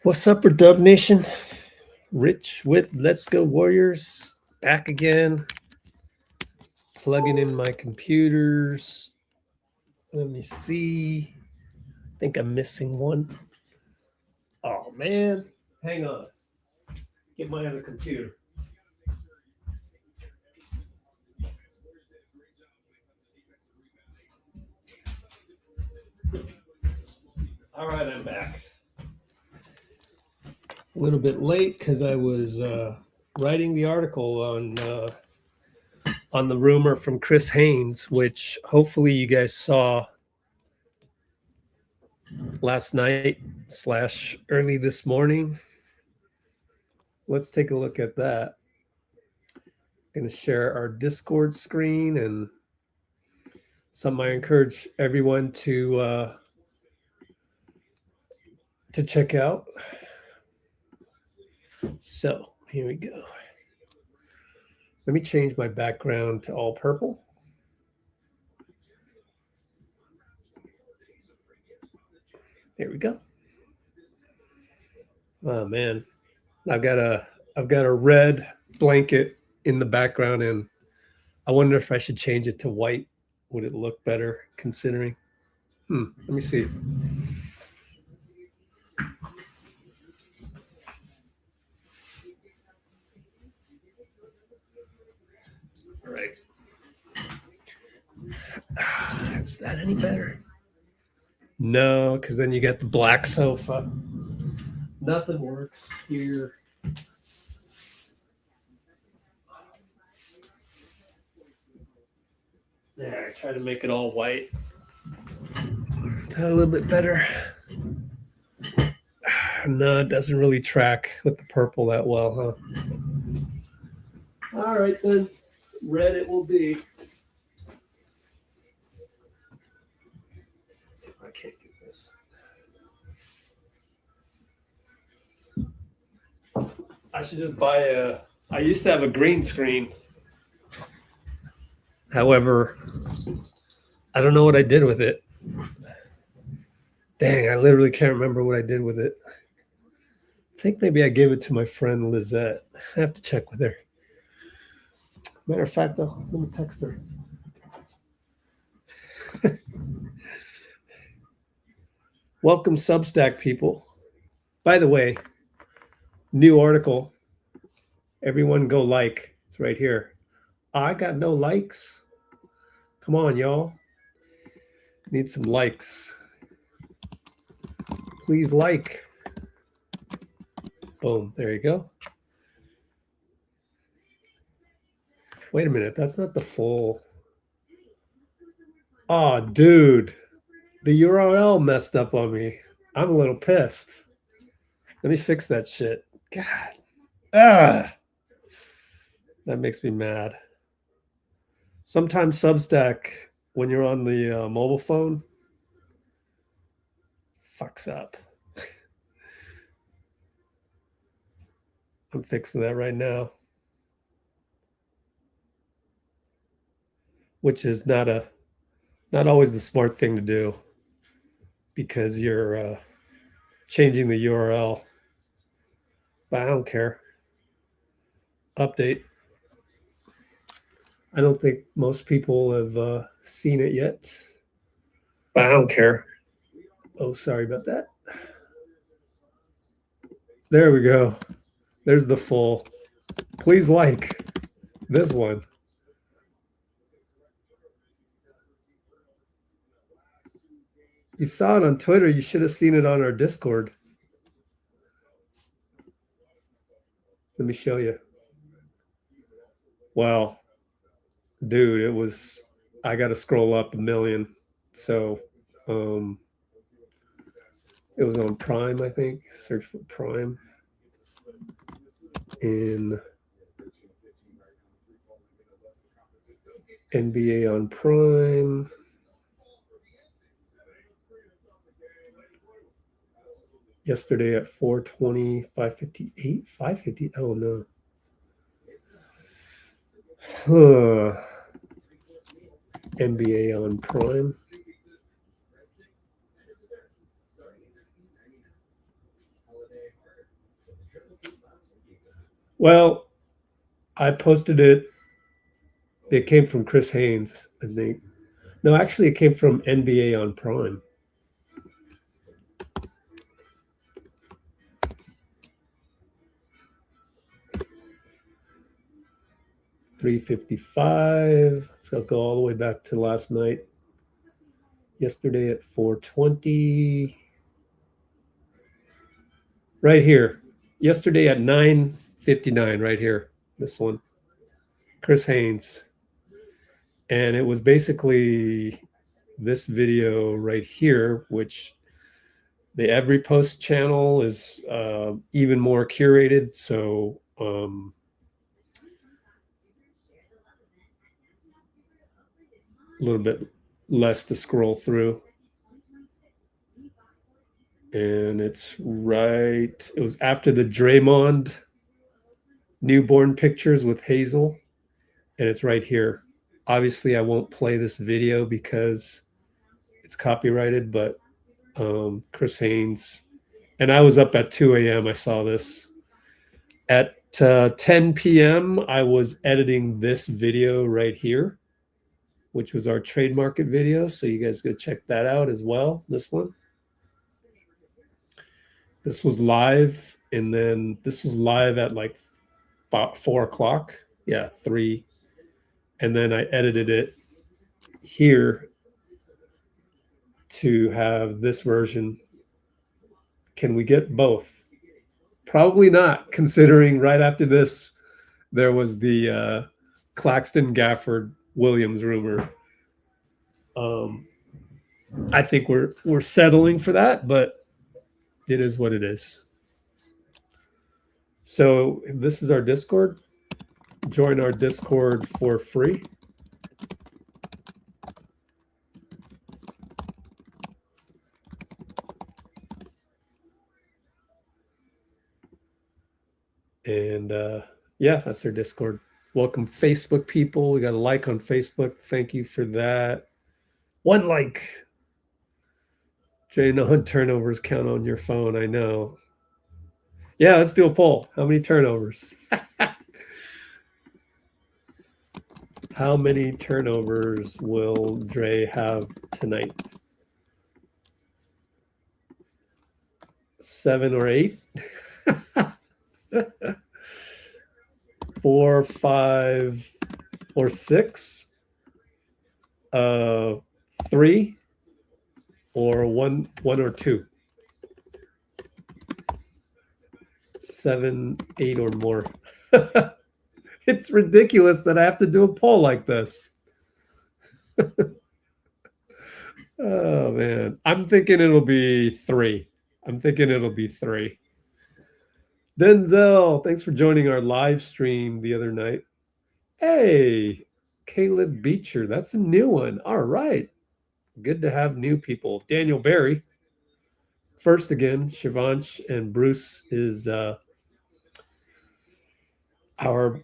What's up, Dub Nation? Rich with Let's Go Warriors back again. Plugging in my computers. Let me see. I think I'm missing one. Oh man, hang on. Get my other computer. All right, I'm back. A little bit late because I was writing the article on the rumor from Chris Haynes, which hopefully you guys saw last night / early this morning. Let's take a look at that. I'm going to share our Discord screen and something I encourage everyone to check out. So here we go. Let me change my background to all purple. There we go. Oh man, I've got a red blanket in the background, and I wonder if I should change it to white. Would it look better considering? Let me see. All right. Is that any better? No, because then you get the black sofa. Nothing works here. There, I try to make it all white. Is that a little bit better? No, it doesn't really track with the purple that well, huh? All right, then. Red it will be. Let's see if I can't do this. I should just buy I used to have a green screen. However, I don't know what I did with it. Dang, I literally can't remember what I did with it. I think maybe I gave it to my friend Lizette. I have to check with her. Matter of fact, though, let me text her. Welcome, Substack people. By the way, new article. Everyone go like. It's right here. I got no likes. Come on, y'all. Need some likes. Please like. Boom. There you go. Wait a minute. That's not the full. Oh, dude. The URL messed up on me. I'm a little pissed. Let me fix that shit. God. That makes me mad. Sometimes Substack, when you're on the mobile phone, fucks up. I'm fixing that right now. Which is not always the smart thing to do, because you're changing the URL. But I don't care. Update. I don't think most people have seen it yet. But I don't care. Oh, sorry about that. There we go. There's the full. Please like this one. You saw it on Twitter. You should have seen it on our Discord. Let me show you. Wow. Dude, it was, I got to scroll up a million. So it was on Prime, I think. Search for Prime. In NBA on Prime. Yesterday at 420, 558, 550. Oh no. NBA on Prime. Well, I posted it. It came from Chris Haynes, I think. No, actually, it came from NBA on Prime. $355. Let's go all the way back to last night. Yesterday at 420. Right here. Yesterday at 9:59. Right here. This one. Chris Haynes. And it was basically this video right here, which the Every Post channel is even more curated. So a little bit less to scroll through. And it's right. It was after the Draymond newborn pictures with Hazel. And it's right here. Obviously, I won't play this video because it's copyrighted, but Chris Haynes. And I was up at 2 a.m. I saw this. At 10 p.m., I was editing this video right here, which was our trade market video. So you guys go check that out as well, this one. This was live, and then this was live at like 4 o'clock. Yeah, 3. And then I edited it here to have this version. Can we get both? Probably not, considering right after this, there was the Claxton Gafford Williams rumor. I think we're settling for that, but it is what it is. So this is our Discord. Join our Discord for free. And yeah, that's our Discord. Welcome, Facebook people. We got a like on Facebook. Thank you for that. 1 like. Jay, no turnovers count on your phone. I know. Yeah, let's do a poll. How many turnovers? How many turnovers will Dray have tonight? 7 or 8? 4, 5, or 6? 3? Or one or 2? 7, 8 or more. It's ridiculous that I have to do a poll like this. Oh man, I'm thinking it'll be 3. I'm thinking it'll be 3. Denzel, thanks for joining our live stream the other night. Hey, Caleb Beecher, that's a new one. All right. Good to have new people. Daniel Barry. First again, Shivansh and Bruce is our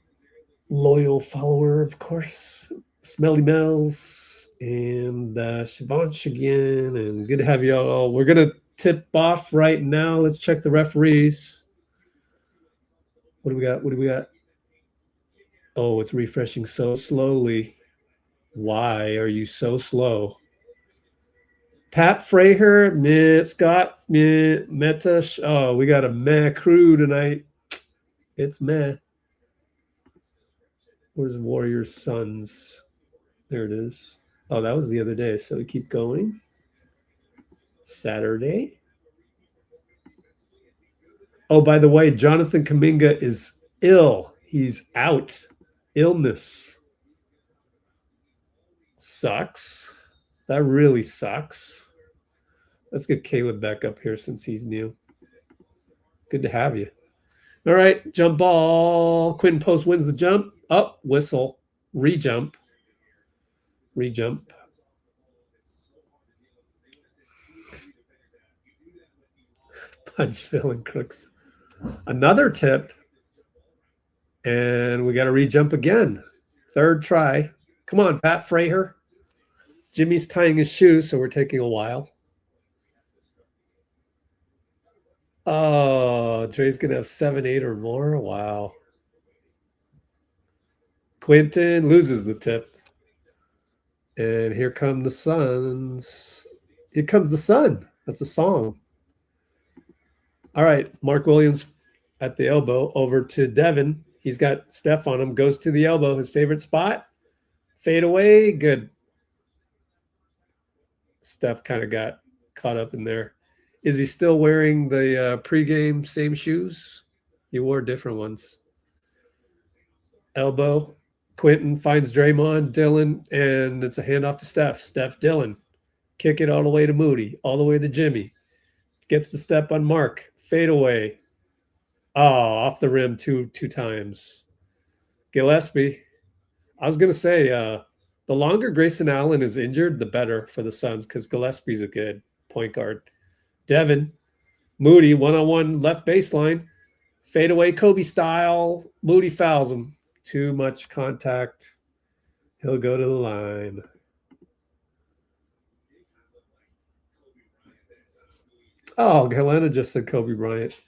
loyal follower, of course. Smelly Mells and Shivansh again. And good to have you all. We're going to tip off right now. Let's check the referees. What do we got? What do we got? Oh, it's refreshing so slowly. Why are you so slow? Pat Fraher, meh. Scott, meh. Meta. Oh, we got a meh crew tonight. It's meh. Where's Warriors Suns? There it is. Oh, that was the other day. So we keep going. Saturday. Oh, by the way, Jonathan Kuminga is ill. He's out. Illness. Sucks. That really sucks. Let's get Caleb back up here since he's new. Good to have you. All right, jump ball. Quentin Post wins the jump. Up, whistle. Rejump. Rejump. Punch Phil and Crooks. Another tip. And we got to rejump again. 3rd try. Come on, Pat Fraher. Jimmy's tying his shoes, so we're taking a while. Oh, Dray's going to have 7, 8 or more. Wow. Quentin loses the tip. And here come the Suns. Here comes the sun. That's a song. All right. Mark Williams at the elbow over to Devin. He's got Steph on him. Goes to the elbow. His favorite spot. Fade away. Good. Steph kind of got caught up in there. Is he still wearing the pregame same shoes? He wore different ones. Elbow. Quentin finds Draymond, Dillon, and it's a handoff to Steph. Steph, Dillon. Kick it all the way to Moody, all the way to Jimmy. Gets the step on Mark. Fade away. Oh, off the rim two times. Gillespie. I was going to say, the longer Grayson Allen is injured, the better for the Suns because Gillespie's a good point guard. Devin, Moody, one-on-one left baseline. Fade away Kobe style. Moody fouls him. Too much contact. He'll go to the line. Oh, Helena just said Kobe Bryant.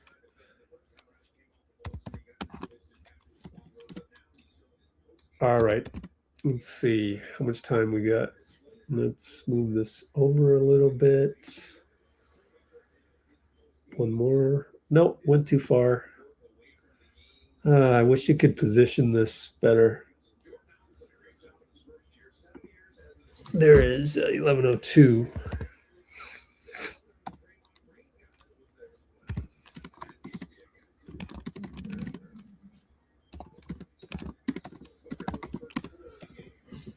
All right. Let's see how much time we got. Let's move this over a little bit. One more. Nope, went too far. I wish you could position this better. There is 11:02.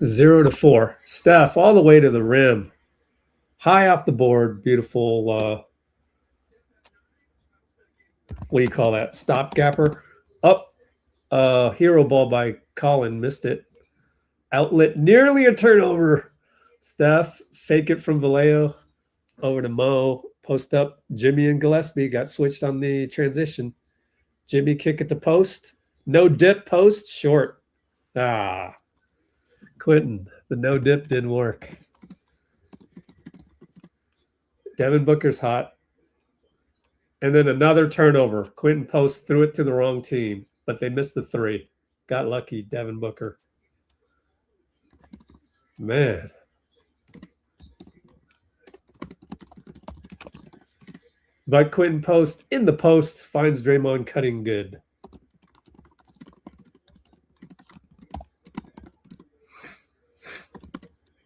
Zero to 4. Steph all the way to the rim. High off the board. Beautiful. What do you call that? Stop gapper. Up. Hero ball by Collin. Missed it. Outlet. Nearly a turnover. Steph. Fake it from Vallejo. Over to Mo. Post up. Jimmy and Gillespie got switched on the transition. Jimmy kick it to post. No dip post. Short. Ah. Quentin, the no dip didn't work. Devin Booker's hot. And then another turnover. Quentin Post threw it to the wrong team, but they missed the 3. Got lucky, Devin Booker. Man. But Quentin Post in the post finds Draymond cutting good.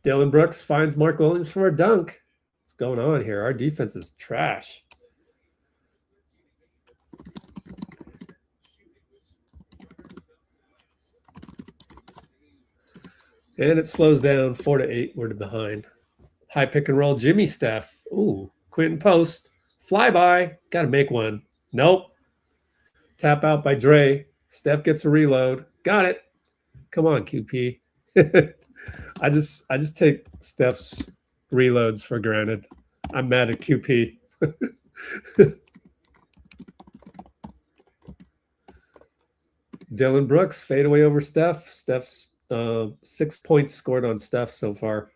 Dillon Brooks finds Mark Williams for a dunk. What's going on here? Our defense is trash. And it slows down 4 to 8. We're behind. High pick and roll. Jimmy Steph. Ooh, Quentin Post. Flyby. Got to make one. Nope. Tap out by Dray. Steph gets a reload. Got it. Come on, QP. I just take Steph's reloads for granted. I'm mad at QP. Dillon Brooks fade away over Steph. Steph's 6 points scored on Steph so far.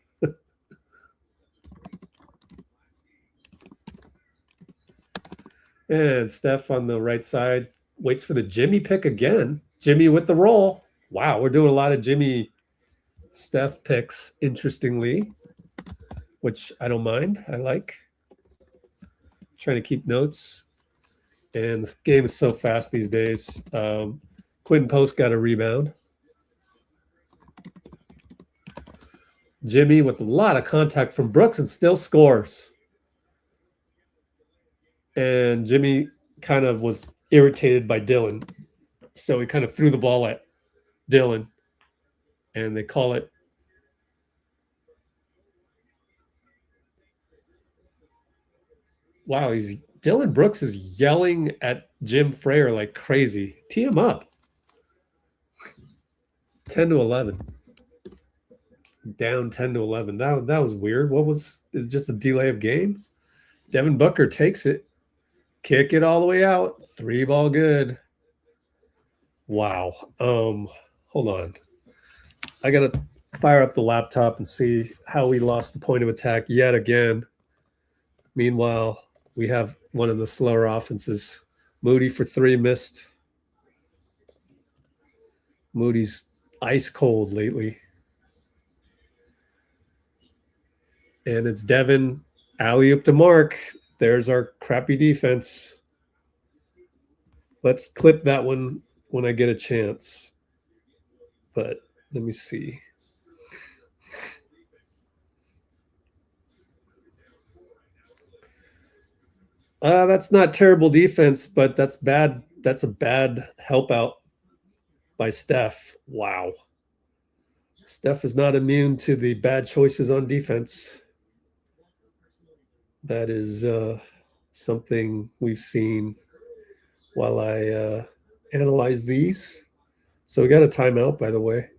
And Steph on the right side waits for the Jimmy pick again. Jimmy with the roll. Wow, we're doing a lot of Jimmy Steph picks, interestingly, which I don't mind. I like. Trying to keep notes. And this game is so fast these days. Quentin Post got a rebound. Jimmy with a lot of contact from Brooks and still scores. And Jimmy kind of was irritated by Dillon. So he kind of threw the ball at Dillon. And they call it. Wow, Dillon Brooks is yelling at Jim Frayer like crazy. Tee him up. 10 to 11. Down 10 to 11. That was weird. What was it? Just a delay of game? Devin Booker takes it. Kick it all the way out. 3-ball good. Wow. Hold on. I got to fire up the laptop and see how we lost the point of attack yet again. Meanwhile, We have one of the slower offenses. Moody for 3 missed. Moody's ice cold lately. And it's Devin, alley-oop to Mark. There's our crappy defense. Let's clip that one when I get a chance. But let me see. That's not terrible defense, but that's bad. That's a bad help out by Steph. Wow. Steph is not immune to the bad choices on defense. That is something we've seen while I analyze these. So we got a timeout, by the way.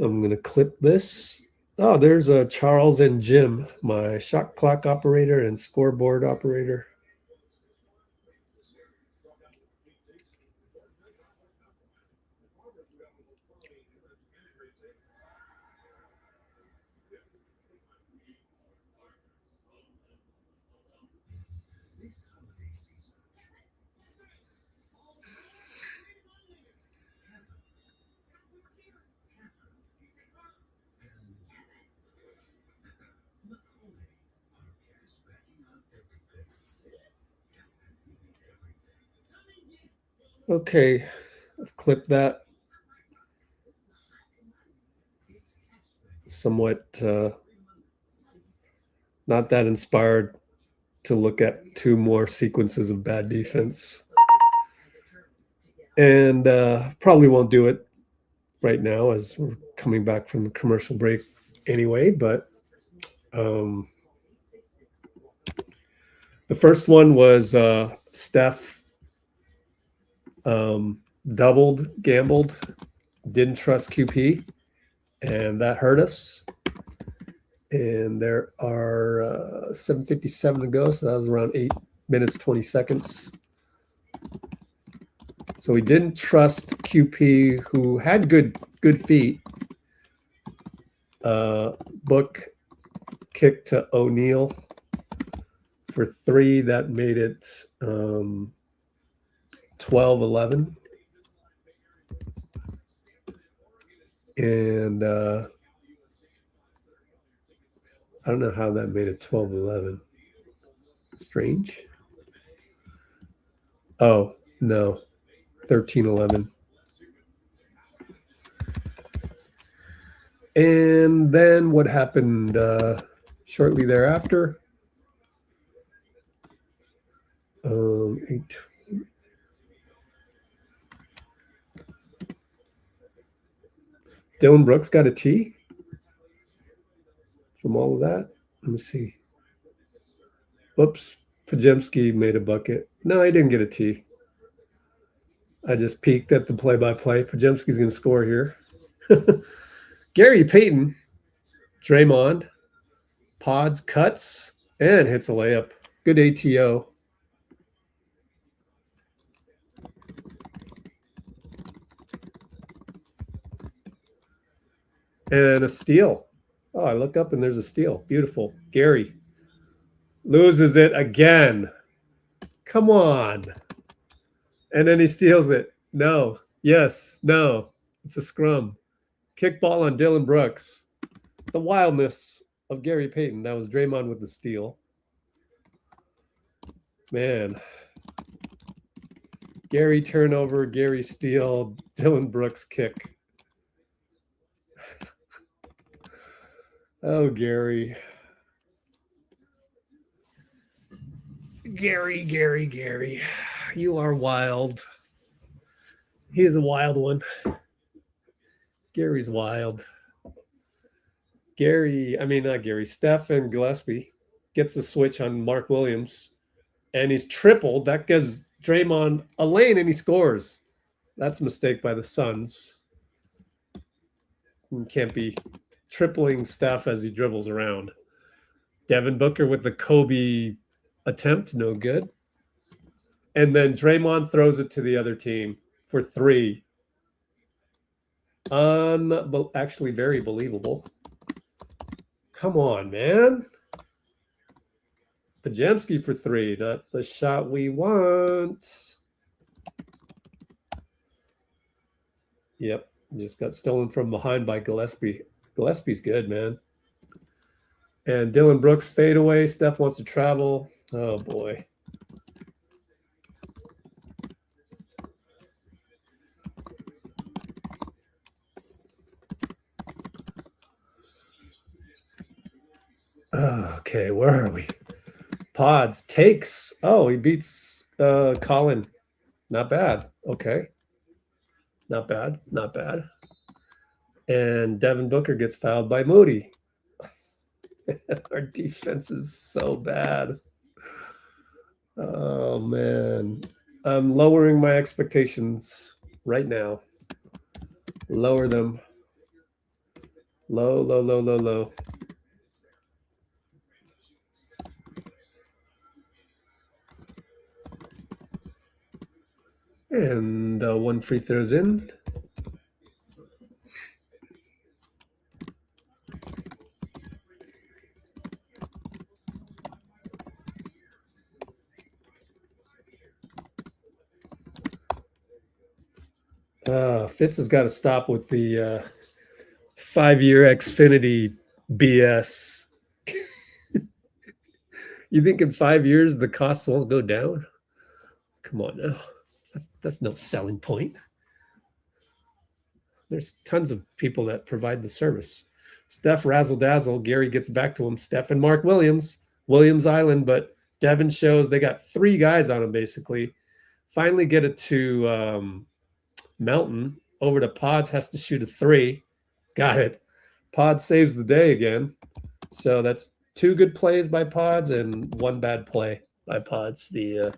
I'm going to clip this. Oh, there's Charles and Jim, my shot clock operator and scoreboard operator. Okay, I've clipped that. Somewhat not that inspired to look at 2 more sequences of bad defense. And probably won't do it right now as we're coming back from the commercial break anyway, but the first one was Steph doubled, gambled, didn't trust QP, and that hurt us. And there are 7:57 to go, so that was around 8 minutes 20 seconds. So we didn't trust QP, who had good feet. Book kick to O'Neal for 3. That made it 12-11. And I don't know how that made it 12-11. Strange. Oh, no. 13-11. And then what happened shortly thereafter? 8. Dillon Brooks got a T from all of that. Let me see. Whoops. Pajemski made a bucket. No, he didn't get a T. I just peeked at the play-by-play. Pajemski's going to score here. Gary Payton, Draymond, Podz cuts and hits a layup. Good ATO. And a steal. Oh, I look up and there's a steal. Beautiful. Gary loses it again. Come on. And then he steals it. No. Yes. No. It's a scrum. Kick ball on Dillon Brooks. The wildness of Gary Payton. That was Draymond with the steal. Man. Gary turnover, Gary steal, Dillon Brooks kick. Oh, Gary. Gary. You are wild. He is a wild one. Gary's wild. Steph and Gillespie gets the switch on Mark Williams, and he's tripled. That gives Draymond a lane, and he scores. That's a mistake by the Suns. You can't be tripling Steph as he dribbles around. Devin Booker with the Kobe attempt, no good. And then Draymond throws it to the other team for 3. Actually very believable. Come on, man. Pajamski for 3. Not the shot we want. Yep. Just got stolen from behind by Gillespie. Gillespie's good, man. And Dillon Brooks fade away. Steph wants to travel. Oh, boy. Okay, where are we? Podz takes. Oh, he beats Collin. Not bad. Okay. Not bad. Not bad. And Devin Booker gets fouled by Moody. Our defense is so bad. Oh, man. I'm lowering my expectations right now. Lower them. Low, low, low, low, low. And 1 free throws in. Fitz has got to stop with the 5-year Xfinity BS. You think in 5 years the costs won't go down? Come on now. That's no selling point. There's tons of people that provide the service. Steph razzle dazzle. Gary gets back to him. Steph and Mark Williams. Williams Island, but Devin shows they got 3 guys on him basically. Finally get it to Melton. Over to Podz, has to shoot a 3. Got it. Podz saves the day again. So that's 2 good plays by Podz and 1 bad play by Podz. The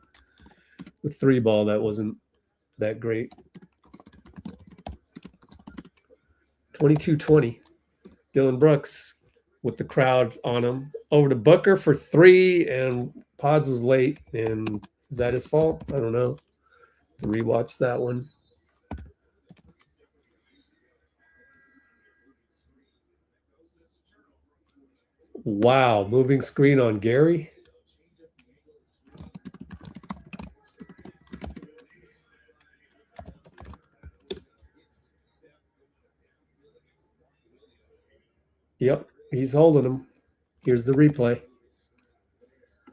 3 ball that wasn't that great. 22-20. Dillon Brooks with the crowd on him. Over to Booker for 3, and Podz was late. And is that his fault? I don't know. To rewatch that one. Wow, moving screen on Gary. Yep, he's holding him. Here's the replay.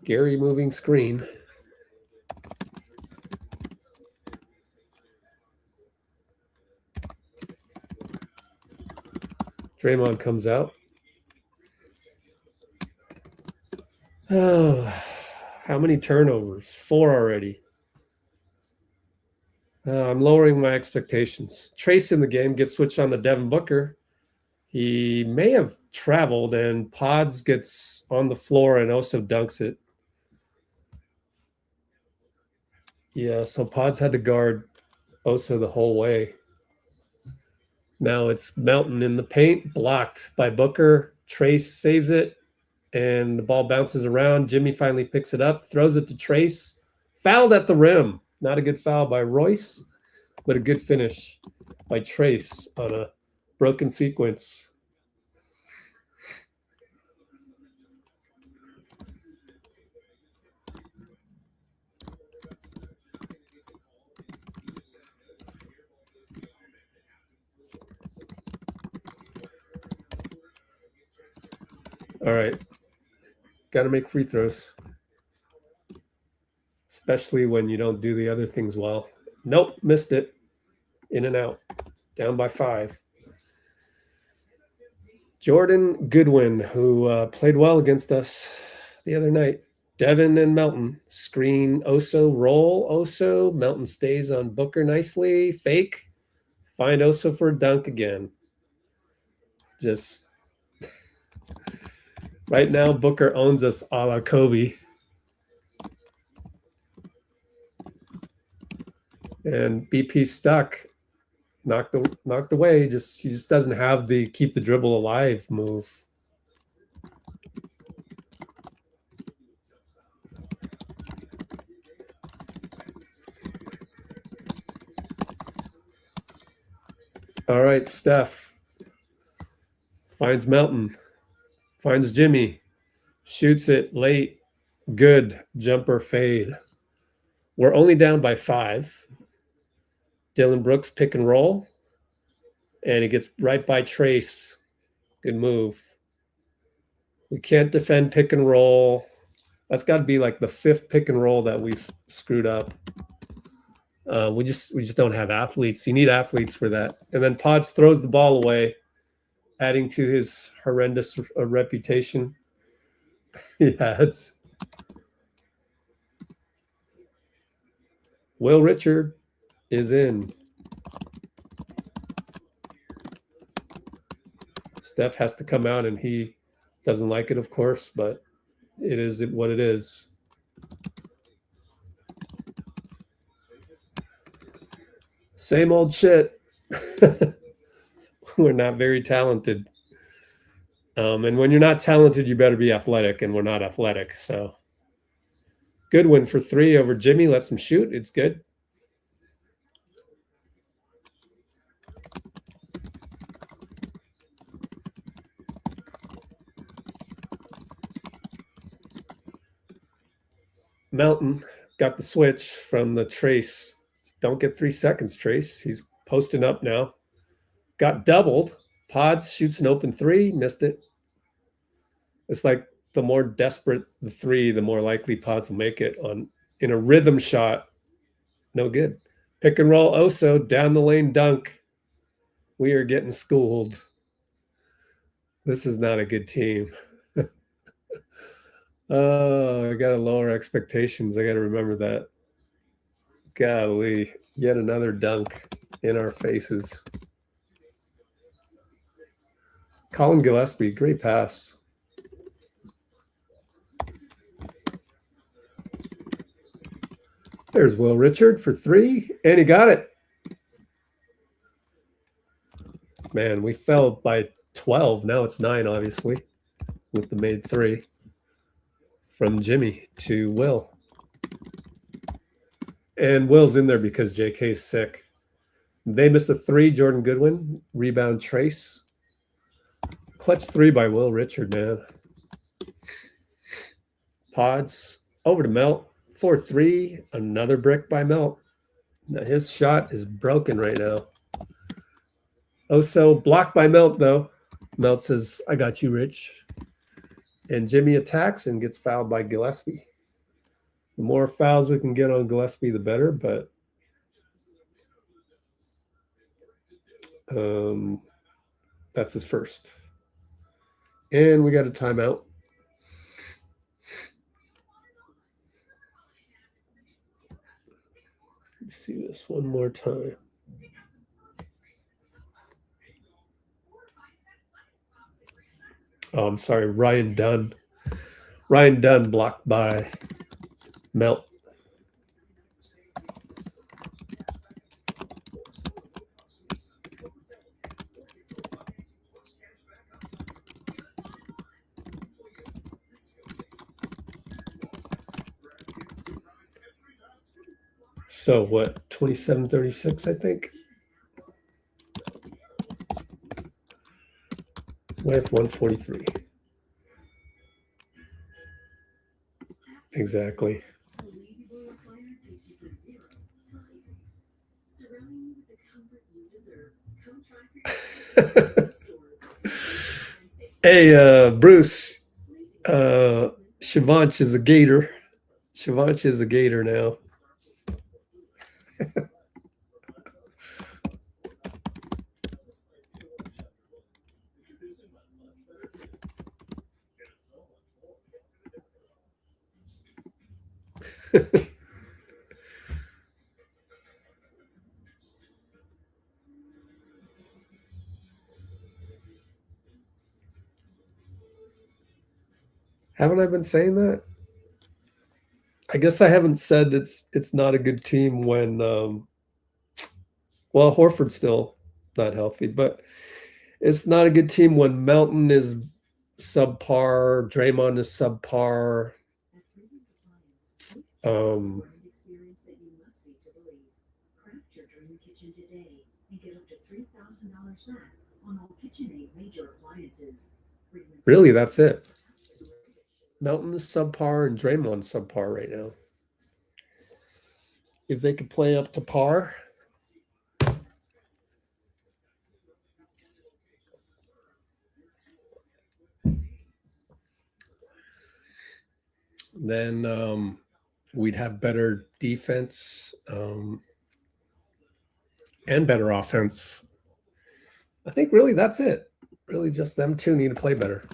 Gary moving screen. Draymond comes out. Oh, how many turnovers? 4 already. I'm lowering my expectations. TRAYCE in the game gets switched on to Devin Booker. He may have traveled, and Podz gets on the floor and also dunks it. Yeah, so Podz had to guard Oso the whole way. Now it's Melton in the paint, blocked by Booker. TRAYCE saves it, and the ball bounces around. Jimmy finally picks it up, throws it to TRAYCE. Fouled at the rim. Not a good foul by Royce, but a good finish by TRAYCE on a broken sequence. All right. Got to make free throws, especially when you don't do the other things well. Nope, missed it. In and out. Down by 5. Jordan Goodwin, who played well against us the other night. Devin and Melton. Screen Oso, roll Oso. Melton stays on Booker nicely. Fake. Find Oso for a dunk again. Just right now, Booker owns us a la Kobe. And BP stuck. Knocked away. He just doesn't have the keep the dribble alive move. All right, Steph finds Melton, finds Jimmy, shoots it late. Good jumper fade. We're only down by 5. Dillon Brooks pick and roll. And he gets right by TRAYCE. Good move. We can't defend pick and roll. That's got to be like the 5th pick and roll that we've screwed up. We just don't have athletes. You need athletes for that. And then Podz throws the ball away, adding to his horrendous reputation. Yeah, it's Will Richard is in. Steph has to come out, and he doesn't like it, of course, but it is what it is. Same old shit. We're not very talented. And when you're not talented, you better be athletic, and we're not athletic. So good win for 3 over Jimmy. Lets him shoot. It's good. Melton got the switch from the TRAYCE. Don't get 3 seconds, TRAYCE. He's posting up now. Got doubled. Podz shoots an open 3. Missed it. It's like the more desperate the 3, the more likely Podz will make it in a rhythm shot. No good. Pick and roll Oso, down the lane dunk. We are getting schooled. This is not a good team. Oh, I got to lower expectations. I got to remember that. Golly, yet another dunk in our faces. Collin Gillespie, great pass. There's Will Richard for 3, and he got it. Man, we fell by 12. Now it's 9, obviously, with the made 3 from Jimmy to Will. And Will's in there because JK's sick. They missed a 3, Jordan Goodwin. Rebound TRAYCE. Clutch 3 by Will Richard, man. Podz over to Melt. 4-3. Another brick by Melt. Now his shot is broken right now. Oso blocked by Melt, though. Melt says, I got you, Rich. And Jimmy attacks and gets fouled by Gillespie. The more fouls we can get on Gillespie, the better, but that's his first. And we got a timeout. Let's see this one more time. Oh, I'm sorry, Ryan Dunn. Ryan Dunn blocked by Melt. So what, 27-36, I think? With 143. Exactly. Hey, Bruce, Shivanch is a Gator. Shivanch is a Gator now. Haven't I been saying that? I guess I haven't said it's not a good team when well, Horford's still not healthy, but it's not a good team when Melton is subpar, Draymond is subpar. Really, that's it. Melton is subpar and Draymond subpar right now. If they could play up to par, then we'd have better defense and better offense. I think really that's it. Really just them two need to play better.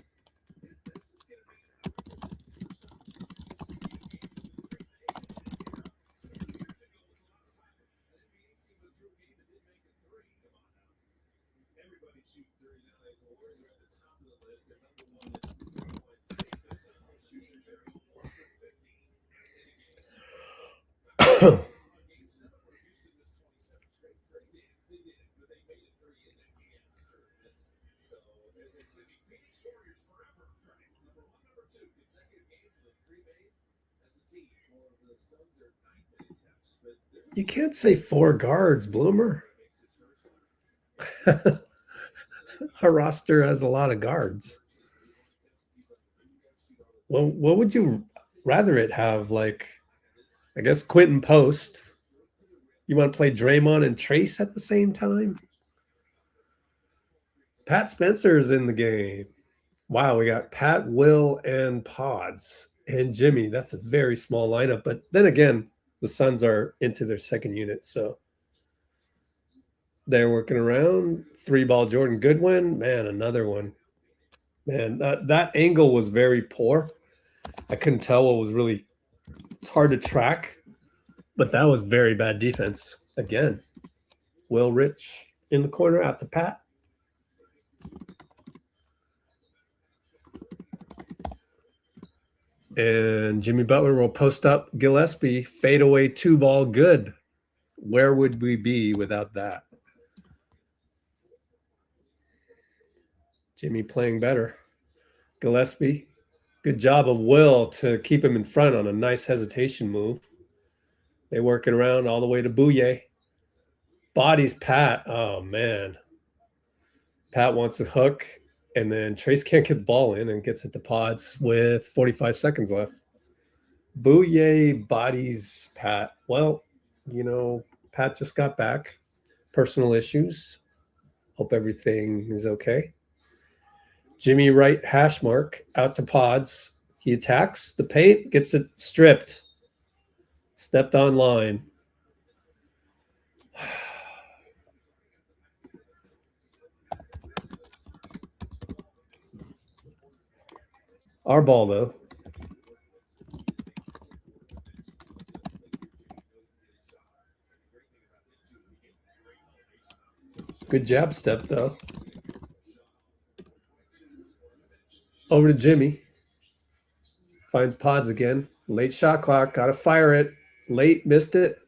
You can't say 4 guards, Bloomer. Our roster has a lot of guards. Well, what would you rather it have? Like, I guess Quentin Post. You want to play Draymond and TRAYCE at the same time? Pat Spencer's in the game. Wow, we got Pat, Will, and Podz and Jimmy. That's a very small lineup. But then again, the Suns are into their second unit, so they're working around. 3-ball Jordan Goodwin. Man, another one. Man, that angle was very poor. I couldn't tell what was really – it's hard to track. But that was very bad defense. Again, Will Rich in the corner at the Pat. And Jimmy Butler will post up Gillespie, fadeaway 2-ball, good. Where would we be without that? Jimmy playing better. Gillespie, good job of Will to keep him in front on a nice hesitation move. They working around all the way to bouyea. Bodies Pat. Oh, man. Pat wants a hook, and then TRAYCE can't get the ball in and gets it to Podz with 45 seconds left. bouyea bodies Pat. Well, you know, Pat just got back. Personal issues. Hope everything is okay. Jimmy right hash mark out to Podz. He attacks the paint, gets it stripped. Stepped on line. Our ball, though. Good jab step, though. Over to Jimmy. Finds Podz again. Late shot clock. Got to fire it. Late, missed it.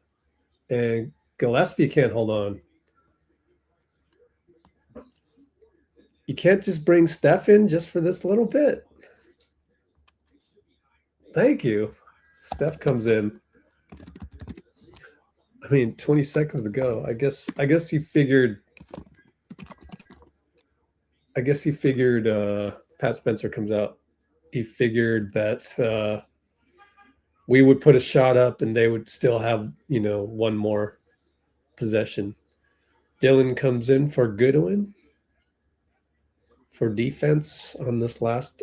And Gillespie can't hold on. You can't just bring Steph in just for this little bit. Thank you. Steph comes in. I mean, 20 seconds to go. I guess he figured Pat Spencer comes out. He figured that we would put a shot up and they would still have, you know, one more possession. Dillon comes in for Goodwin for defense on this last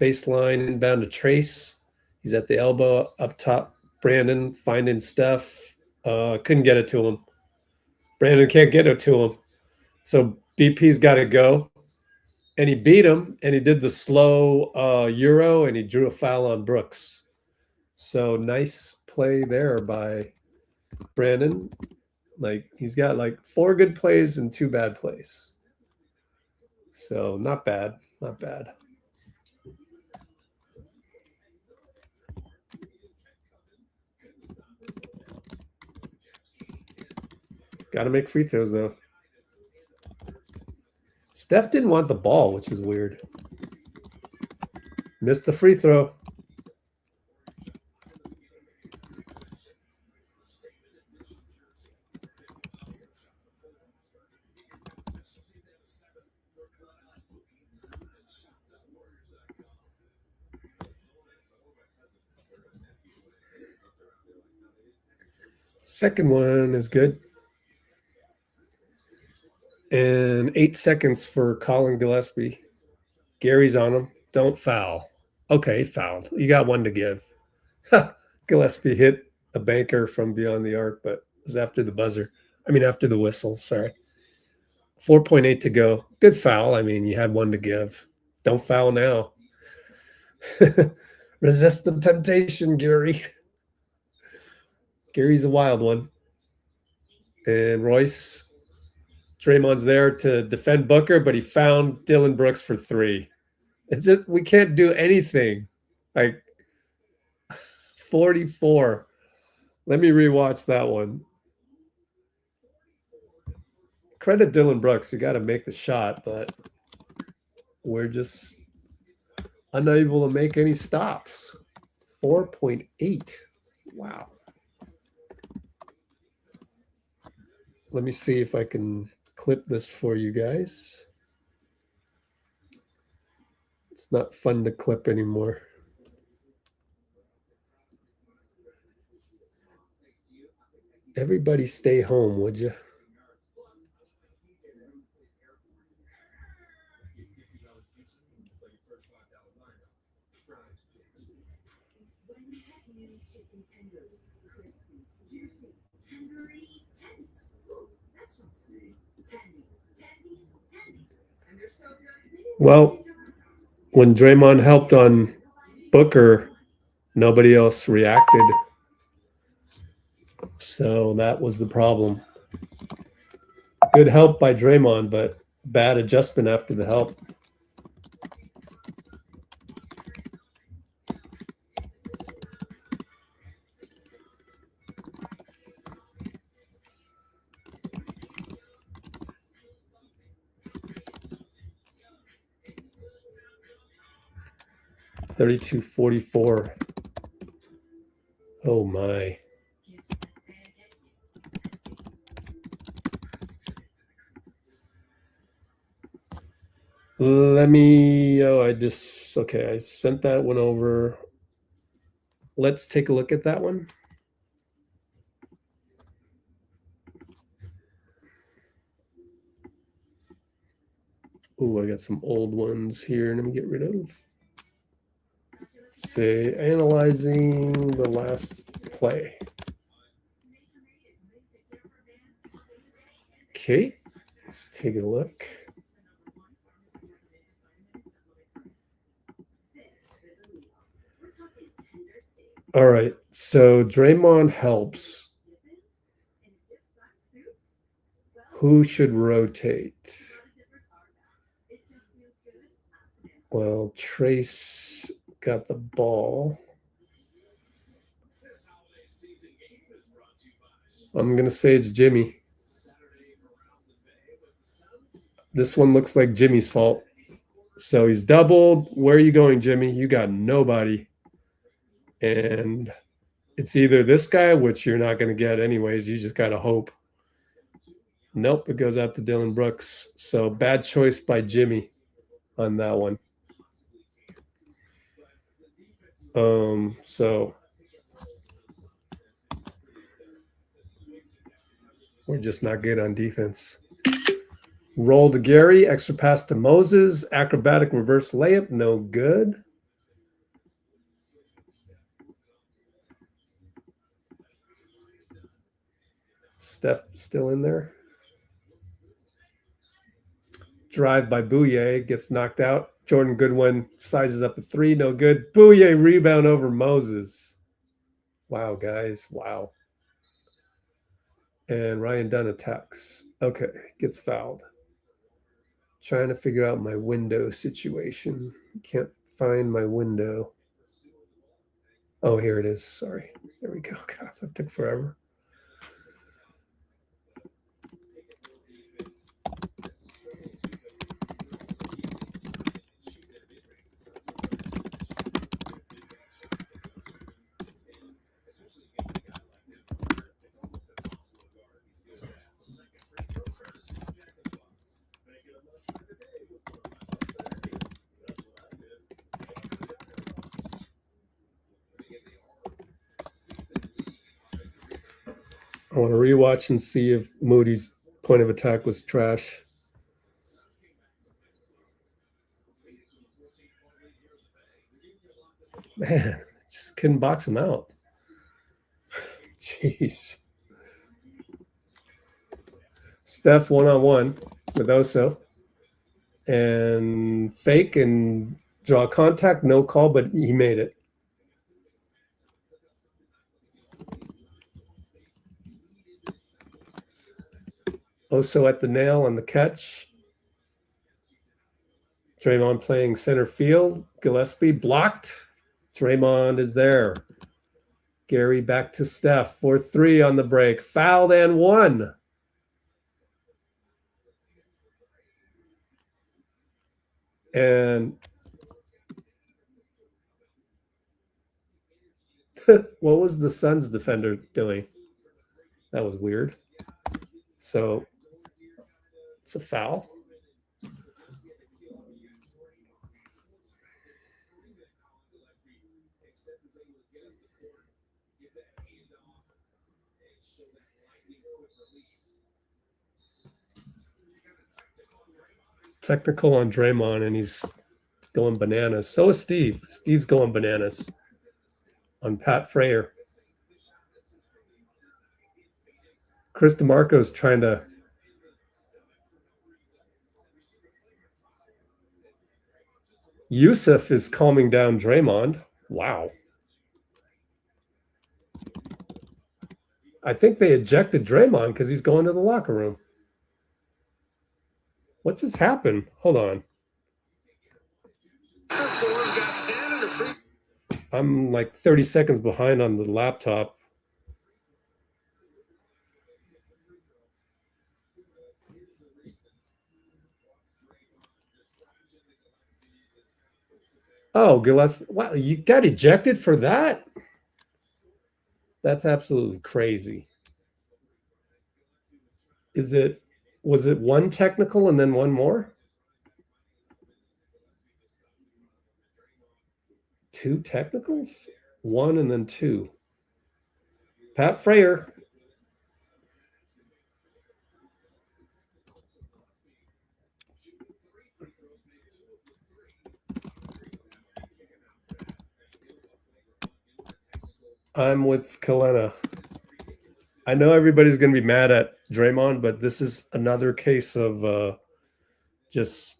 baseline, inbound to TRAYCE. He's at the elbow up top. Brandon finding Steph. Couldn't get it to him. Brandon can't get it to him. So BP's got to go. And he beat him, and he did the slow Euro, and he drew a foul on Brooks. So nice play there by Brandon. Like, he's got like 4 good plays and 2 bad plays. So not bad, not bad. Got to make free throws, though. Steph didn't want the ball, which is weird. Missed the free throw. Second one is good. And 8 seconds for Collin Gillespie. Gary's on him. Don't foul. Okay, fouled. You got one to give. Gillespie hit a banker from beyond the arc, but it was after the buzzer. I mean, after the whistle, sorry. 4.8 to go. Good foul. I mean, you had one to give. Don't foul now. Resist the temptation, Gary. Gary's a wild one. And Royce, Draymond's there to defend Booker, but he found Dillon Brooks for 3. It's just, we can't do anything. Like 44. Let me rewatch that one. Credit Dillon Brooks. You got to make the shot, but we're just unable to make any stops. 4.8. Wow. Let me see if I can clip this for you guys. It's not fun to clip anymore. Everybody stay home, would you? Well, when Draymond helped on Booker, nobody else reacted. So that was the problem. Good help by Draymond, but bad adjustment after the help. $32.44. Oh my. Let me, okay, I sent that one over. Let's take a look at that one. Oh, I got some old ones here. Let me get rid of. Say, analyzing the last play. Okay, let's take a look. All right, so Draymond helps. Who should rotate? Well, TRAYCE got the ball. I'm going to say it's Jimmy. This one looks like Jimmy's fault. So he's doubled. Where are you going, Jimmy? You got nobody. And it's either this guy, which you're not going to get anyways. You just got to hope. Nope, it goes out to Dillon Brooks. So bad choice by Jimmy on that one. So we're just not good on defense. Roll to Gary, extra pass to Moses, acrobatic reverse layup, no good. Steph still in there. Drive by Bouyea, gets knocked out. Jordan Goodwin sizes up a 3, no good. Bouyea rebound over Moses. Wow, guys, wow. And Ryan Dunn attacks. Okay, gets fouled. Trying to figure out my window situation. Can't find my window. Oh, here it is. Sorry. There we go. God, that took forever. I want to rewatch and see if Moody's point of attack was trash. Man, just couldn't box him out. Jeez. Steph one-on-one with Oso. And fake and draw contact, no call, but he made it. Oso at the nail on the catch. Draymond playing center field. Gillespie blocked. Draymond is there. Gary back to Steph. 4-3 on the break. Fouled and one. And what was the Suns defender doing? That was weird. So it's a foul. Technical on Draymond, and he's going bananas. So is Steve. Steve's going bananas on Pat Frayer. Chris DeMarco's trying to Yusuf is calming down Draymond. Wow. I think they ejected Draymond because he's going to the locker room. What just happened? Hold on. I'm like 30 seconds behind on the laptop. Oh, Gillespie. Wow, you got ejected for that? That's absolutely crazy. Was it one technical and then one more? Two technicals? One and then two. Pat Frayer. I'm with Collin. I know everybody's going to be mad at Draymond, but this is another case of just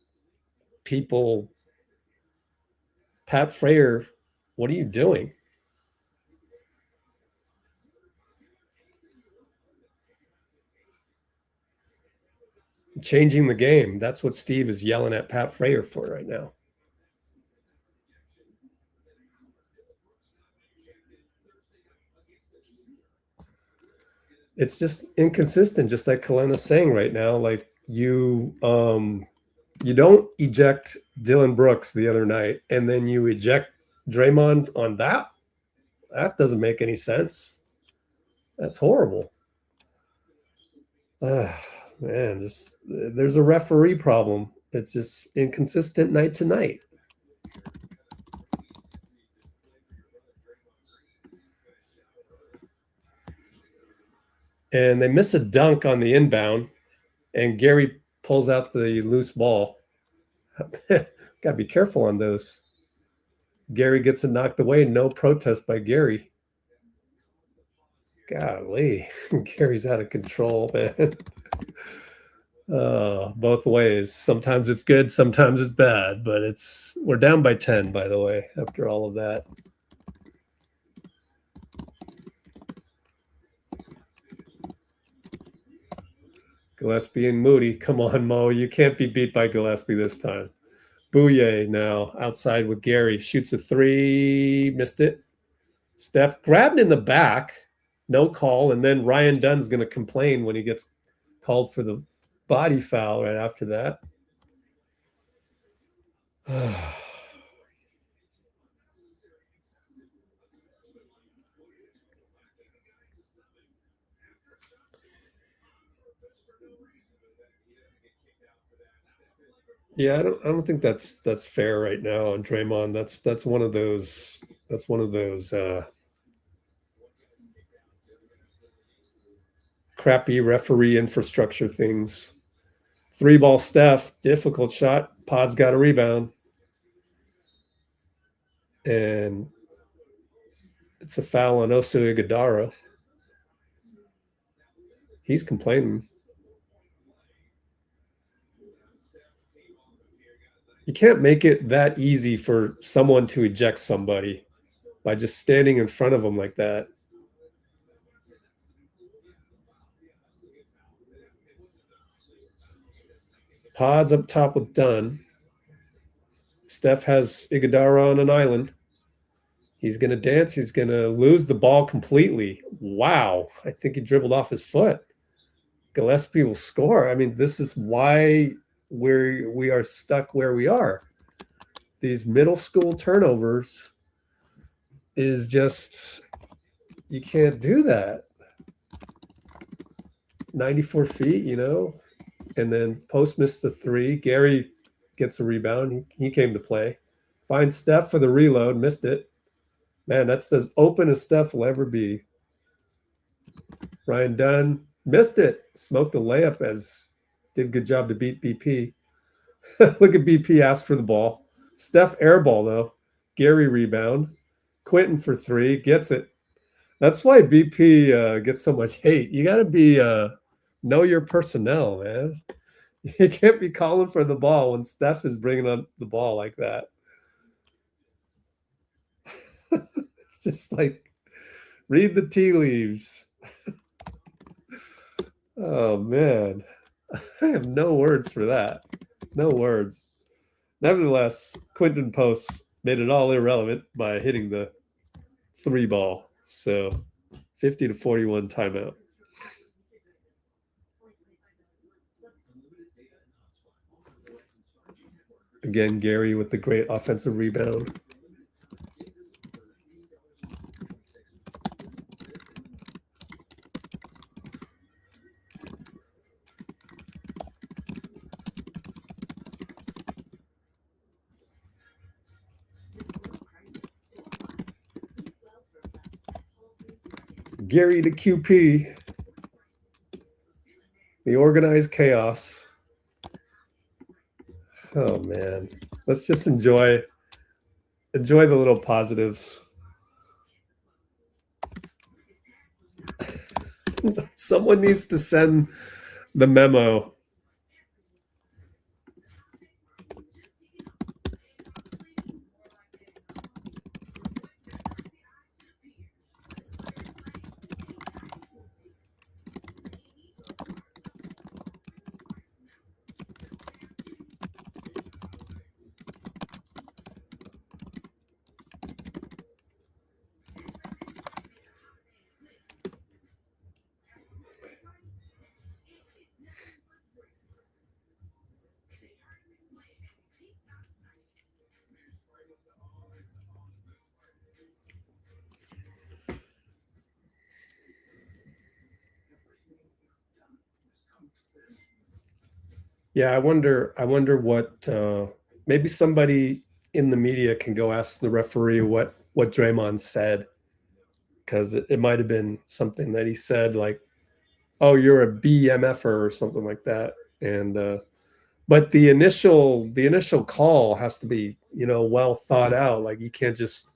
people. Pat Frayer, what are you doing? Changing the game. That's what Steve is yelling at Pat Frayer for right now. It's just inconsistent, just like Collin is saying right now. Like you don't eject Dillon Brooks the other night, and then you eject Draymond on that. That doesn't make any sense. That's horrible. Man, just there's a referee problem. It's just inconsistent night to night. And they miss a dunk on the inbound, and Gary pulls out the loose ball. Got to be careful on those. Gary gets it knocked away. No protest by Gary. Golly, Gary's out of control, man. Both ways. Sometimes it's good, sometimes it's bad, but we're down by 10, by the way, after all of that. Gillespie and Moody. Come on, Mo. You can't be beat by Gillespie this time. Bouyea now outside with Gary. Shoots a three. Missed it. Steph grabbed in the back. No call. And then Ryan Dunn's going to complain when he gets called for the body foul right after that. Yeah, I don't think that's fair right now on Draymond. That's one of those crappy referee infrastructure things. 3-ball Steph, difficult shot. Podz got a rebound. And it's a foul on Oso Ighodaro. He's complaining. You can't make it that easy for someone to eject somebody by just standing in front of them like that. Podz up top with Dunn. Steph has Ighodaro on an island. He's going to dance. He's going to lose the ball completely. Wow. I think he dribbled off his foot. GILLESPIE will score. I mean, this is why we are stuck where we are. These middle school turnovers is just, you can't do that. 94 feet, you know, and then Post missed a 3. Gary gets a rebound. He came to play. Finds Steph for the reload, missed it. Man, that's as open as Steph will ever be. Ryan Dunn missed it. Smoked the layup as did a good job to beat BP. Look at BP ask for the ball. Steph airball though. Gary rebound. Quentin for 3 gets it. That's why BP gets so much hate. You got to be know your personnel, man. You can't be calling for the ball when Steph is bringing up the ball like that. It's just like, read the tea leaves. Oh, man. I have no words for that. No words. Nevertheless, Quentin Post made it all irrelevant by hitting the 3-ball. So 50-41 timeout. Again, Gary with the great offensive rebound. Gary the QP. The organized chaos. Oh man, let's just enjoy the little positives. Someone needs to send the memo. Yeah, I wonder what maybe somebody in the media can go ask the referee what Draymond said, because it might have been something that he said like, "Oh, you're a BMFer" or something like that. And but the initial call has to be, you know, well thought out. Like you can't just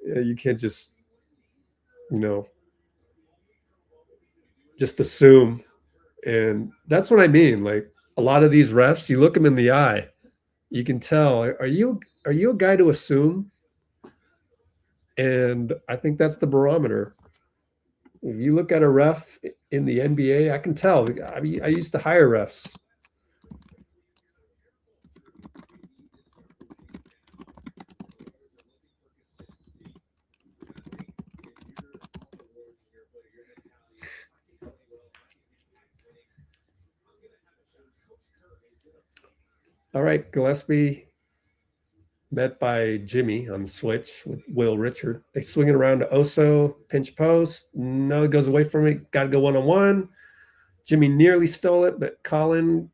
you know, just assume. And that's what I mean. Like a lot of these refs, you look them in the eye, you can tell, are you a guy to assume? And I think that's the barometer. If you look at a ref in the NBA, I can tell. I mean, I used to hire refs. All right, GILLESPIE met by Jimmy on the switch with Will Richard. They swing it around to Oso, pinch post. No, it goes away from it. Got to go one-on-one. Jimmy nearly stole it, but Collin,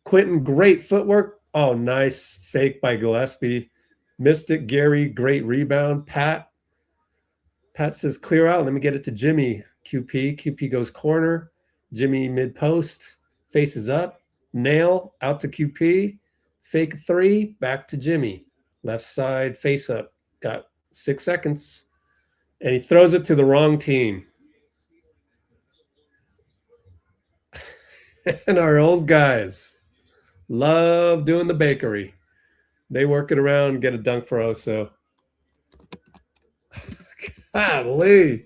Quentin, great footwork. Oh, nice fake by GILLESPIE. Missed it. Gary, great rebound. Pat Pat says, clear out. Let me get it to Jimmy. QP. QP goes corner. Jimmy mid post. Faces up. Nail out to QP. Fake three. Back to Jimmy. Left side. Face up. Got 6 seconds. And he throws it to the wrong team. And our old guys love doing the bakery. They work it around, get a dunk for Oso. Golly,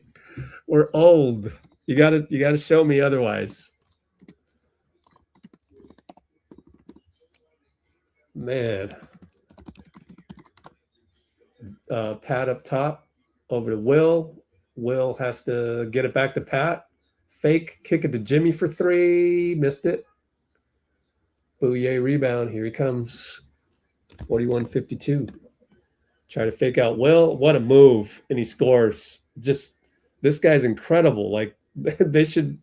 we're old. You gotta show me otherwise. Man. Pat up top over to Will. Will has to get it back to Pat. Fake, kick it to Jimmy for three. Missed it. Bouyea rebound. Here he comes. 41-52. Try to fake out Will. What a move. And he scores. Just, this guy's incredible. Like, they should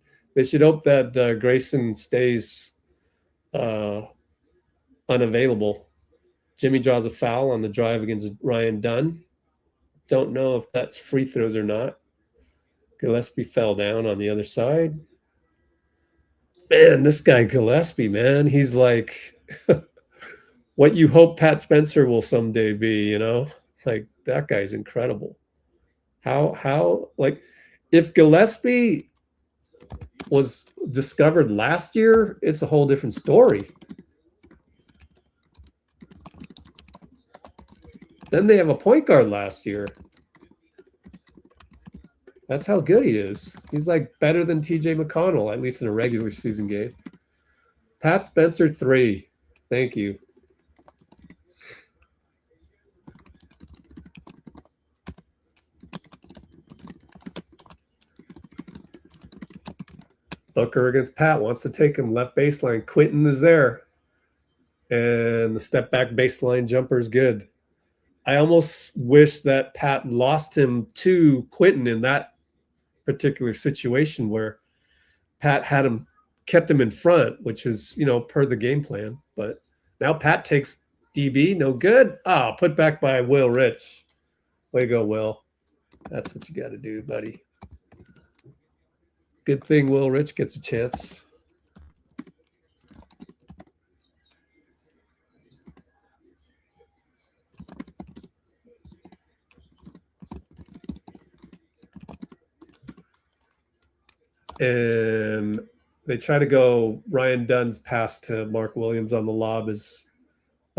hope that Grayson stays unavailable. Jimmy draws a foul on the drive against Ryan Dunn. Don't know if that's free throws or not. Gillespie fell down on the other side. Man, this guy Gillespie, man, he's like what you hope Pat Spencer will someday be, you know? Like, that guy's incredible. How like, if Gillespie was discovered last year, it's a whole different story. Then they have a point guard last year. That's how good he is. He's like better than TJ McConnell, at least in a regular season game. Pat Spencer 3. Thank you. Booker against Pat wants to take him left baseline. Quentin is there. And the step back baseline jumper is good. I almost wish that Pat lost him to Quentin in that particular situation where Pat had him, kept him in front, which is, you know, per the game plan. But now Pat takes DB, no good. Ah, put back by Will Rich. Way to go, Will. That's what you got to do, buddy. Good thing Will Rich gets a chance. And they try to go Ryan Dunn's pass to Mark Williams on the lob is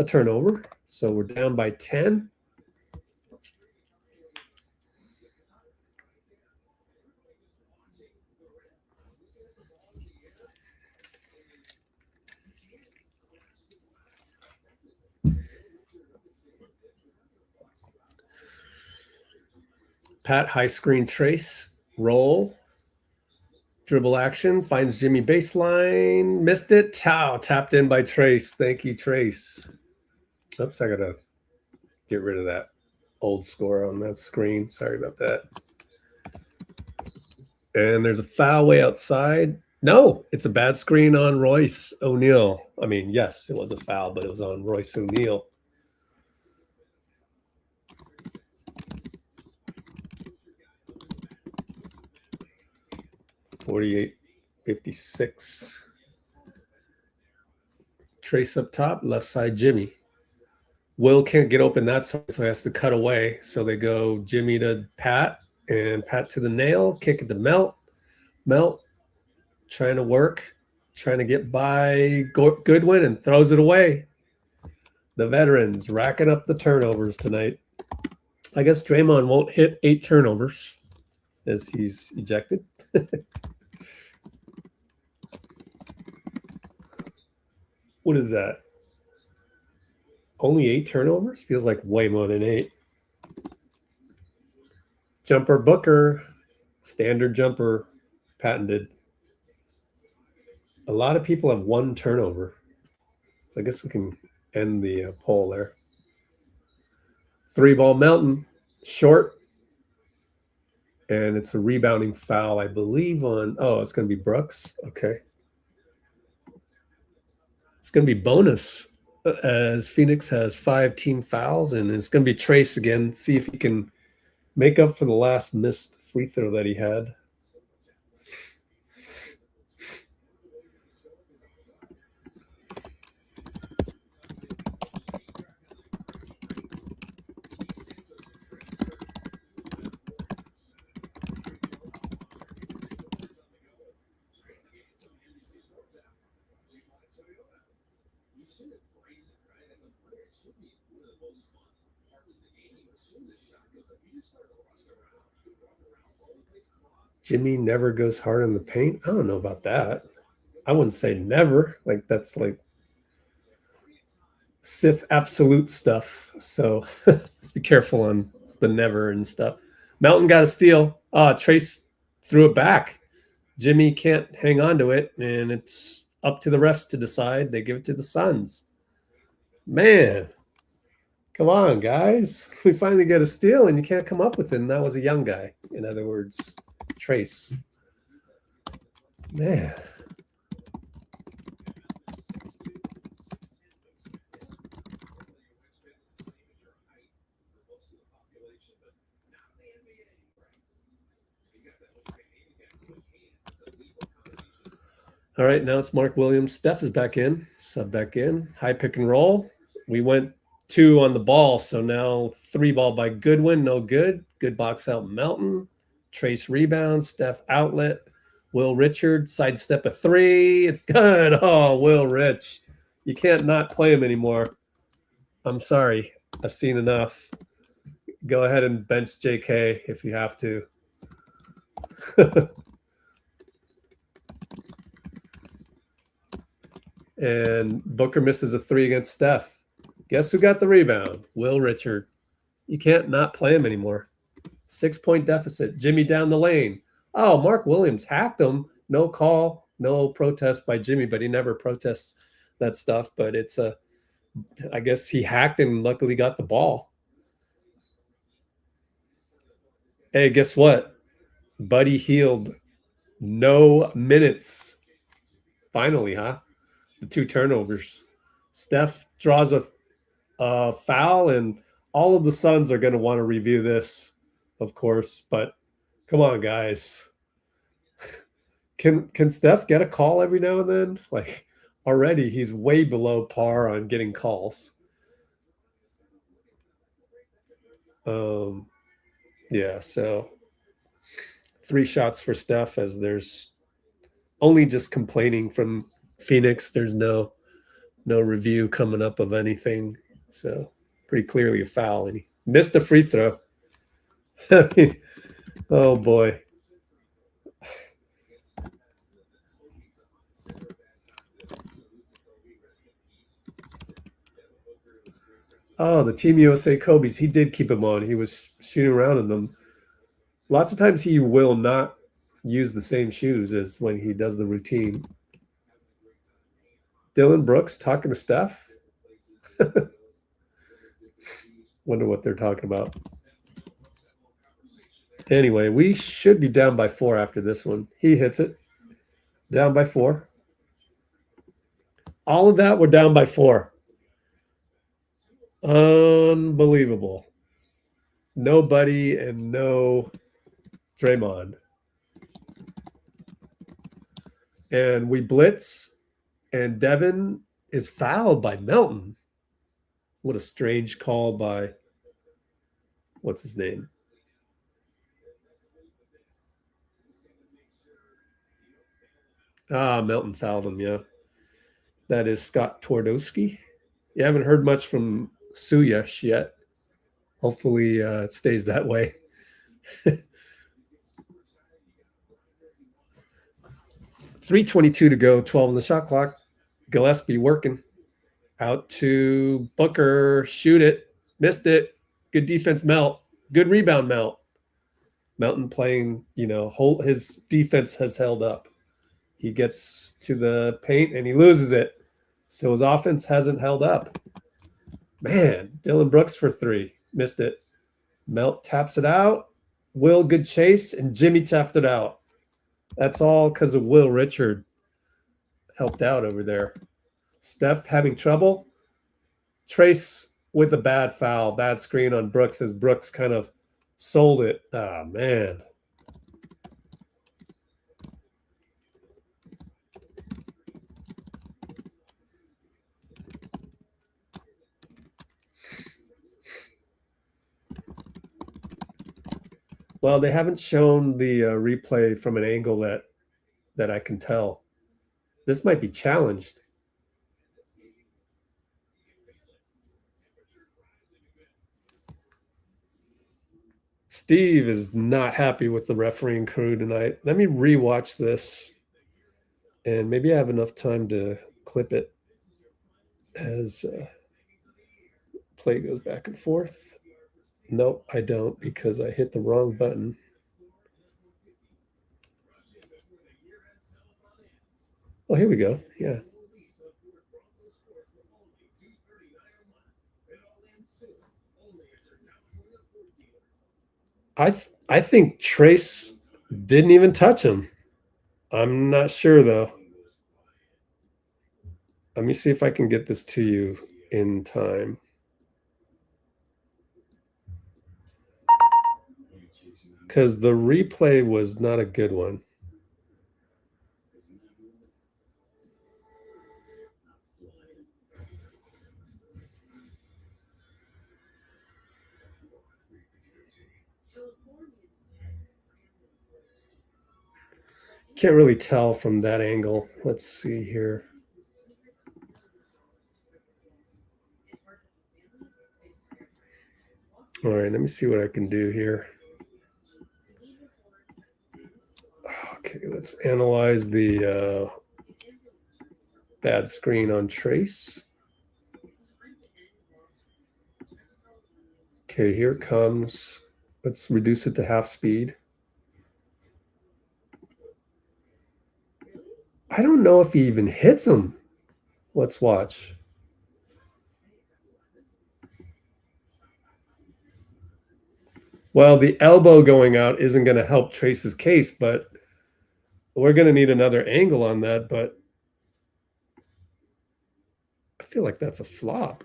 a turnover. So we're down by 10. Pat high screen trace, roll. Dribble action, finds Jimmy baseline, missed it. Tapped in by Trace. Thank you, Trace. Oops, I got to get rid of that old score on that screen. Sorry about that. And there's a foul way outside. No, it's a bad screen on Royce O'Neal. I mean, yes, it was a foul, but it was on Royce O'Neal. (48-56). Trace up top, left side Jimmy. Will can't get open that side, so he has to cut away. So they go Jimmy to Pat, and Pat to the nail, kick it to Melt. Melt trying to work, trying to get by Goodwin, and throws it away. The veterans racking up the turnovers tonight. I guess Draymond won't hit 8 turnovers as he's ejected. What is that? Only 8 turnovers? Feels like way more than 8. Jumper Booker. Standard jumper. Patented. A lot of people have 1 turnover. So I guess we can end the poll there. 3-ball Melton. Short. And it's a rebounding foul, I believe, on... Oh, it's going to be Brooks. Okay. It's going to be bonus as Phoenix has 5 team fouls, and it's going to be Trace again. See if he can Make up for the last missed free throw that he had. Jimmy never goes hard in the paint. I don't know about that. I wouldn't say never. Like, that's like Sith absolute stuff. So let's be careful on the never and stuff. Mountain got a steal. TRAYCE threw it back. Jimmy can't hang on to it, and it's up to the refs to decide. They give it to the Suns. Man, come on, guys. We finally get a steal, and you can't come up with it. And that was a young guy. In other words, TRAYCE. Man. All right, now it's Mark Williams. Steph is back in, sub back in. High pick and roll. We went 2 on the ball, so now 3 ball by Goodwin, no good. Good box out Melton. TRAYCE rebound, Steph outlet. Will Richard, sidestep a 3. It's good. Oh, Will Rich. You can't not play him anymore. I'm sorry. I've seen enough. Go ahead and bench JK if you have to. And Booker misses a 3 against Steph. Guess who got the rebound? Will Richard. You can't not play him anymore. 6-point deficit. Jimmy down the lane. Oh, Mark Williams hacked him. No call, no protest by Jimmy, but he never protests that stuff. But it's I guess he hacked and luckily got the ball. Hey, guess what? Buddy healed. No minutes. Finally, huh? The 2 turnovers. Steph draws a foul, and all of the Suns are going to want to review this, of course. But come on, guys. Can Steph get a call every now and then? Like, already he's way below par on getting calls. Yeah, so 3 shots for Steph, as there's only just complaining from Phoenix. There's no review coming up of anything. So pretty clearly a foul, and he missed a free throw. Oh boy. Oh, the Team USA Kobe's. He did keep him on. He was shooting around in them. Lots of times he will not use the same shoes as when he does the routine. Dillon Brooks talking to Steph. Wonder what they're talking about. Anyway, we should be down by 4 after this one. He hits it. Down by 4. All of that, we're down by 4. Unbelievable. No Buddy and no Draymond. And we blitz, and Devin is fouled by Melton. What a strange call by, what's his name? Melton fouled him, yeah. That is Scott Twardoski. You haven't heard much from Suyash yet. Hopefully it stays that way. 3:22 to go, 12 on the shot clock. Gillespie working. Out to Booker. Shoot it. Missed it. Good defense, Melt. Good rebound, Melt. Melton playing, his defense has held up. He gets to the paint and he loses it. So his offense hasn't held up. Man, Dillon Brooks for 3. Missed it. Melt taps it out. Will, good chase, and Jimmy tapped it out. That's all because of Will Richard helped out over there. Steph having trouble. TRAYCE with a bad foul, bad screen on Brooks, as Brooks kind of Sold it. Ah, man. Well, they haven't shown the replay from an angle that I can tell. This might be challenged. Steve is not happy with the refereeing crew tonight. Let me rewatch this, and maybe I have enough time to clip it as play goes back and forth. Nope, I don't, because I hit the wrong button. Oh, here we go. Yeah. I think TRAYCE didn't even touch him. I'm not sure, though. Let me see if I can get this to you in time. Because the replay was not a good one. Can't really tell from that angle. Let's see here. All right, let me see what I can do here. Okay, let's analyze the bad screen on TRAYCE. Okay, here it comes. Let's reduce it to half speed. I don't know if he even hits him. Let's watch. Well, the elbow going out isn't going to help TRAYCE's case, but we're going to need another angle on that. But I feel like that's a flop.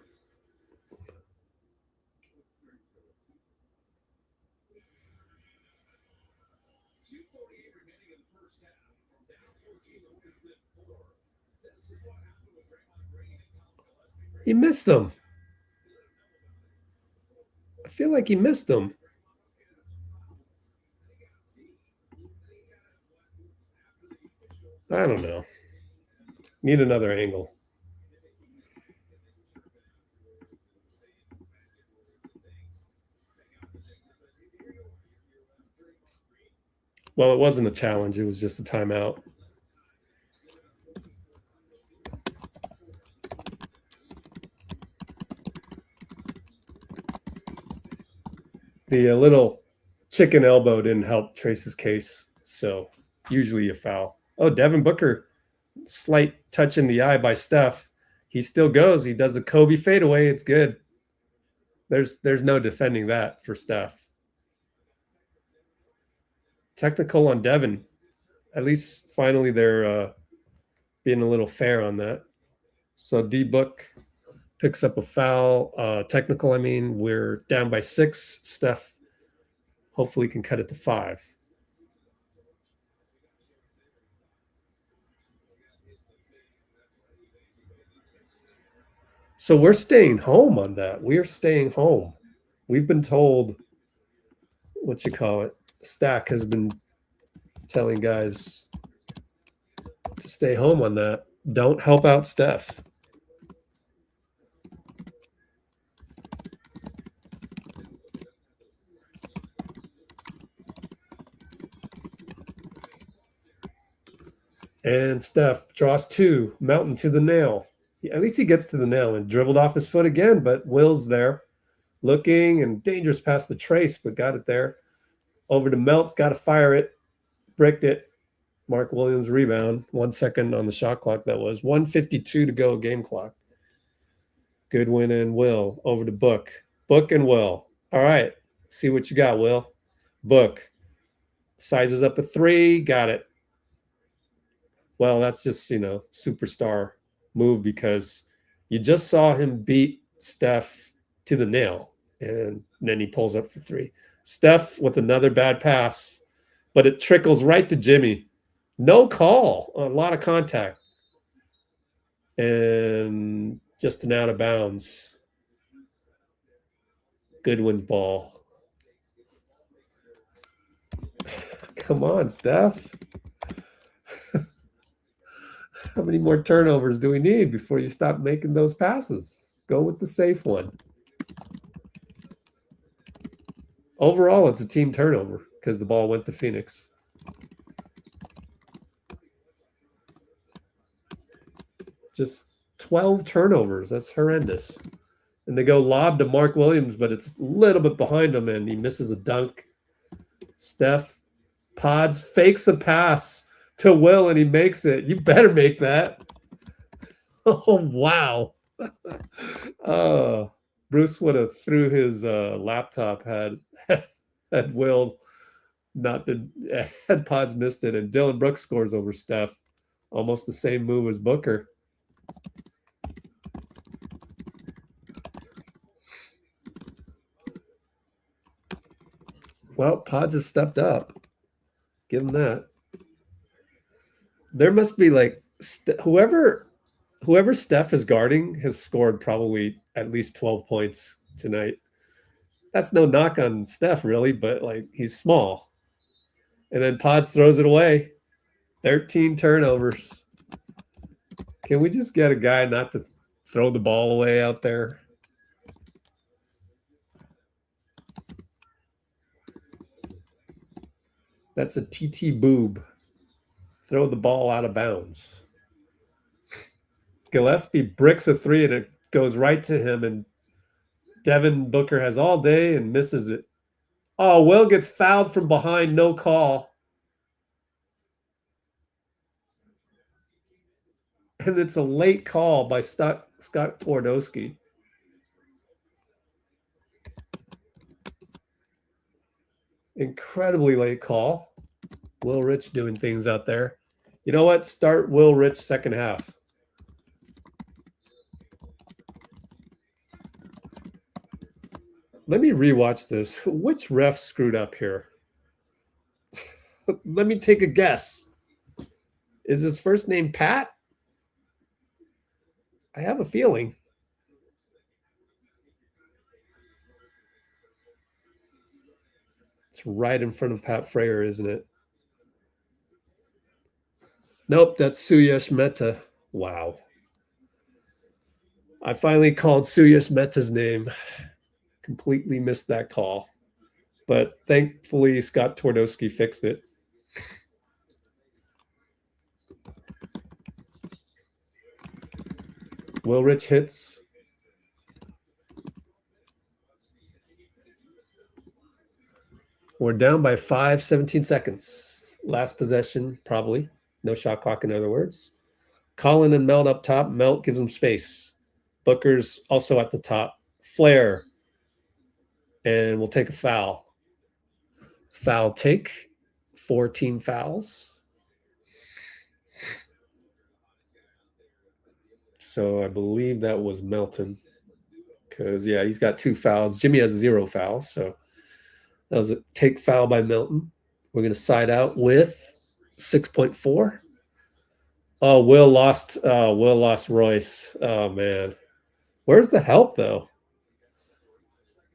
He missed them. I feel like he missed them. I don't know. Need another angle. Well, it wasn't a challenge. It was just a timeout. The little chicken elbow didn't help TRAYCE's case, so usually you foul. Oh, Devin Booker, slight touch in the eye by Steph. He still goes. He does a Kobe fadeaway. It's good. There's no defending that for Steph. Technical on Devin. At least finally they're being a little fair on that. So DBook picks up a foul. Technical, I mean, we're down by 6. Steph hopefully can cut it to 5. So we're staying home on that. We are staying home. We've been told, what you call it, Stack has been telling guys to stay home on that. Don't help out Steph. And Steph draws 2, mountain to the nail. At least he gets to the nail and dribbled off his foot again, but Will's there looking and dangerous past the TRAYCE, but got it there. Over to Melt's, got to fire it, bricked it. Mark Williams rebound. 1 second on the shot clock. That was 1:52 to go game clock. Goodwin and Will over to Book. Book and Will. All right, see what you got, Will. Book sizes up a 3, got it. Well, that's just, superstar move, because you just saw him beat Steph to the nail, and then he pulls up for 3. Steph with another bad pass, but it trickles right to Jimmy. No call, a lot of contact. And just an out of bounds. Goodwin's ball. Come on, Steph. How many more turnovers do we need before you stop making those passes? Go with the safe one. Overall, it's a team turnover because the ball went to Phoenix. Just 12 turnovers. That's horrendous. And they go lob to Mark Williams, but it's a little bit behind him, and he misses a dunk. Steph, Podz fakes a pass to Will, and he makes it. You better make that. Oh, wow. Bruce would have threw his laptop had Will not been, had Podz missed it. And Dillon Brooks scores over Steph. Almost the same move as Booker. Well, Podz has stepped up. Give him that. There must be like whoever Steph is guarding has scored probably at least 12 points tonight. That's no knock on Steph, really, but like he's small. And then Podz throws it away. 13 turnovers. Can we just get a guy not to throw the ball away out there? That's a ttboob. Throw the ball out of bounds. Gillespie bricks a three, and it goes right to him, and Devin Booker has all day and misses it. Oh, Will gets fouled from behind, no call. And it's a late call by Scott Twardoski. Incredibly late call. Will Rich doing things out there. You know what? Start Will Rich second half. Let me rewatch this. Which ref screwed up here? Let me take a guess. Is his first name Pat? I have a feeling. It's right in front of Pat Frayer, isn't it? Nope, that's Suyash Mehta. Wow. I finally called Suyash Mehta's name. Completely missed that call. But thankfully, Scott Twardoski fixed it. Will Rich hits. We're down by 5, 17 seconds. Last possession, probably. No shot clock, in other words. Collin and Melt up top. Melt gives him space. Booker's also at the top. Flare. And we'll take a foul. Foul take. 4 team fouls. So I believe that was Melton. Because, yeah, he's got 2 fouls. Jimmy has 0 fouls. So that was a take foul by Melton. We're going to side out with 6.4. Oh, Will lost Royce. Oh, man. Where's the help, though?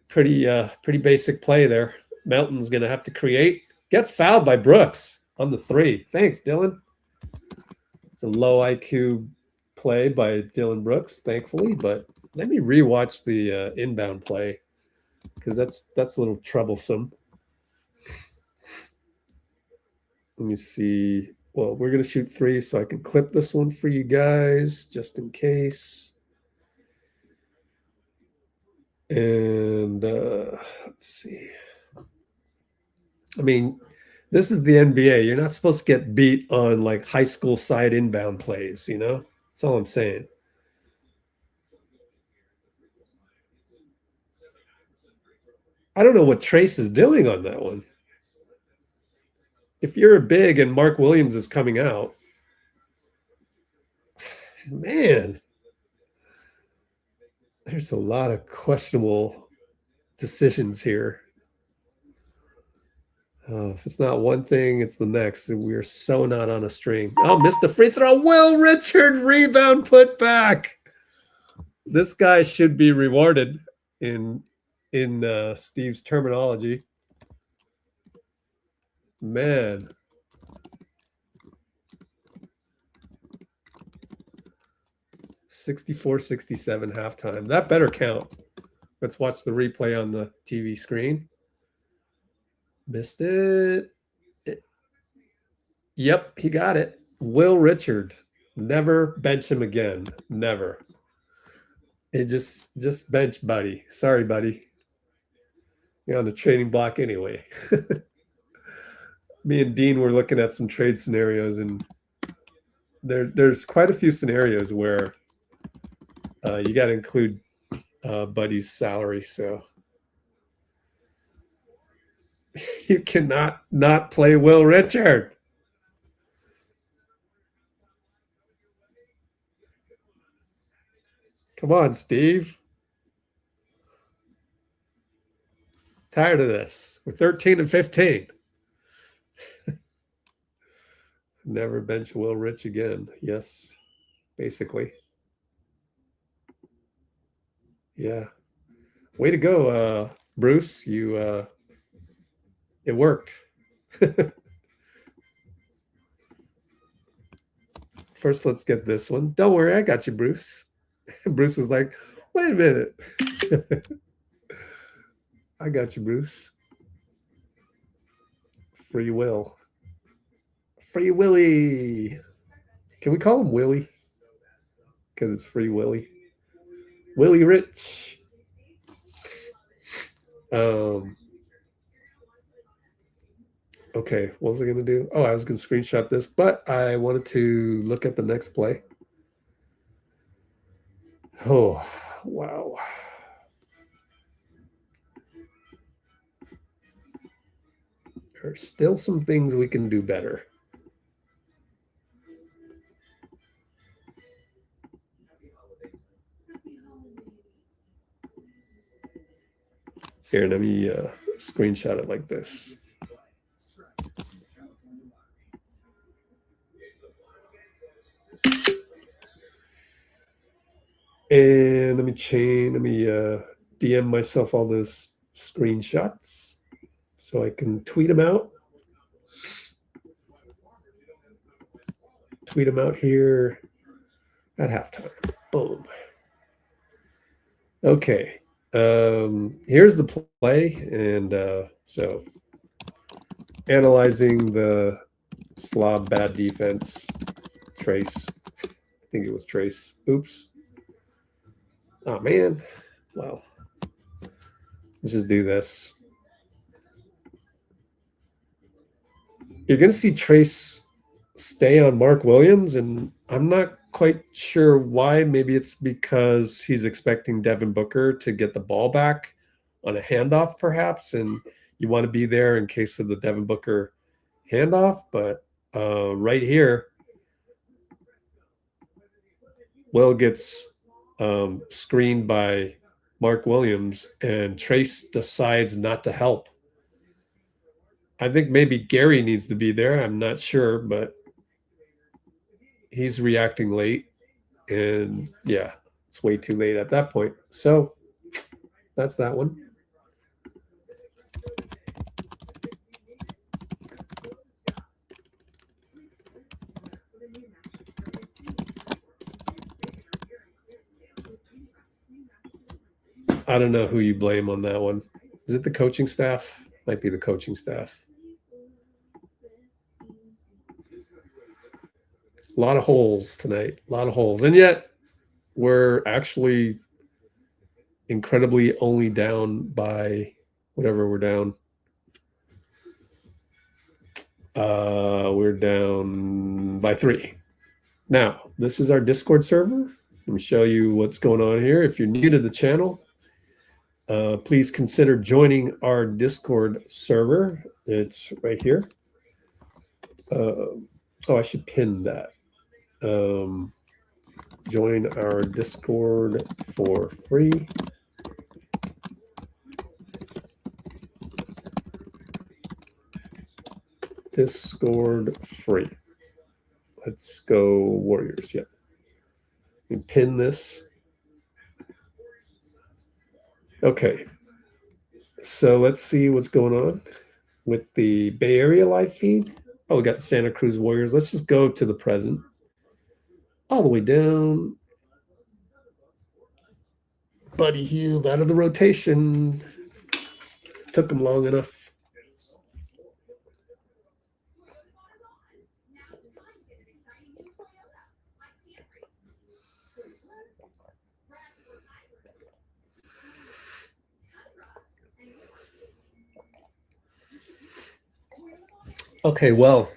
Pretty basic play there. Melton's going to have to create. Gets fouled by Brooks on the 3. Thanks, Dillon. It's a low IQ play by Dillon Brooks, thankfully. But let me rewatch the inbound play because that's a little troublesome. Let me see. Well, we're going to shoot 3, so I can clip this one for you guys just in case. And let's see. I mean, this is the NBA. You're not supposed to get beat on like high school side inbound plays, you know? That's all I'm saying. I don't know what TRAYCE is doing on that one. If you're a big and Mark Williams is coming out, man, there's a lot of questionable decisions here. Oh, if it's not one thing, it's the next. We are so not on a stream. Oh, missed the free throw. Will Richard rebound put back. This guy should be rewarded in Steve's terminology. Man. $64-67 halftime. That better count. Let's watch the replay on the TV screen. Missed it. Yep, he got it. Will Richard. Never bench him again. Never. It just bench Buddy. Sorry, Buddy. You're on the trading block anyway. Me and Dean were looking at some trade scenarios, and there's quite a few scenarios where you got to include Buddy's salary. So you cannot not play Will Richard. Come on, Steve. Tired of this. We're 13-15. Never bench Will Rich again. Yes, basically. Yeah. Way to go, Bruce. You it worked. First, let's get this one. Don't worry, I got you, Bruce. Bruce is like, wait a minute. I got you, Bruce. Free Will. Free Willy. Can we call him Willie? Because it's Free Willy. Willie Rich. Okay, what was I going to do? Oh, I was going to screenshot this, but I wanted to look at the next play. Oh, wow. There are still some things we can do better. Here, let me screenshot it like this. And let me DM myself all those screenshots so I can tweet them out. Tweet them out here at halftime. Boom. Okay. Here's the play. And so analyzing the slob bad defense. TRAYCE. I think it was TRAYCE. Oops. Oh, man. Well, let's just do this. You're going to see TRAYCE stay on Mark Williams, and I'm not quite sure why. Maybe it's because he's expecting Devin Booker to get the ball back on a handoff, perhaps, and you want to be there in case of the Devin Booker handoff. But right here, Will gets screened by Mark Williams, and TRAYCE decides not to help. I think maybe Gary needs to be there. I'm not sure, but he's reacting late. And yeah, it's way too late at that point. So that's that one. I don't know who you blame on that one. Is it the coaching staff? Might be the coaching staff. A lot of holes tonight. A lot of holes. And yet we're actually incredibly only down by whatever we're down. We're down by 3. Now, this is our Discord server. Let me show you what's going on here. If you're new to the channel, please consider joining our Discord server. It's right here. Oh, I should pin that. Join our Discord for free. Discord free. Let's go Warriors. Yep. You pin this. Okay. So let's see what's going on with the Bay Area live feed. Oh, we got the Santa Cruz Warriors. Let's just go to the present. All the way down. Buddy Hield out of the rotation. Took him long enough. Okay, well,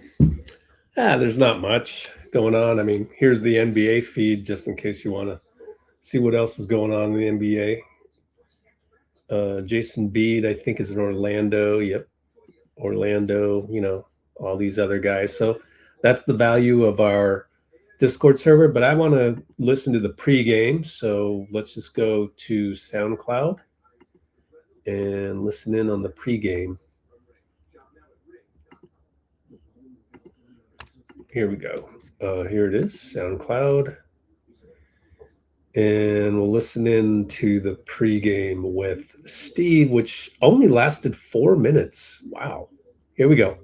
there's not much going on. I mean, here's the NBA feed just in case you want to see what else is going on in the NBA. Jason Bede, I think, is in Orlando. Yep, Orlando, you know, all these other guys. So that's the value of our Discord server. But I want to listen to the pregame. So let's just go to SoundCloud and listen in on the pregame. Here we go. Here it is, SoundCloud. And we'll listen in to the pregame with Steve, which only lasted 4 minutes. Wow. Here we go.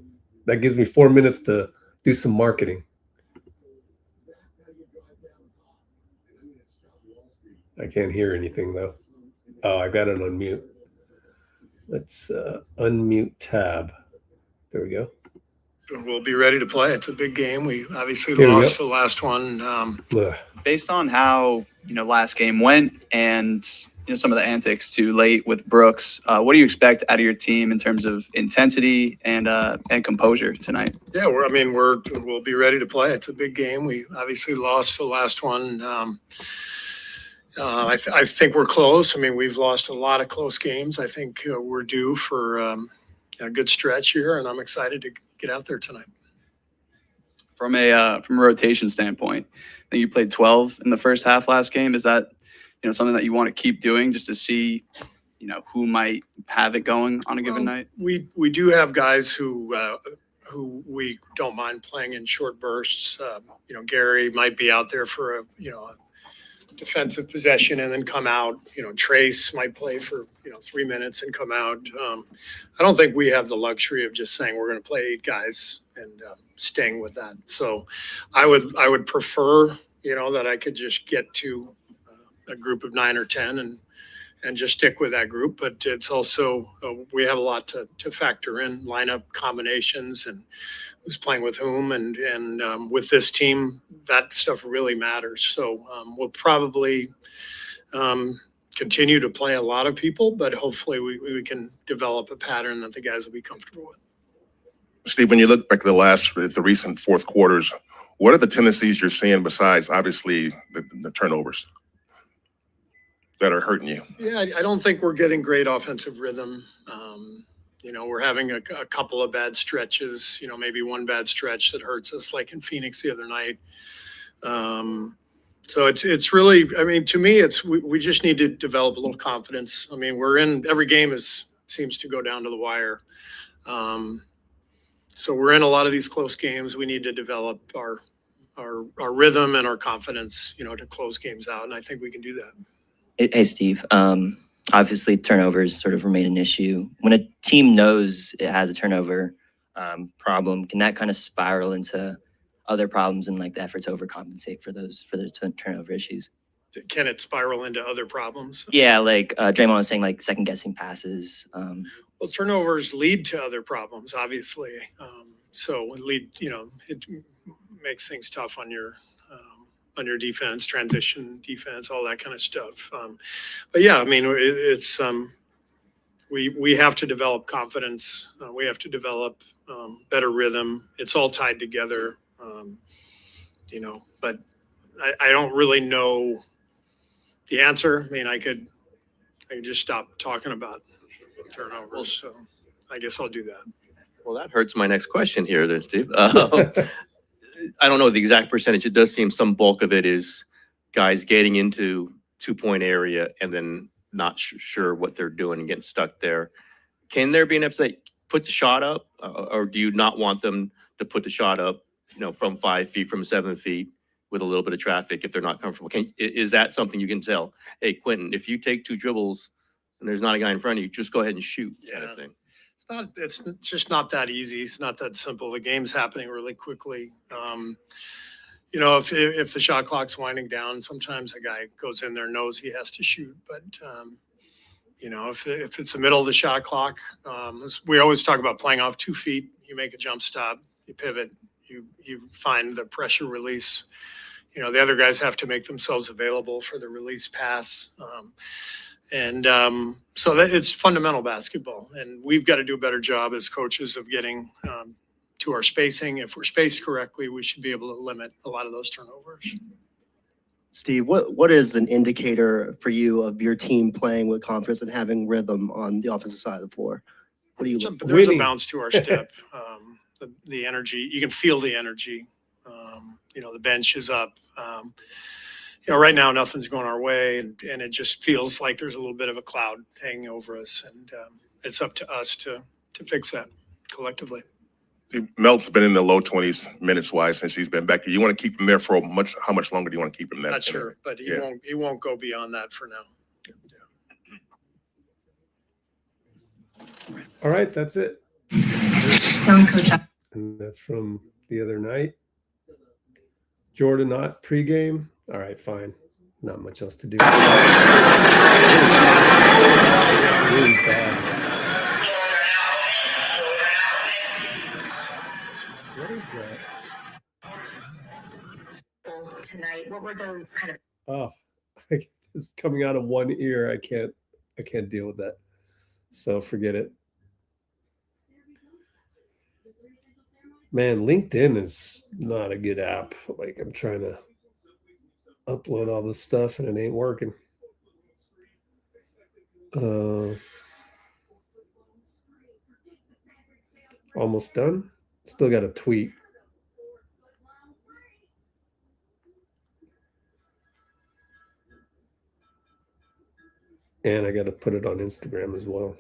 That gives me 4 minutes to do some marketing. I can't hear anything, though. Oh, I got it on mute. Let's unmute tab. There we go. We'll be ready to play. It's a big game. We obviously lost the last one. Based on how last game went and some of the antics too late with Brooks, what do you expect out of your team in terms of intensity and composure tonight? Yeah, we'll be ready to play. It's a big game. We obviously lost the last one. I think we're close. I mean, we've lost a lot of close games. I think we're due for a good stretch here, and I'm excited to get out there tonight. From a rotation standpoint, I think you played 12 in the first half last game. Is that something that you want to keep doing just to see who might have it going on a given night? We do have guys who we don't mind playing in short bursts. Gary might be out there for a defensive possession and then come out. TRAYCE might play for 3 minutes and come out. I don't think we have the luxury of just saying we're going to play 8 guys and staying with that. So I would prefer that I could just get to a group of 9 or 10 and just stick with that group. But it's also we have a lot to factor in, lineup combinations and who's playing with whom, and with this team, that stuff really matters. So we'll probably continue to play a lot of people, but hopefully we can develop a pattern that the guys will be comfortable with. Steve, when you look back at the recent fourth quarters, what are the tendencies you're seeing besides obviously the turnovers that are hurting you? Yeah, I don't think we're getting great offensive rhythm. We're having a couple of bad stretches, maybe one bad stretch that hurts us, like in Phoenix the other night. So it's really, to me, we just need to develop a little confidence. Every game seems to go down to the wire. So we're in a lot of these close games. We need to develop our rhythm and our confidence, to close games out. And I think we can do that. Hey, Steve. Obviously, turnovers sort of remain an issue. When a team knows it has a turnover problem, can that kind of spiral into other problems and like the effort to overcompensate for those turnover issues? Can it spiral into other problems? Yeah, like Draymond was saying, like second guessing passes. Well, turnovers lead to other problems, obviously. So it makes things tough on your defense, transition defense, all that kind of stuff. But yeah, it's we have to develop confidence. We have to develop better rhythm. It's all tied together, but I don't really know the answer. I could just stop talking about turnovers. So I guess I'll do that. Well, that hurts my next question here then, Steve. I don't know the exact percentage. It does seem some bulk of it is guys getting into 2-point area and then not sure what they're doing and getting stuck there. Can there be enough that put the shot up, or do you not want them to put the shot up, from 5 feet, from 7 feet with a little bit of traffic if they're not comfortable? Is that something you can tell? Hey, Quentin, if you take 2 dribbles and there's not a guy in front of you, just go ahead and shoot, kind of thing. It's just not that easy. It's not that simple. The game's happening really quickly. If the shot clock's winding down, sometimes a guy goes in there, knows he has to shoot. But, if it's the middle of the shot clock, we always talk about playing off 2 feet. You make a jump stop, you pivot, you find the pressure release. The other guys have to make themselves available for the release pass. So that it's fundamental basketball, and we've got to do a better job as coaches of getting to our spacing. If we're spaced correctly, we should be able to limit a lot of those turnovers. Steve, what is an indicator for you of your team playing with confidence and having rhythm on the offensive side of the floor? What do you look for? There's a bounce to our step. The energy, you can feel the energy. The bench is up. Right now nothing's going our way, and it just feels like there's a little bit of a cloud hanging over us, and it's up to us to fix that collectively. See, Melt's been in the low 20s minutes wise since he's been back. Do you want to keep him there for how much longer do you want to keep him there? Not sure, but he won't go beyond that for now. Yeah. All right, that's it. Coach. And that's from the other night. Jordan Ott pregame. All right, fine. Not much else to do. Really bad. What is that? Tonight, what were those kind of? Oh, it's coming out of one ear. I can't deal with that. So forget it. Man, LinkedIn is not a good app. Like, I'm trying to upload all this stuff and it ain't working. Almost done. Still got a tweet. And I got to put it on Instagram as well.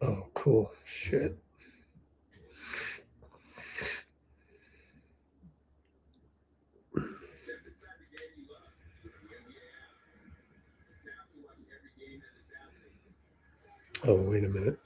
Oh, cool. Shit. Oh, wait a minute.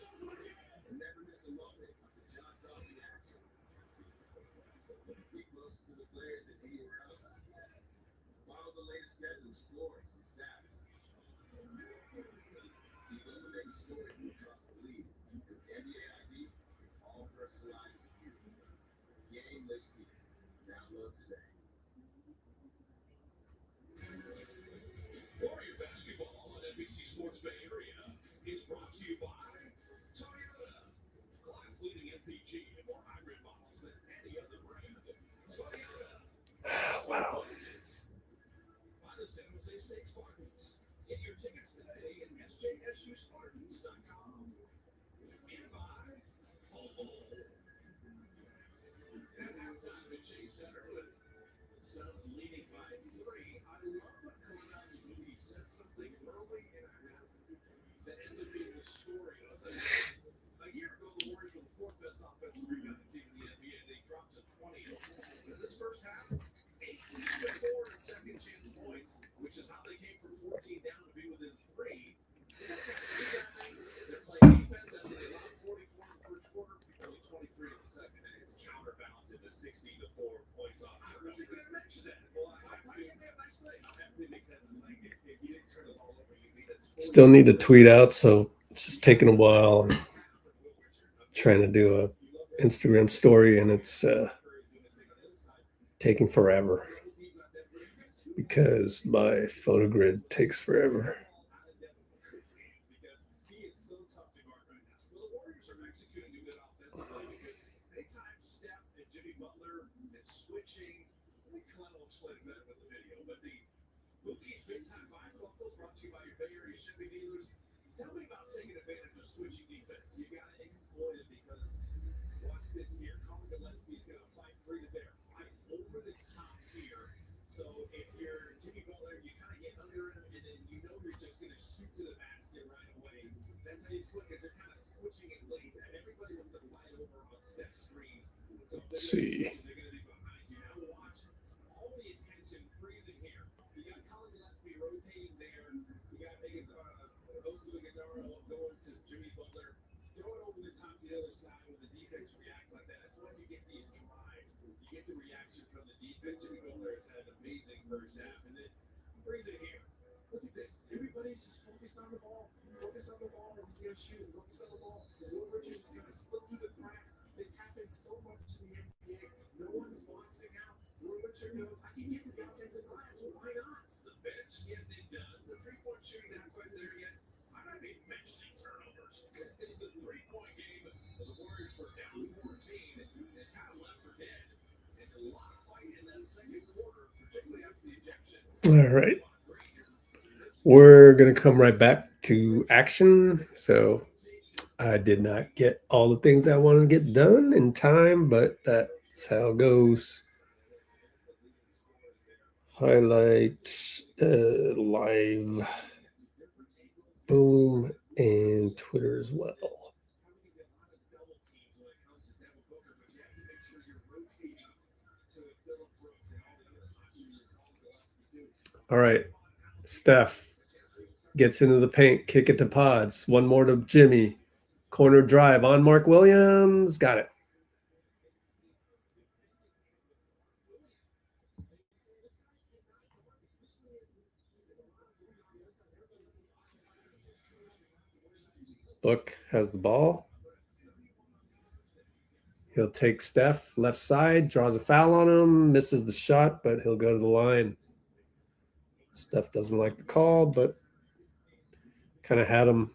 Warrior basketball on NBC Sports Bay Area is brought to you by Toyota. Class-leading MPG and more hybrid models than any other brand. Toyota. Wow. By the San Jose State Spartans. Get your tickets today at sjsuspartans.com. And by Volvo. At halftime at Chase Center with the Suns leading by 3. I love what Collin said something early in a half that ends up being the story of it. A year ago, the Warriors were the 4th best offensive rebounding team in the NBA, and they dropped to 20. In this first half, 18-4 in second chance points, which is how they came from 14 down to be within 3. They're playing defense after they lost 44 in the first quarter, only 23 in the second, and it's counterbalanced into 16-4 points off. I was going to mention that. Well, I can't have nice things. Because it's like if you didn't turn the ball over, you need it. Still need to tweet out, so it's just taking a while. I'm trying to do a Instagram story, and it's taking forever because my photo grid takes forever. Tell me about taking advantage of switching defense. You got to exploit it because Watch this here. Collin Gillespie's going to fight free there. Right over the top here. So if you're Jimmy Butler, you kind of get under him, and then you know you're just going to shoot to the basket right away. That's how you switch, because they're kind of switching it late, and everybody wants to light over on Steph's screens. So they're See. They're going to be behind you. Now watch all the attention freezing here. You got Collin Gillespie rotating there. You got Osu Gadaro going to Jimmy Butler. Throw it over the top to the other side when the defense reacts like that. That's why you get these drives. You get the reaction from the defense. Jimmy Butler has had an amazing first half. And then freeze it here. Look at this. Everybody's just focused on the ball. Focus on the ball as he's going to shoot. Focus on the ball. Will Richards is going to slip through the cracks. This happens so much in the NBA. No one's boxing out. Will Richards goes, I can get to the offensive glass. Why not? The bench getting it done. The three-point shooting not quite there yet. I might be mentioning turnovers. It's the three-point game. The Warriors were down 14 and kind of left for dead. And a lot of fight in that second quarter, particularly after the ejection. All right. We're going to come right back to action. So I did not get all the things I wanted to get done in time, but that's how it goes. Highlight, live, boom, and Twitter as well. All right. Steph gets into the paint, kick it to Podz. One more to Jimmy. Corner drive on Mark Williams. Got it. Book has the ball. He'll take Steph left side, draws a foul on him, misses the shot, but he'll go to the line. Steph doesn't like the call, but kind of had him.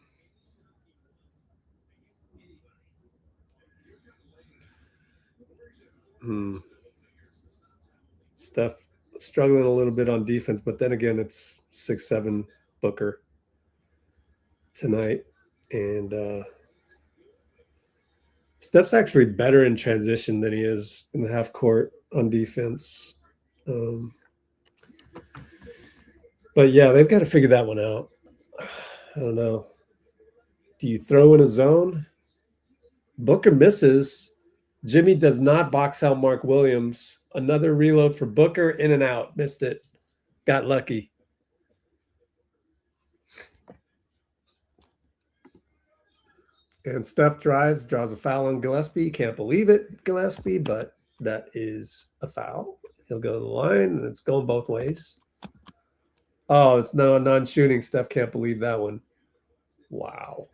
Steph struggling a little bit on defense, but then again, it's 6-7 Booker tonight. And Steph's actually better in transition than he is in the half court on defense. But yeah, they've got to figure that one out. I don't know. Do you throw in a zone? Booker misses. Jimmy does not box out Mark Williams. Another reload for Booker, in and out. Missed it. Got lucky. And Steph drives, draws a foul on Gillespie. Can't believe it, Gillespie, but that is a foul. He'll go to the line, and it's going both ways. Oh, it's no non-shooting. Steph can't believe that one. Wow.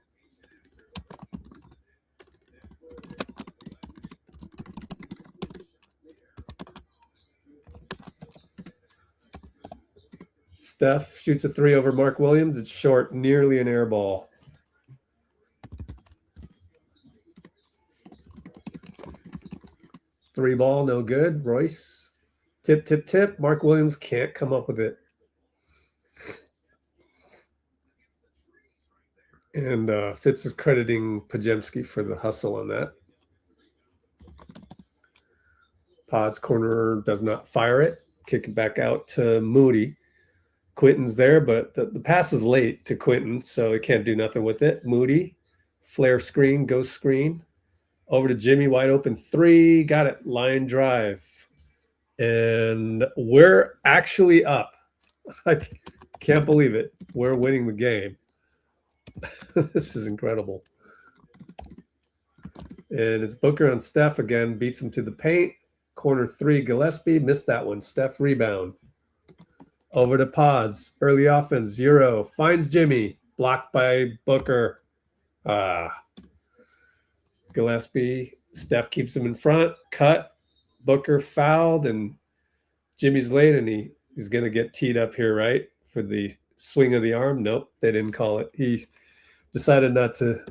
Steph shoots a three over Mark Williams. It's short, nearly an air ball. Three ball, no good. Royce. Tip, tip, tip. Mark Williams can't come up with it. And Fitz is crediting Pajemski for the hustle on that. Podz corner does not fire it. Kick it back out to Moody. Quinton's there, but the pass is late to Quinton, so he can't do nothing with it. Moody, flare screen, ghost screen. Over to Jimmy, wide open three. Got it. Line drive. And we're actually up. I can't believe it. We're winning the game. This is incredible. And it's Booker on Steph again. Beats him to the paint. Corner three, Gillespie. Missed that one. Steph rebound. Over to Podz. Early offense. Euro. Finds Jimmy. Blocked by Booker. Gillespie. Steph keeps him in front. Cut. Booker fouled. And Jimmy's late. And he's going to get teed up here, right? For the swing of the arm. Nope. They didn't call it. He decided not to.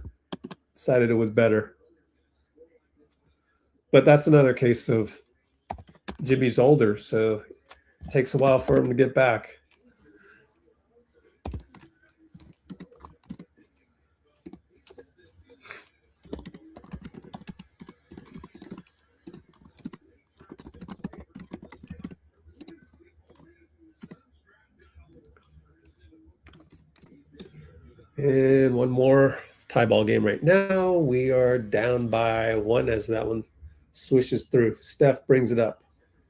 Decided it was better. But that's another case of Jimmy's older, so it takes a while for him to get back. And one more. It's a tie ball game right now. We are down by 1 as that one swishes through. Steph brings it up.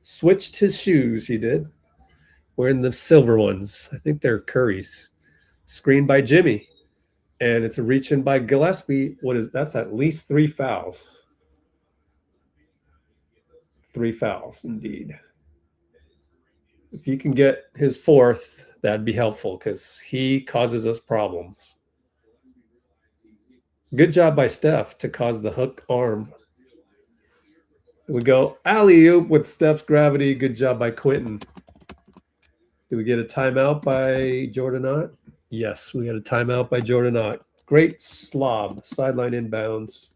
Switched his shoes, he did. Wearing the silver ones. I think they're Curry's. Screened by Jimmy. And it's a reach in by Gillespie. That's at least 3 fouls. 3 fouls, indeed. If he can get his 4th, that'd be helpful because he causes us problems. Good job by Steph to cause the hook arm. We go alley-oop with Steph's gravity. Good job by Quentin. Did we get a timeout by Jordanot? Yes, we got a timeout by Jordanot. Great slob, sideline inbounds.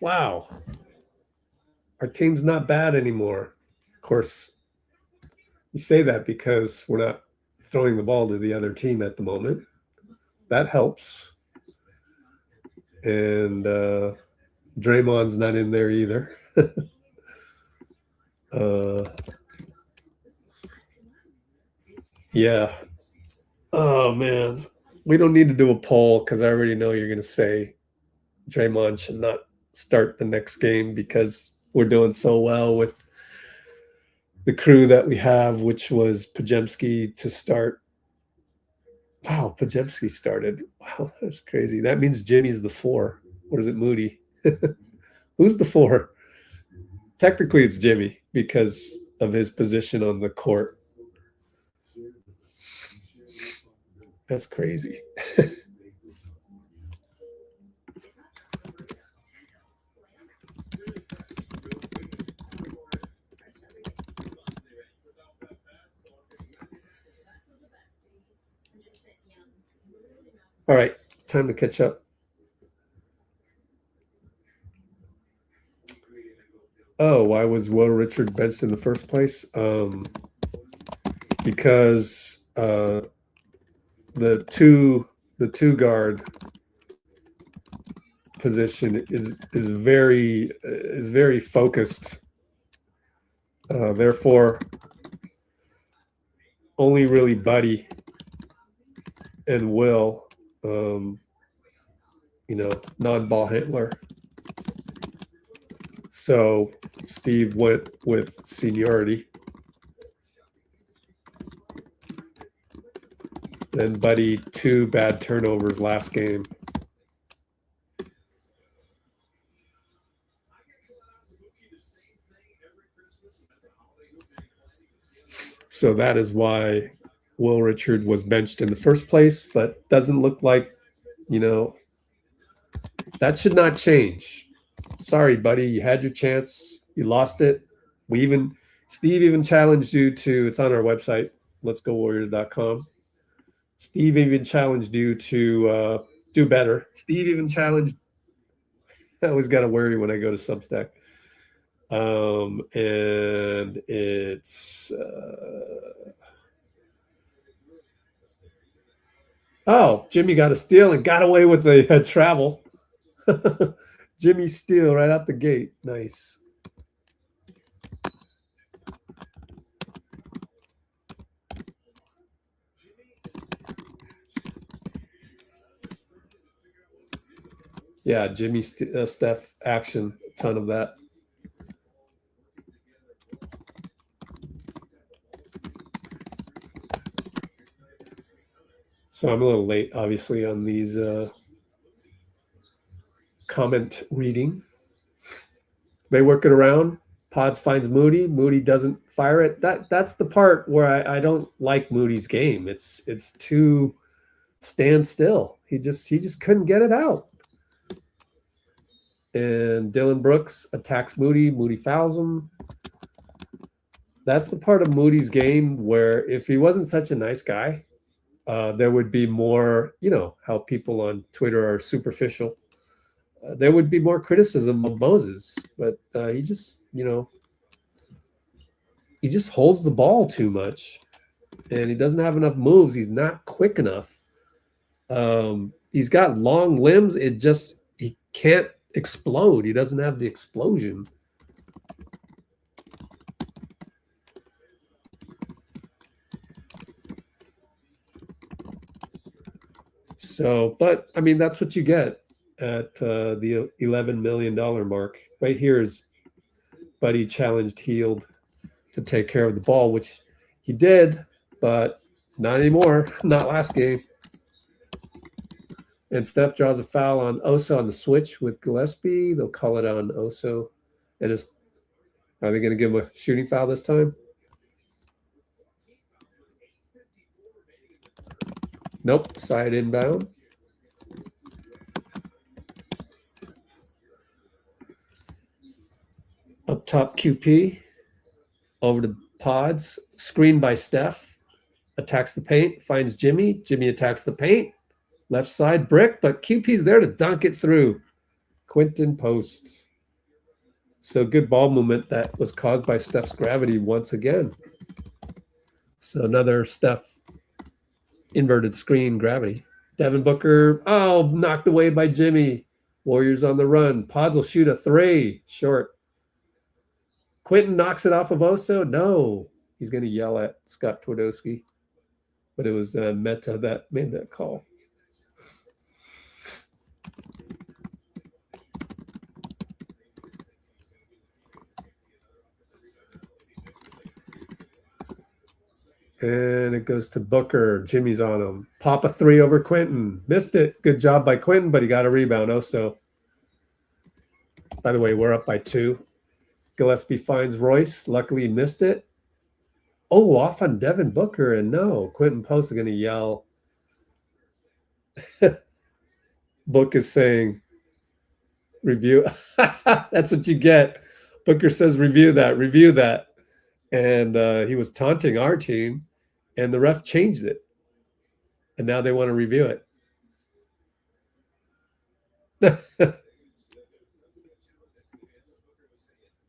Wow. Our team's not bad anymore. Of course, you say that because we're not throwing the ball to the other team at the moment. That helps. And Draymond's not in there either. Yeah. Oh, man. We don't need to do a poll because I already know you're going to say Draymond should not start the next game because we're doing so well with the crew that we have, which was Pajemski to start. Wow, Pajemski started. Wow, that's crazy. That means Jimmy's the 4. What is it, Moody? Who's the 4? Technically, it's Jimmy because of his position on the court. That's crazy. All right, time to catch up. Oh, why was Will Richard benched in the first place? Because the two guard position is very focused. Therefore, only really Buddy and Will, non-ball handler. So Steve went with seniority. Then Buddy, 2 bad turnovers last game. So that is why Will Richard was benched in the first place, but doesn't look like, that should not change. Sorry, Buddy, you had your chance. You lost it. Steve even challenged you to, it's on our website, letsgowarriors.com. Steve even challenged you to do better. Steve even challenged, I always got to worry when I go to Substack. And it's, oh, Jimmy got a steal and got away with a travel. Jimmy steal right out the gate. Nice. Yeah, Jimmy Steph action, a ton of that. So I'm a little late, obviously, on these comment reading. They work it around. Podz finds Moody. Moody doesn't fire it. That's the part where I don't like Moody's game. It's too stand still. He just couldn't get it out. And Dillon Brooks attacks Moody. Moody fouls him. That's the part of Moody's game where if he wasn't such a nice guy, there would be more, how people on Twitter are superficial. There would be more criticism of Moses, but he just, he just holds the ball too much. and he doesn't have enough moves. He's not quick enough. He's got long limbs. He can't explode. He doesn't have the explosion. So, but I mean, that's what you get at the $11 million mark. Right here is Buddy challenged Healed to take care of the ball, which he did, but not anymore. Not last game. And Steph draws a foul on Oso on the switch with Gillespie. They'll call it on Oso. And are they going to give him a shooting foul this time? Nope. Side inbound. Up top QP. Over to Podz. Screened by Steph. Attacks the paint. Finds Jimmy. Jimmy attacks the paint. Left side brick, but QP's there to dunk it through. Quentin posts. So good ball movement that was caused by Steph's gravity once again. So another Steph inverted screen gravity. Devin Booker, oh, knocked away by Jimmy. Warriors on the run. Podz will shoot a 3. Short. Quentin knocks it off of Oso. No. He's going to yell at Scott Twardowski. But it was Meta that made that call. And it goes to Booker. Jimmy's on him. Pop a 3 over Quentin. Missed it. Good job by Quentin, but he got a rebound. Oso. By the way, we're up by 2. Gillespie finds Royce. Luckily, he missed it. Oh, off on Devin Booker. And no, Quentin Post is going to yell. Book is saying, review. That's what you get. Booker says, review that, review that. And he was taunting our team, and the ref changed it. And now they want to review it. That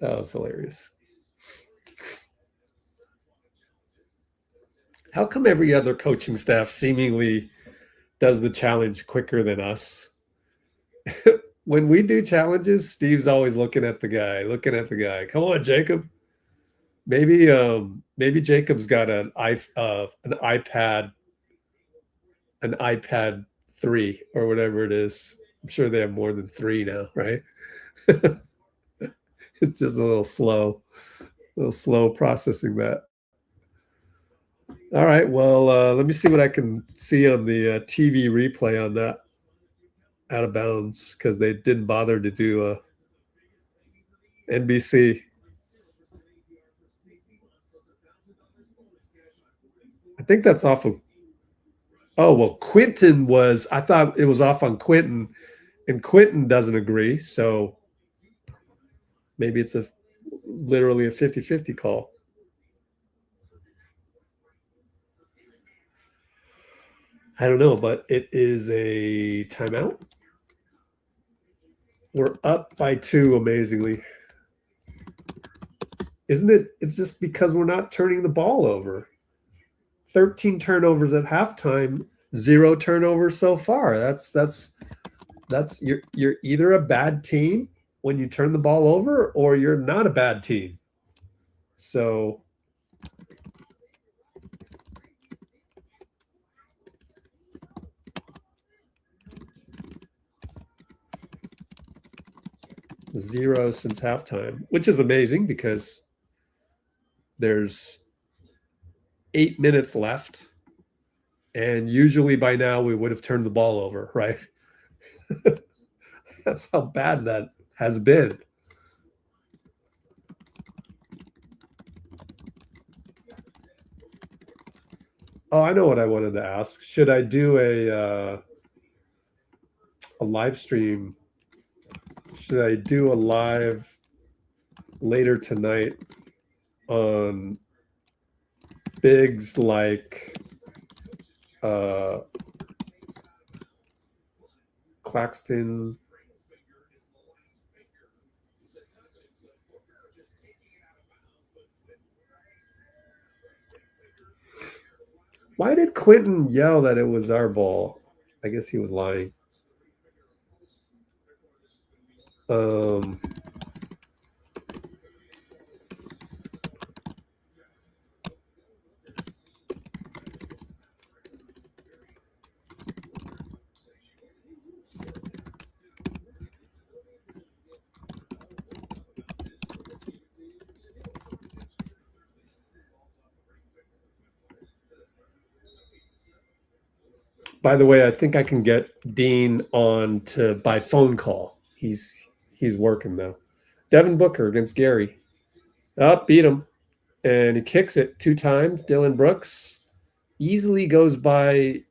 was hilarious. How come every other coaching staff seemingly does the challenge quicker than us? When we do challenges, Steve's always looking at the guy. Come on, Jacob. Maybe Jacob's got an iPad 3 or whatever it is. I'm sure they have more than 3 now, right? It's just a little slow processing that. All right, well, let me see what I can see on the TV replay on that out of bounds, because they didn't bother to do NBC. I think that's off of. Oh, well, Quentin was. I thought it was off on Quentin, and Quentin doesn't agree. So maybe it's literally a 50-50 call. I don't know, but it is a timeout. We're up by 2, amazingly. Isn't it? It's just because we're not turning the ball over. 13 turnovers at halftime, 0 turnovers so far. That's you're either a bad team when you turn the ball over, or you're not a bad team. So zero since halftime, which is amazing because there's 8 minutes left, and usually by now we would have turned the ball over, right? That's how bad that has been. Oh, I know what I wanted to ask. Should I do a live stream? Should I do a live later tonight on bigs like Claxton, Why did Quentin yell that it was our ball? I guess he was lying. By the way, I think I can get Dean on to by phone call. He's working though. Devin Booker against Gary. Up, beat him. And he kicks it 2 times. Dillon Brooks easily goes by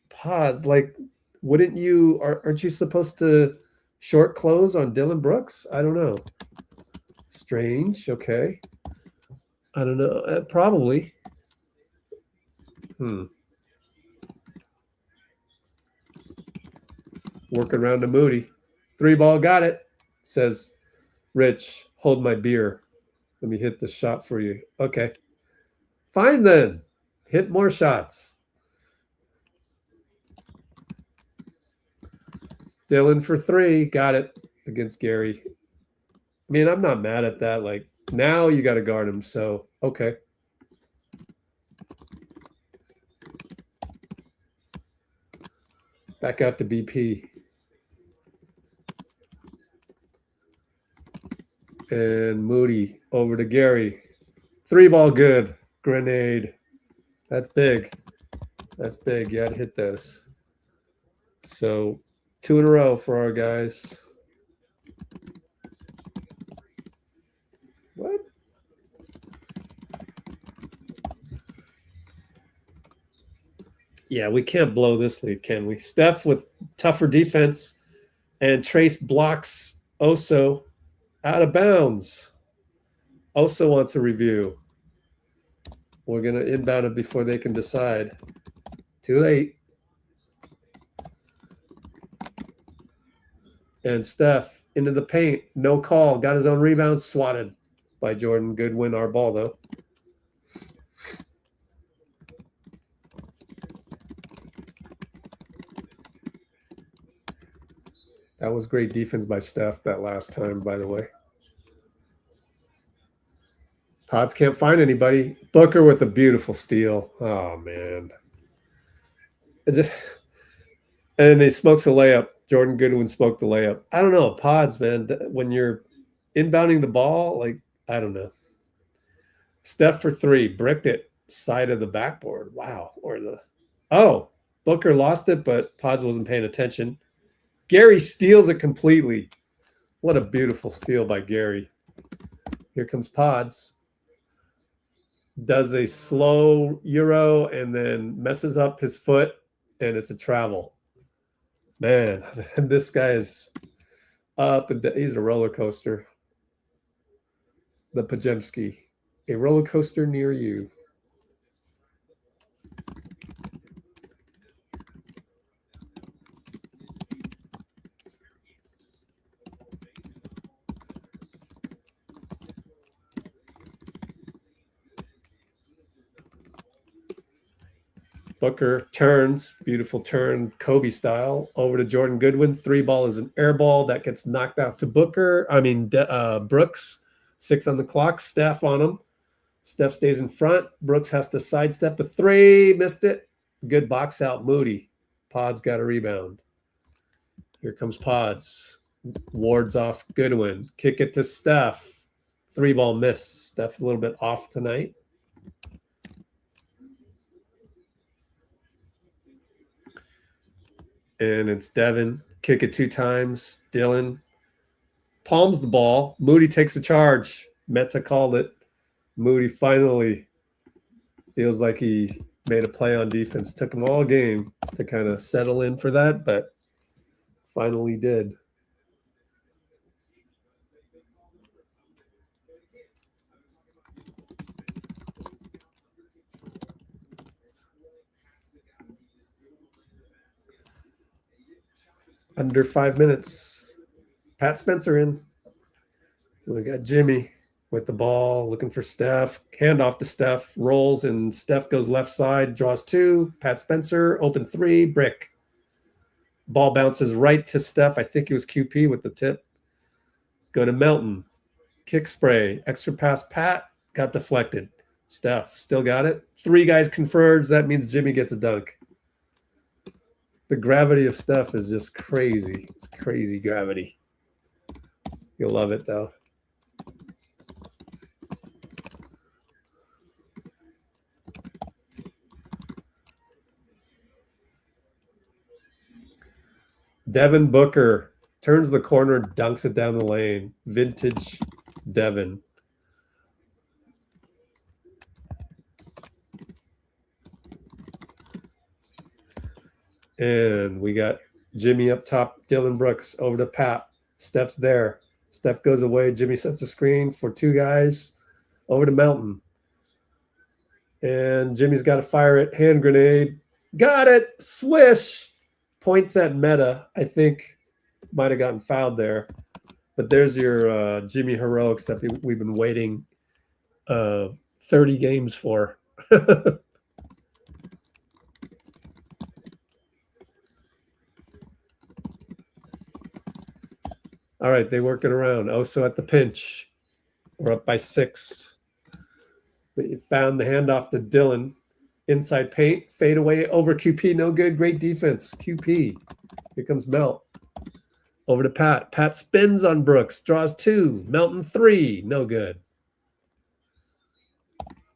Podz. Like, wouldn't you, aren't you supposed to short close on Dillon Brooks? I don't know. Strange. Okay. I don't know. Probably. Working around to Moody. 3 ball, got it. Says, Rich, hold my beer. Let me hit the shot for you. Okay. Fine then. Hit more shots. Dillon for 3. Got it against Gary. I mean, I'm not mad at that. Like, now you got to guard him. So, okay. Back out to BP. And Moody over to Gary. 3 ball good. Grenade. That's big. That's big. You had to hit those. So 2 in a row for our guys. What? Yeah, we can't blow this lead, can we? Steph with tougher defense. And TRAYCE blocks Oso out of bounds. Oso wants a review. We're going to inbound it before they can decide. Too late. And Steph into the paint. No call. Got his own rebound. Swatted by Jordan Goodwin. Our ball, though. That was great defense by Steph that last time, by the way. Podz can't find anybody. Booker with a beautiful steal. Oh, man. And he smokes a layup. Jordan Goodwin smoked the layup. I don't know. Podz, man, when you're inbounding the ball, like, I don't know. Steph for 3. Bricked it. Side of the backboard. Wow. Oh, Booker lost it, but Podz wasn't paying attention. Gary steals it completely. What a beautiful steal by Gary. Here comes Podz. Does a slow Euro and then messes up his foot, and it's a travel. Man, this guy is up and he's a roller coaster. The Pajemski. A roller coaster near you. Booker turns, beautiful turn, Kobe style, over to Jordan Goodwin. 3 ball is an air ball that gets knocked out to Booker. Brooks. 6 on the clock. Steph on him. Steph stays in front. Brooks has to sidestep a 3. Missed it. Good box out, Moody. Podz got a rebound. Here comes Podz. Wards off Goodwin. Kick it to Steph. 3 ball miss. Steph a little bit off tonight. And it's Devin. Kick it 2 times. Dillon palms the ball. Moody takes a charge. Meta called it. Moody finally feels like he made a play on defense. Took him all game to kind of settle in for that, but finally did. Under 5 minutes. Pat Spencer in. We got Jimmy with the ball, looking for Steph. Handoff to Steph, rolls, and Steph goes left side, draws 2. Pat Spencer, open 3, brick. Ball bounces right to Steph. I think it was QP with the tip. Go to Melton. Kick spray. Extra pass, Pat. Got deflected. Steph still got it. 3 guys converge. That means Jimmy gets a dunk. The gravity of Steph is just crazy. It's crazy gravity. You'll love it, though. Devin Booker turns the corner, dunks it down the lane. Vintage Devin. And we got Jimmy up top, Dillon Brooks over to Pat. Steph's there. Steph goes away. Jimmy sets a screen for 2 guys over to Melton. And Jimmy's got to fire it. Hand grenade. Got it. Swish. Points at Meta. I think might have gotten fouled there. But there's your Jimmy heroics that we've been waiting 30 games for. All right, they work it around. Oso at the pinch. We're up by 6. But you found the handoff to Dillon. Inside paint, fade away over QP. No good. Great defense. QP. Here comes Melt. Over to Pat. Pat spins on Brooks. Draws 2. Melton 3. No good.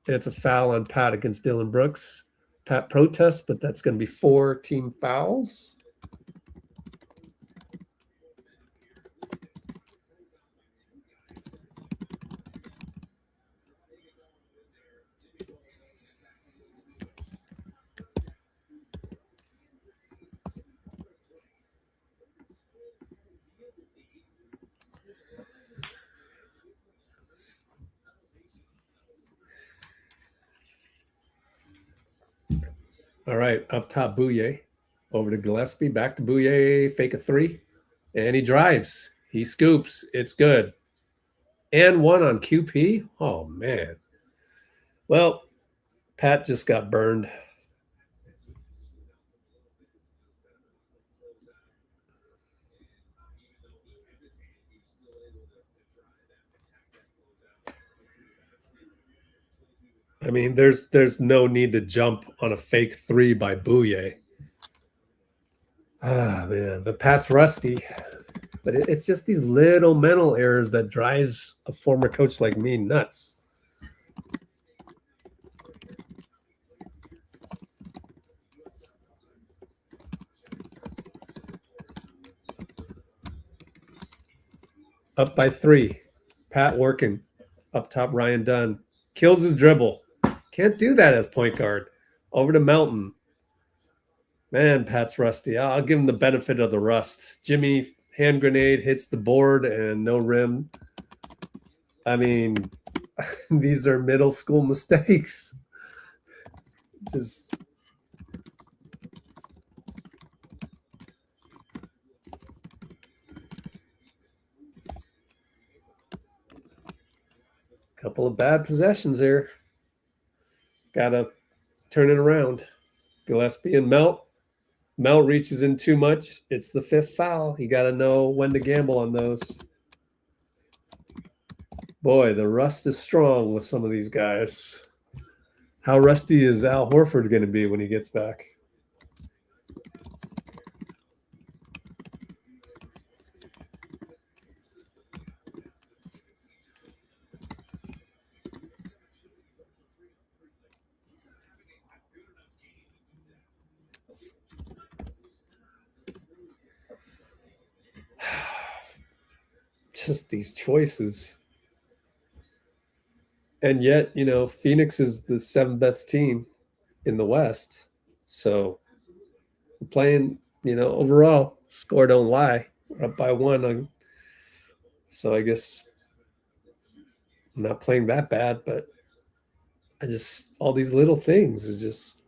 And it's a foul on Pat against Dillon Brooks. Pat protests, but that's going to be 4 team fouls. All right, up top, Bouyea. Over to Gillespie, back to Bouyea, fake a 3. And he drives. He scoops. It's good. And 1 on QP. Oh, man. Well, Pat just got burned. I mean, there's no need to jump on a fake 3 by Bouyea. Ah, man, but Pat's rusty. But it's just these little mental errors that drives a former coach like me nuts. Up by 3. Pat working. Up top, Ryan Dunn. Kills his dribble. Can't do that as point guard. Over to Melton. Man, Pat's rusty. I'll give him the benefit of the rust. Jimmy, hand grenade, hits the board and no rim. I mean, these are middle school mistakes. Just... couple of bad possessions here. Gotta turn it around. Gillespie and Melt. Melt reaches in too much. It's the 5th foul. You got to know when to gamble on those. Boy, the rust is strong with some of these guys. How rusty is Al Horford going to be when he gets back? Just these choices. And yet, you know, Phoenix is the 7th best team in the West. So we're playing, you know, overall, score don't lie. We're up by 1. So I guess I'm not playing that bad, but I just, all these little things is just,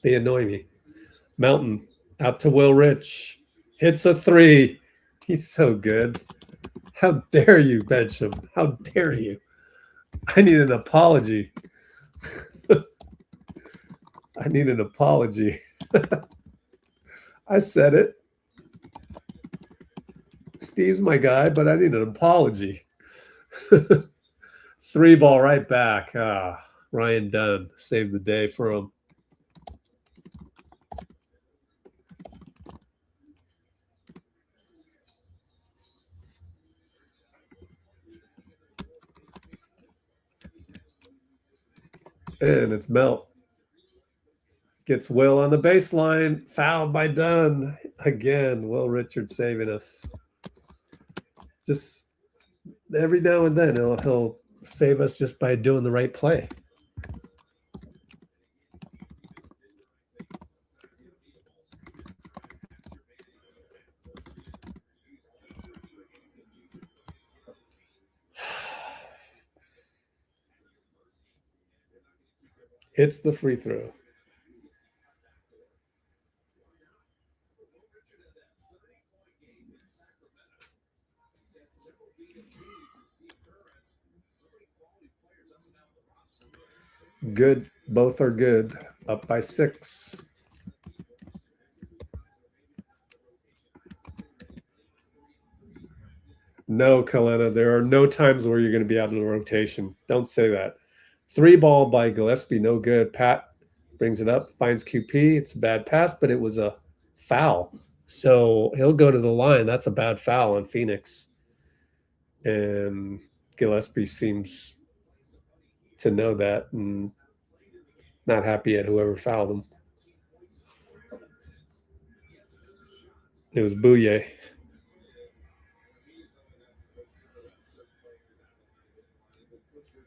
they annoy me. Melton out to Will Rich. Hits a 3. He's so good. How dare you bench him? How dare you? I need an apology. I need an apology. I said it. Steve's my guy, but I need an apology. 3 ball right back. Ah, Ryan Dunn saved the day for him. And it's Melt. Gets Will on the baseline. Fouled by Dunn. Again, Will Richards saving us. Just every now and then he'll save us just by doing the right play. Hits the free throw. Good. Both are good. Up by 6. No, Kalena, there are no times where you're going to be out of the rotation. Don't say that. 3 ball by Gillespie, no good. Pat brings it up, finds QP. It's a bad pass, but it was a foul. So he'll go to the line. That's a bad foul on Phoenix. And Gillespie seems to know that and not happy at whoever fouled him. It was bouyea.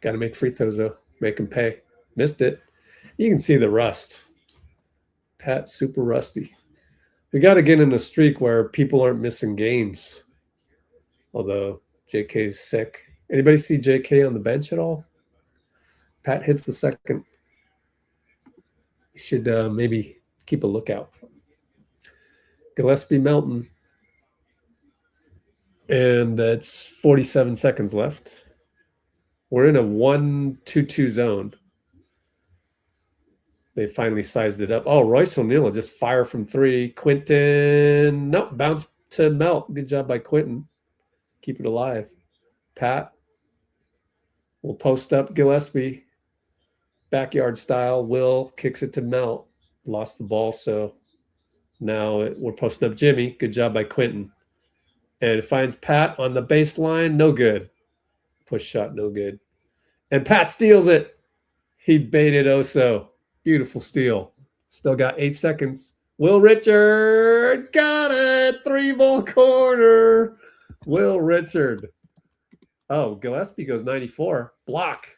Got to make free throws, though. Make him pay. Missed it. You can see the rust. Pat, super rusty. We got to get in a streak where people aren't missing games. Although JK's sick. Anybody see JK on the bench at all? Pat hits the second. You should maybe keep a lookout. Gillespie Melton. And that's 47 seconds left. We're in a 1-2-2 zone. They finally sized it up. Oh, Royce O'Neal will just fire from 3. Quentin, nope, bounce to Melt. Good job by Quentin. Keep it alive. Pat will post up Gillespie. Backyard style. Will kicks it to Melt. Lost the ball, so now we're posting up Jimmy. Good job by Quentin. And it finds Pat on the baseline. No good. Push shot, no good. And Pat steals it. He baited Oso. Beautiful steal. Still got 8 seconds. Will Richard got it. 3 ball corner. Will Richard. Oh, Gillespie goes 94. Block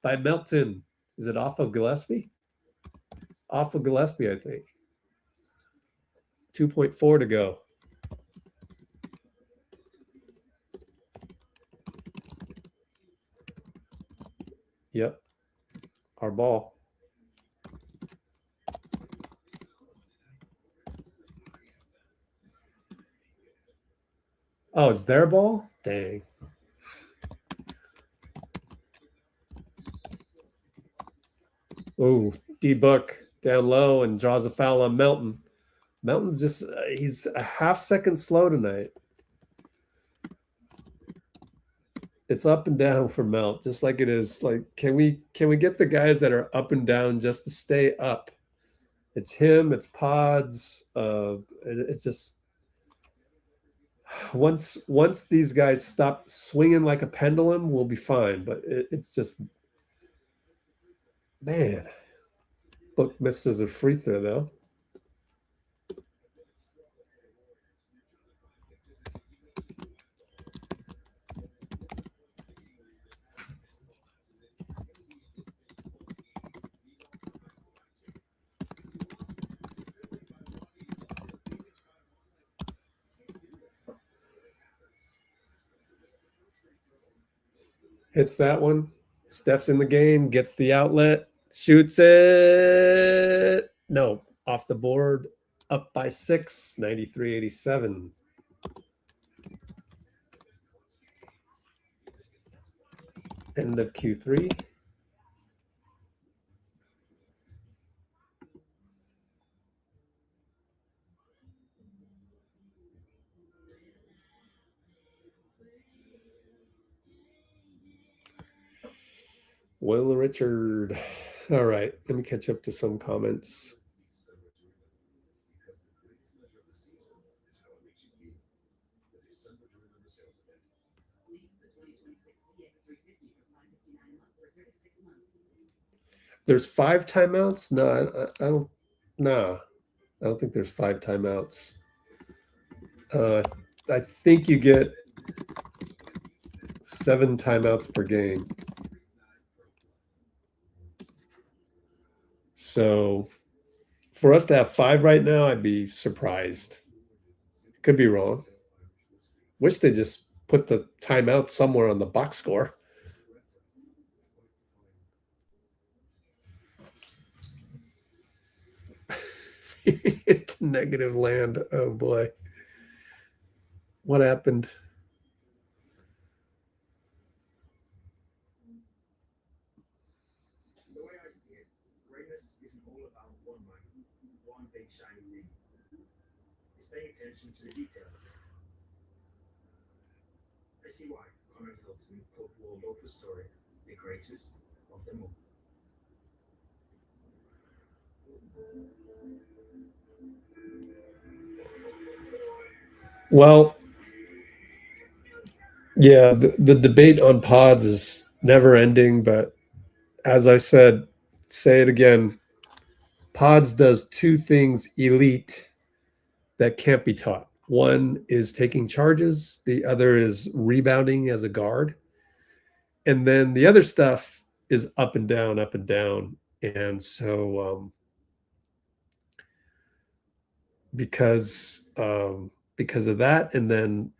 by Melton. Is it off of Gillespie? Off of Gillespie, I think. 2.4 to go. Yep. Our ball. Oh, it's their ball? Dang. Oh, DBook down low and draws a foul on Melton. Melton's just, he's a half second slow tonight. It's up and down for Melt, just like it is. Like, can we get the guys that are up and down just to stay up? It's him, it's Podz. It's just once these guys stop swinging like a pendulum, we'll be fine. But it's just, man. Book misses a free throw though. Hits that one. Steph's in the game, gets the outlet, shoots it. No, off the board, up by 6, 93-87. End of Q3. Will Richard. All right, let me catch up to some comments. There's 5 timeouts? No, I don't. Nah, I don't think there's 5 timeouts. I think you get 7 timeouts per game. So for us to have 5 right now, I'd be surprised. Could be wrong. Wish they just put the timeout somewhere on the box score. It's negative land. Oh boy. What happened? The way I see it, greatness isn't all about one moment, one big shiny thing. It's paying attention to the details. I see why Collin Hilton called Waldorf's story the greatest of them all. Well, yeah, the debate on Podz is never ending, but as I said, say it again, Podz does 2 things elite that can't be taught. One is taking charges, the other is rebounding as a guard. And then the other stuff is up and down, up and down. And so because of that, and then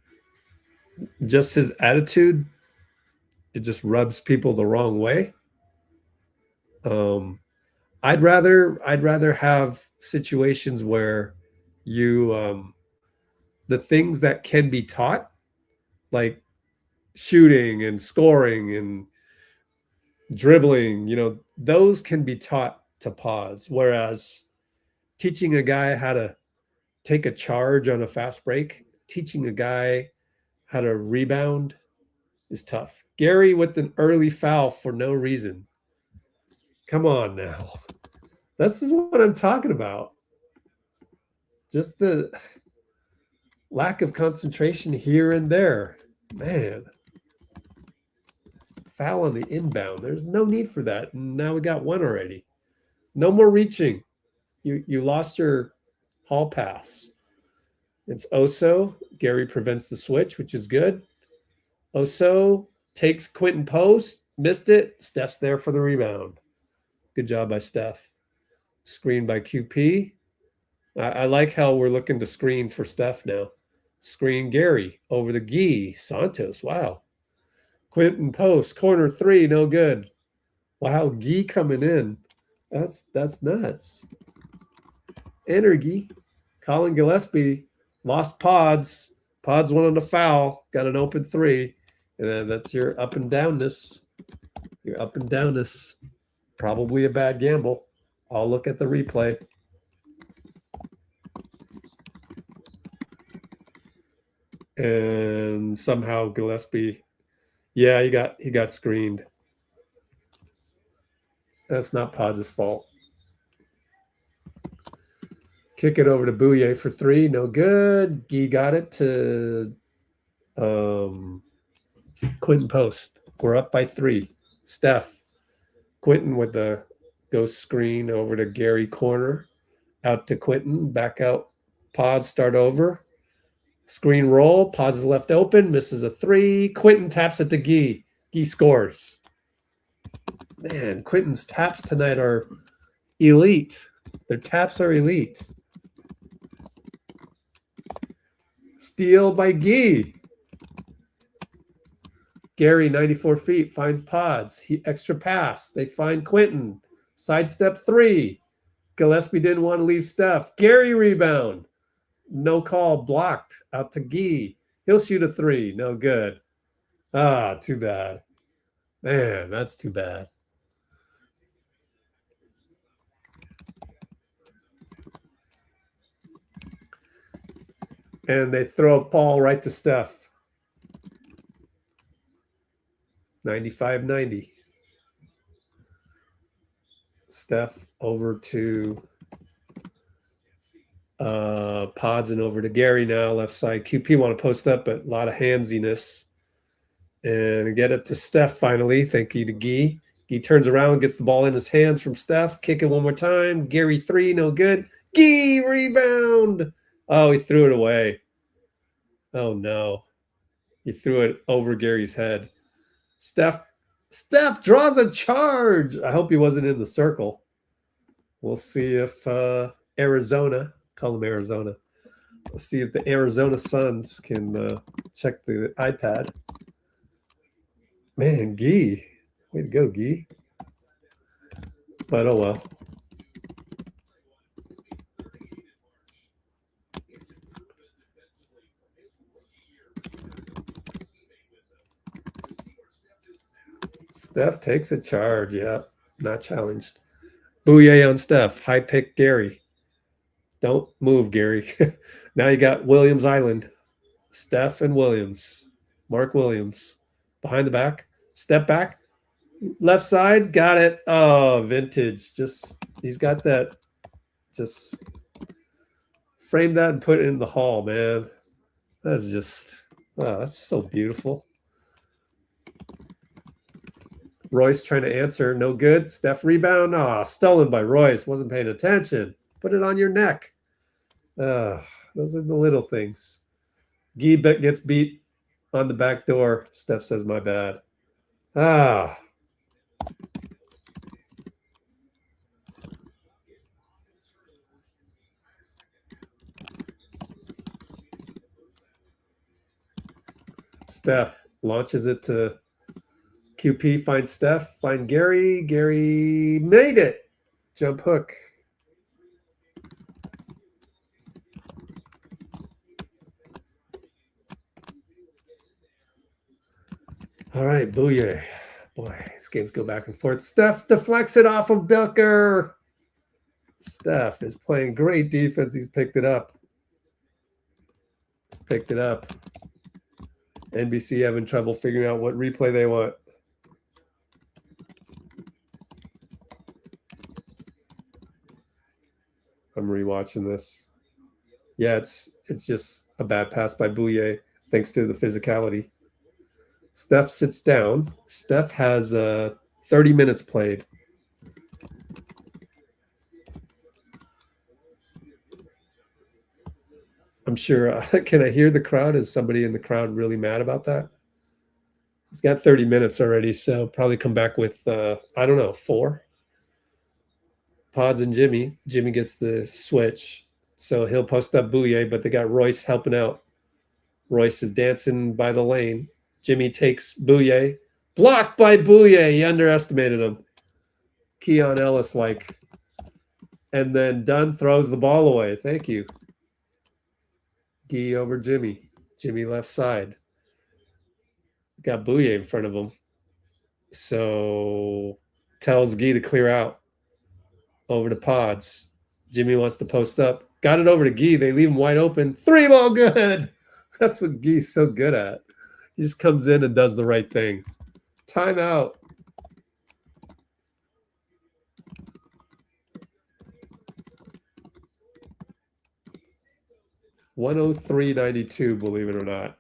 just his attitude, it just rubs people the wrong way. I'd rather have situations where you the things that can be taught, like shooting and scoring and dribbling, those can be taught to Podz. Whereas teaching a guy how to take a charge on a fast break, teaching a guy how to rebound is tough. Gary with an early foul for no reason. Come on now. This is what I'm talking about. Just the lack of concentration here and there. Man. Foul on the inbound. There's no need for that. Now we got 1 already. No more reaching. You lost your hall pass. It's Oso. Gary prevents the switch, which is good. Oso takes Quentin post. Missed it. Steph's there for the rebound. Good job by Steph. Screen by QP. I like how we're looking to screen for Steph now. Screen Gary over the Gee. Santos. Wow. Quentin post. Corner 3. No good. Wow. Gee coming in. That's nuts. Enter Gee. Collin Gillespie lost Podz. Podz went on the foul. Got an open 3. And then that's your up and downness. Your up and downness. Probably a bad gamble. I'll look at the replay. And somehow Gillespie, yeah, he got screened. That's not Podz's fault. Kick it over to bouyea for 3. No good. Gee got it to Quentin post. We're up by 3. Steph. Quentin with the ghost screen over to Gary corner. Out to Quentin. Back out. Podz start over. Screen roll. Podz is left open. Misses a 3. Quentin taps it to Gee. Gee scores. Man, Quentin's taps tonight are elite. Their taps are elite. Steal by Gee. Gary, 94 feet, finds Podz. Extra pass. They find Quentin. Sidestep 3. Gillespie didn't want to leave Steph. Gary rebound. No call. Blocked. Out to Gee. He'll shoot a 3. No good. Ah, too bad. Man, that's too bad. And they throw a ball right to Steph. 95-90. Steph over to Podz and over to Gary now, left side. QP want to post up, but a lot of handsiness. And get it to Steph finally. Thank you to Guy. Guy turns around, gets the ball in his hands from Steph. Kick it one more time. Gary 3, no good. Guy rebound. Oh, he threw it away. Oh, no. He threw it over Gary's head. Steph draws a charge. I hope he wasn't in the circle. We'll see if Arizona, call them Arizona. We'll see if the Arizona Suns can check the iPad. Man, Guy. Way to go, Guy. But oh well. Steph takes a charge. Yeah, not challenged. Bouyea on Steph. High pick Gary. Don't move, Gary. Now you got Williams Island. Steph and Williams. Mark Williams. Behind the back. Step back. Left side. Got it. Oh, vintage. Just, he's got that. Just frame that and put it in the hall, man. That's just, wow, that's so beautiful. Royce trying to answer. No good. Steph rebound. Ah, stolen by Royce. Wasn't paying attention. Put it on your neck. Those are the little things. Guy gets beat on the back door. Steph says, my bad. Ah. Steph launches it to QP, finds Steph, find Gary. Gary made it. Jump hook. All right, Bouyea. Boy, these games go back and forth. Steph deflects it off of Booker. Steph is playing great defense. He's picked it up. He's picked it up. NBC having trouble figuring out what replay they want. I'm rewatching this. Yeah, it's just a bad pass by Bouyea, thanks to the physicality. Steph sits down. Steph has 30 minutes played. I'm sure. Can I hear the crowd? Is somebody in the crowd really mad about that? He's got 30 minutes already, so probably come back with, I don't know, 4. Podz and Jimmy. Jimmy gets the switch, so he'll post up Bouyea, but they got Royce helping out. Royce is dancing by the lane. Jimmy takes Bouyea. Blocked by Bouyea. He underestimated him. Keon Ellis-like. And then Dunn throws the ball away. Thank you. Guy over Jimmy. Jimmy left side. Got Bouyea in front of him. So tells Guy to clear out. Over to Podz. Jimmy wants to post up. Got it over to Guy. They leave him wide open. 3 ball good. That's what Guy's so good at. He just comes in and does the right thing. Timeout. $103.92, believe it or not.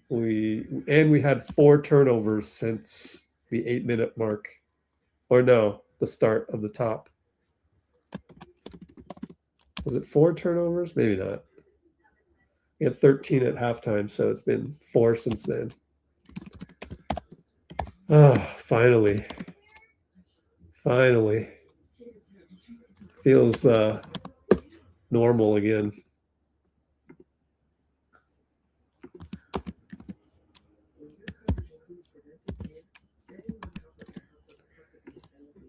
We had 4 turnovers since the 8-minute mark. Or no, the start of the top. Was it 4 turnovers? Maybe not. We had 13 at halftime, so it's been 4 since then. Oh, finally. Finally. Feels normal again.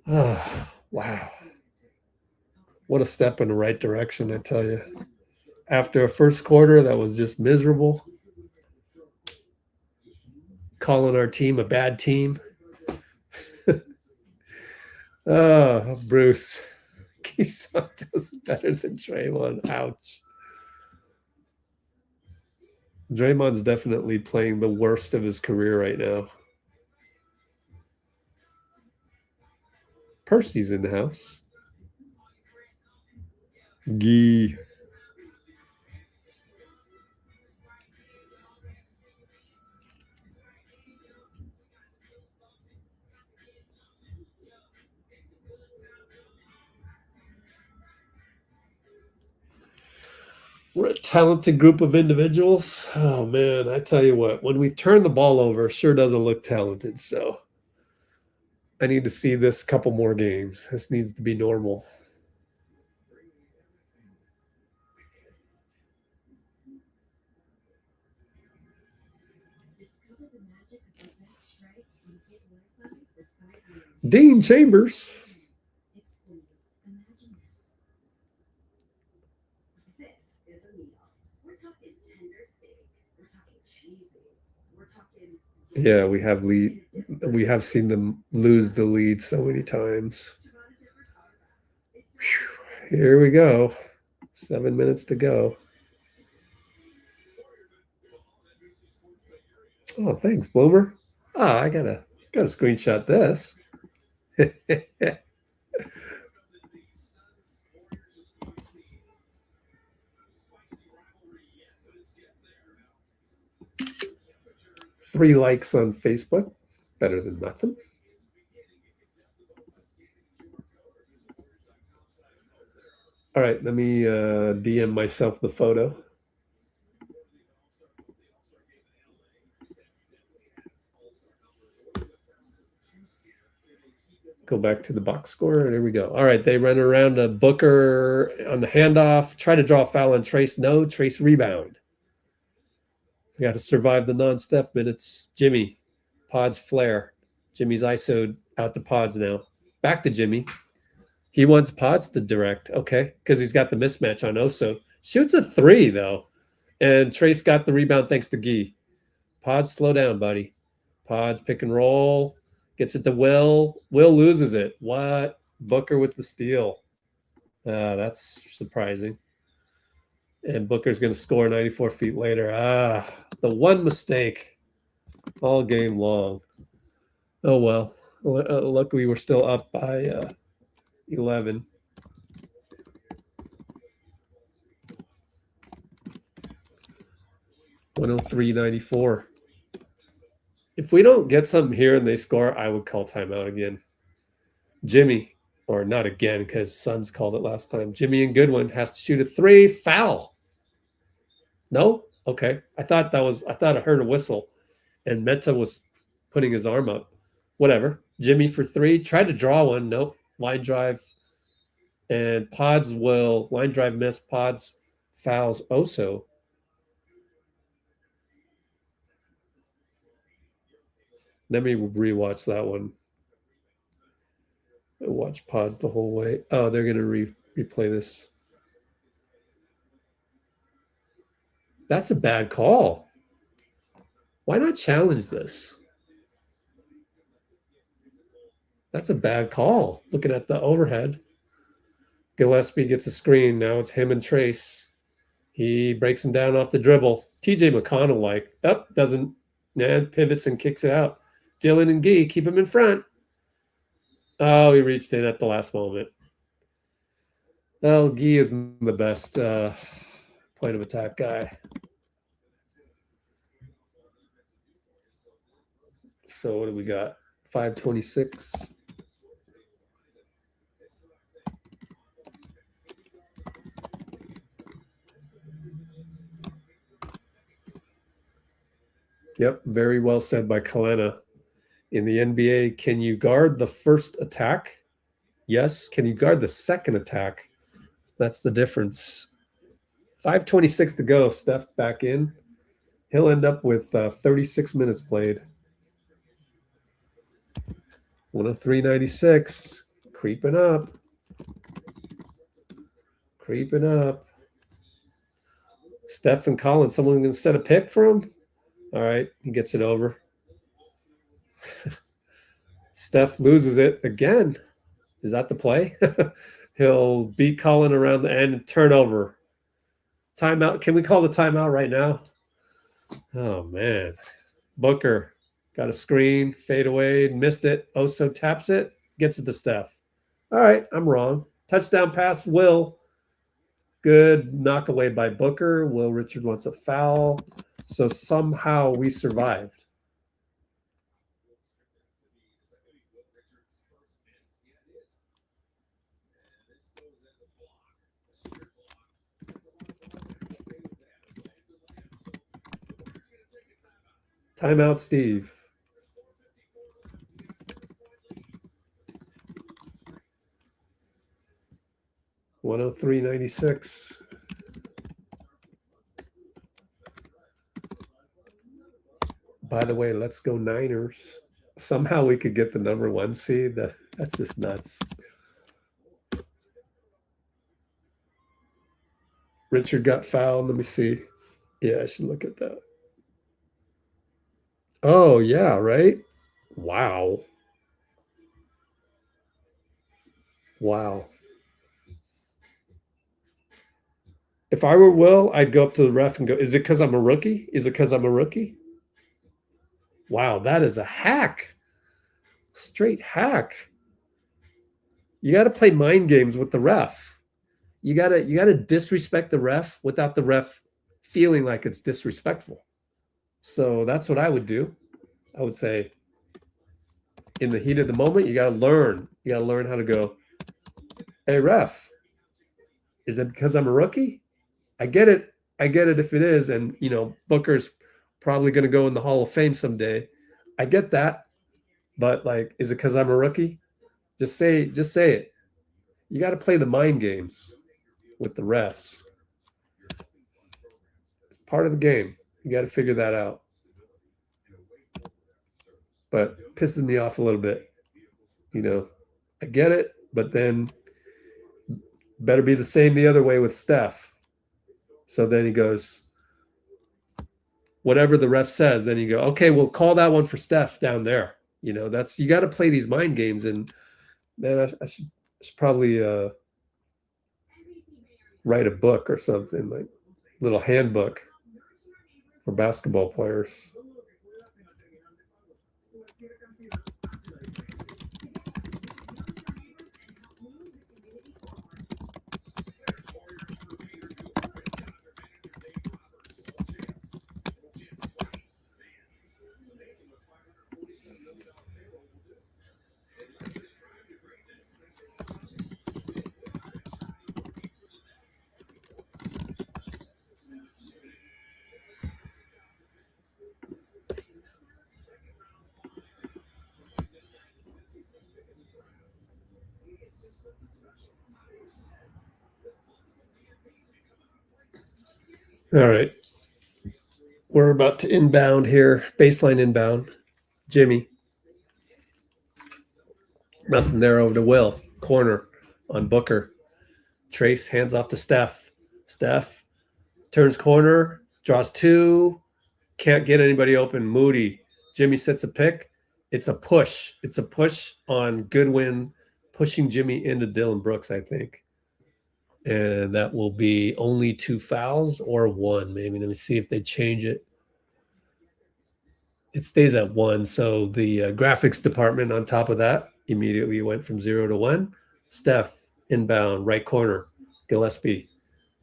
Oh, wow. What a step in the right direction, I tell you. After a first quarter that was just miserable. calling our team a bad team. Oh, Bruce. Santos better than Draymond. Ouch. Draymond's definitely playing the worst of his career right now. Percy's in the house. Gee. We're a talented group of individuals. Oh, man, I tell you what, when we turn the ball over, sure doesn't look talented. So I need to see this couple more games. This needs to be normal. Dean Chambers. Yeah, we have lead. We have seen them lose the lead so many times. Whew. Here we go. 7 minutes to go. Oh, thanks, Bloomer. Ah, I gotta screenshot this. Three likes on Facebook. Better than nothing. All right, let me DM myself the photo. Go back to the box score. There we go. All right, they run around a Booker on the handoff. Try to draw a foul on Trace. No, Trace rebound. We got to survive the non-Steph minutes. Jimmy, Podz flare. Jimmy's ISO'd out to Podz now. Back to Jimmy. He wants Podz to direct. Okay, because he's got the mismatch on Oso. Shoots a three, though. And Trace got the rebound thanks to Gee. Podz, slow down, buddy. Podz, pick and roll. Gets it to Will. Will loses it. What? Booker with the steal. That's surprising. And Booker's going to score 94 feet later. The one mistake all game long. Oh, well. Luckily, we're still up by 11. $103.94. If we don't get something here and they score, I would call timeout again. Jimmy, or not again because Suns called it last time. Jimmy and Goodwin has to shoot a three. Foul. No? Okay. I thought I heard a whistle and Meta was putting his arm up. Whatever. Jimmy for three. Tried to draw one. Nope. Line drive. And Podz will line drive miss. Podz fouls Oso. Let me rewatch that one. I'll watch Podz the whole way. Oh, they're going to replay this. That's a bad call. Why not challenge this? That's a bad call. Looking at the overhead. Gillespie gets a screen. Now it's him and Trace. He breaks him down off the dribble. TJ McConnell doesn't. Pivots and kicks it out. Dillon and Gee keep him in front. Oh, he reached in at the last moment. Well, Gee isn't the best point of attack guy. So what do we got? 5:26. Yep, very well said by Kalena. In the NBA, can you guard the first attack? Yes. Can you guard the second attack? That's the difference. 5:26 to go. Steph back in. He'll end up with 36 minutes played. 103.96. Creeping up. Creeping up. Steph and Collin. Someone going to set a pick for him? All right. He gets it over. Steph loses it again. Is that the play? He'll beat Collin around the end and turnover. Timeout. Can we call the timeout right now? Oh, man. Booker got a screen, fade away, missed it. Oso taps it, gets it to Steph. All right, I'm wrong. Touchdown pass, Will. Good knock away by Booker. Will Richard wants a foul. So somehow we survived. Timeout, Steve. $103.96. By the way, let's go Niners. Somehow we could get the number 1 seed. That's just nuts. Richard got fouled. Let me see. Yeah, I should look at that. Oh, yeah, right? Wow. Wow. If I were Will, I'd go up to the ref and go, is it because I'm a rookie? Is it because I'm a rookie? Wow, that is a hack. Straight hack. You got to play mind games with the ref. You got to disrespect the ref without the ref feeling like it's disrespectful. So that's what I would do. I would say, in the heat of the moment, you got to learn. You got to learn how to go, hey, ref, is it because I'm a rookie? I get it. I get it if it is. And, you know, Booker's probably going to go in the Hall of Fame someday. I get that. But, like, is it because I'm a rookie? Just say it. You got to play the mind games with the refs. It's part of the game. You got to figure that out. But pisses me off a little bit. You know, I get it, but then better be the same the other way with Steph. So then he goes, whatever the ref says, then you go, okay, we'll call that one for Steph down there. You know, that's, you got to play these mind games. And man, I should probably write a book or something, like a little handbook for basketball players. All right. We're about to inbound here. Baseline inbound. Jimmy. Nothing there over to Will. Corner on Booker. TRAYCE hands off to Steph. Steph turns corner. Draws 2. Can't get anybody open. Moody. Jimmy sets a pick. It's a push. It's a push on Goodwin, pushing Jimmy into Dillon Brooks, I think. And that will be only 2 fouls or 1, maybe. Let me see if they change it. It stays at 1. So the graphics department on top of that immediately went from 0 to 1. Steph, inbound, right corner. GILLESPIE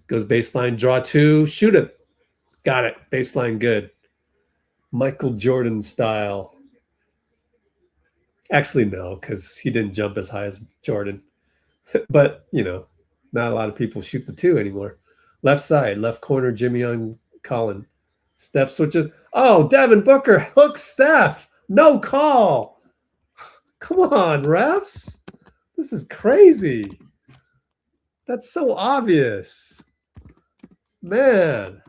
goes baseline, draw 2, shoot it. Got it. Baseline, good. Michael Jordan style. Actually, no, because he didn't jump as high as Jordan. But, you know, not a lot of people shoot the 2 anymore. Left side, left corner, Jimmy on Collin. Steph switches. Oh, Devin Booker hooks Steph. No call. Come on, refs. This is crazy. That's so obvious. Man.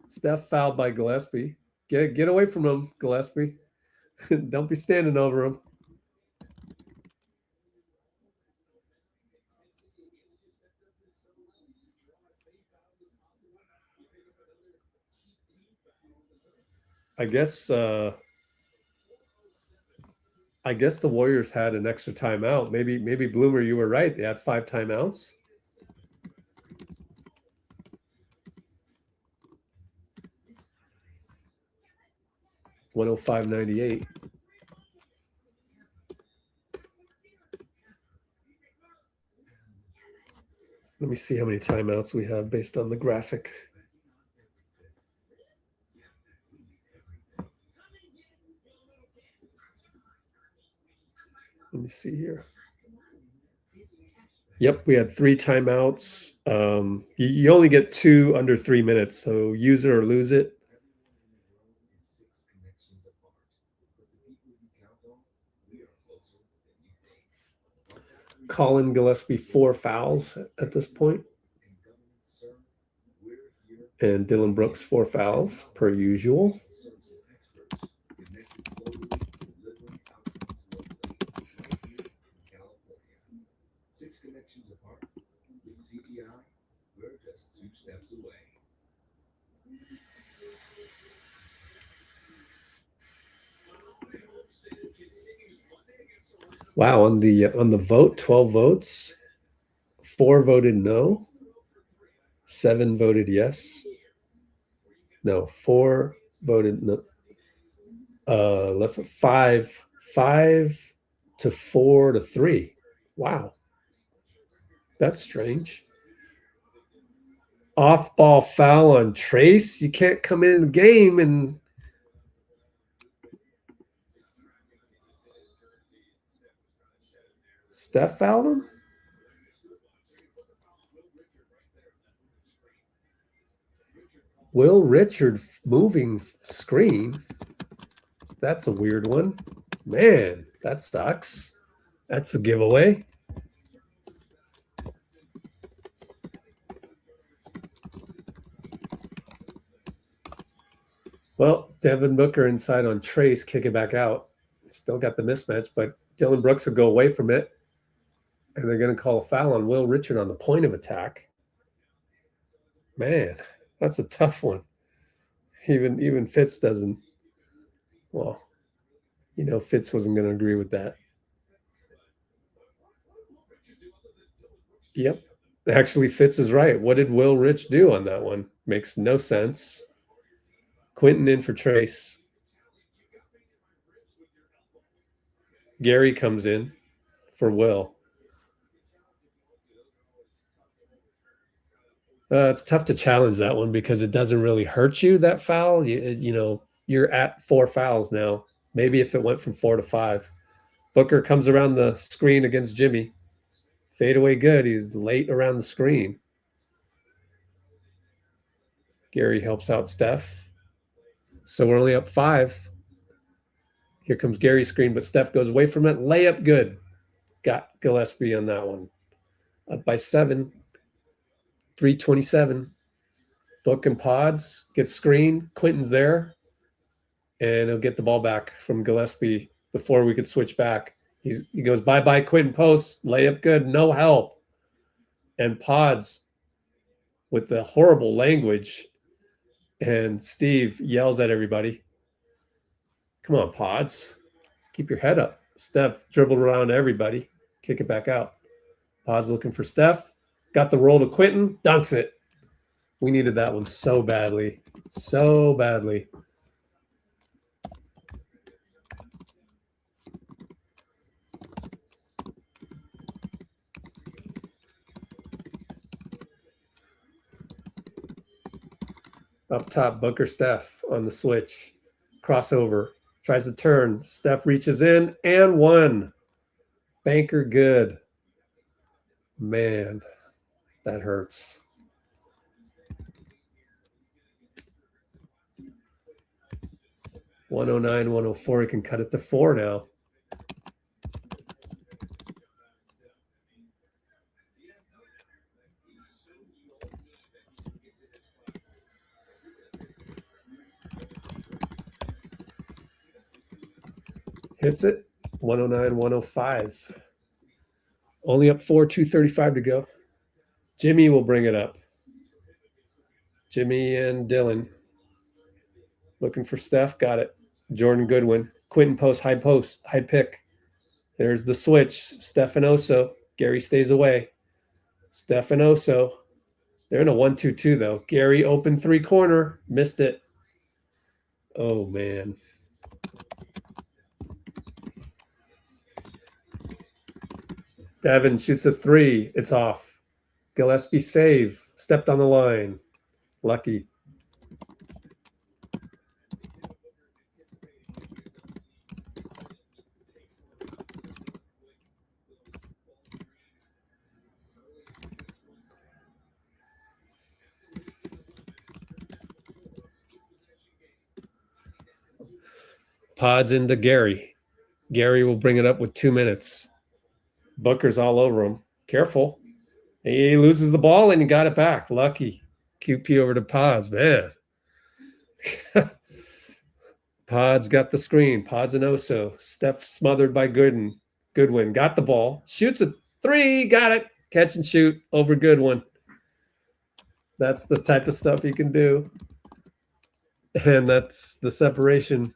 Steph fouled by GILLESPIE. Get away from him, GILLESPIE. Don't be standing over him. I guess I guess the Warriors had an extra timeout. Maybe Bloomer, you were right. They had 5 timeouts. $105.98. Let me see how many timeouts we have based on the graphic. Let me see here. Yep, we had 3 timeouts. You only get 2 under 3 minutes, so use it or lose it. Collin, Gillespie, 4 fouls at this point. And Dillon Brooks, 4 fouls, per usual. Wow, on the vote, 12 votes, 4 voted no, 7 voted yes. No, 4 voted no. Less than 5 to 4 to 3. Wow. That's strange. Off-ball foul on TRAYCE. You can't come in the game and Steph fouled him? Will Richard moving screen. That's a weird one. Man, that sucks. That's a giveaway. Well, Devin Booker inside on TRAYCE, kick it back out. Still got the mismatch, but Dillon Brooks will go away from it. And they're going to call a foul on Will Richard on the point of attack. Man, that's a tough one. Even Fitz doesn't. Well, you know, Fitz wasn't going to agree with that. Yep. Actually, Fitz is right. What did Will Rich do on that one? Makes no sense. Quentin in for TRAYCE. Gary comes in for Will. It's tough to challenge that one because it doesn't really hurt you, that foul. You know, you're at 4 fouls now. Maybe if it went from 4 to 5. Booker comes around the screen against Jimmy. Fadeaway good. He's late around the screen. Gary helps out Steph. So we're only up 5. Here comes Gary's screen, but Steph goes away from it. Layup good. Got Gillespie on that one. Up by 7. 3:27. Book and Podz gets screened. Quentin's there. And he'll get the ball back from Gillespie before we could switch back. He goes, bye-bye, Quentin post. Layup good. No help. And Podz with the horrible language. And Steve yells at everybody. Come on, Podz. Keep your head up. Steph dribbled around everybody. Kick it back out. Podz looking for Steph. Got the roll to Quentin. Dunks it. We needed that one so badly. So badly. Up top, Booker Steph on the switch. Crossover. Tries to turn. Steph reaches in and 1. Banker good. Man, that hurts. $109, $104. He can cut it to 4 now. Hits it. 109, 105. Only up 4, 2:35 to go. Jimmy will bring it up. Jimmy and Dillon. Looking for Steph. Got it. Jordan Goodwin. Quentin post, high pick. There's the switch. Steph and Oso. Gary stays away. Steph and Oso. They're in a 1-2-2 though. Gary open 3-corner. Missed it. Oh man. Devin shoots a 3. It's off. Gillespie save. Stepped on the line. Lucky. Podz into Gary. Gary will bring it up with 2 minutes. Booker's all over him. Careful. He loses the ball and he got it back. Lucky. QP over to Podz. Man. Podz got the screen. Podz and Oso. Steph smothered by Goodwin. Got the ball. Shoots a 3. Got it. Catch and shoot over Goodwin. That's the type of stuff he can do. And that's the separation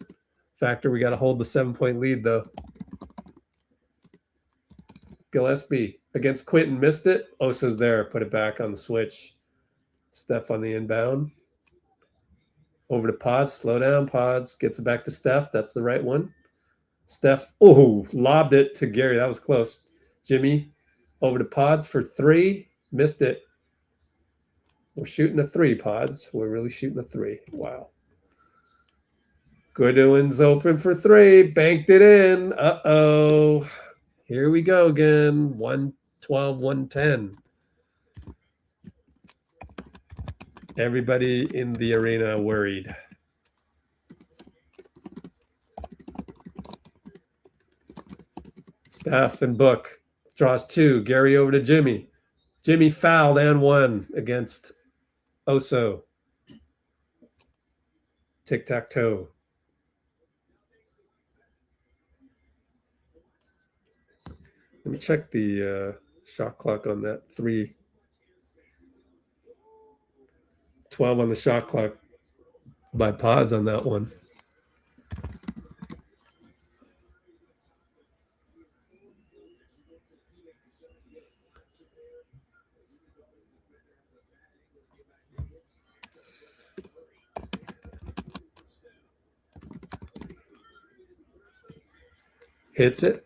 factor. We got to hold the 7-point lead, though. Gillespie against Quentin. Missed it. Oso's there. Put it back on the switch. Steph on the inbound. Over to Podz. Slow down, Podz. Gets it back to Steph. That's the right one. Steph. Oh, lobbed it to Gary. That was close. Jimmy over to Podz for 3. Missed it. We're shooting a 3, Podz. We're really shooting a 3. Wow. Goodwin's open for 3. Banked it in. Uh-oh. Here we go again. 112, 110. Everybody in the arena worried. Steph and Book draws 2. Gary over to Jimmy. Jimmy fouled and 1 against Oso. Tic-tac-toe. Let me check the shot clock on that 3. 12 on the shot clock by Podz on that one. Hits it.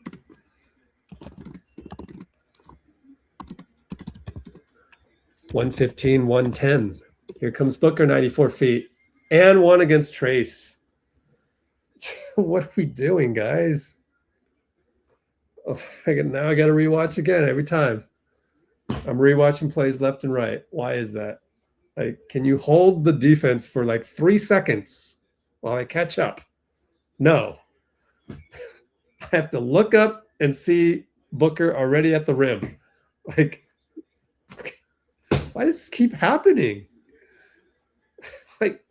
$115, $110. Here comes Booker, 94 feet. And 1 against TRAYCE. What are we doing, guys? Oh, now I got to rewatch again every time. I'm rewatching plays left and right. Why is that? Like, can you hold the defense for like 3 seconds while I catch up? No. I have to look up and see Booker already at the rim. Like, why does this keep happening? Like,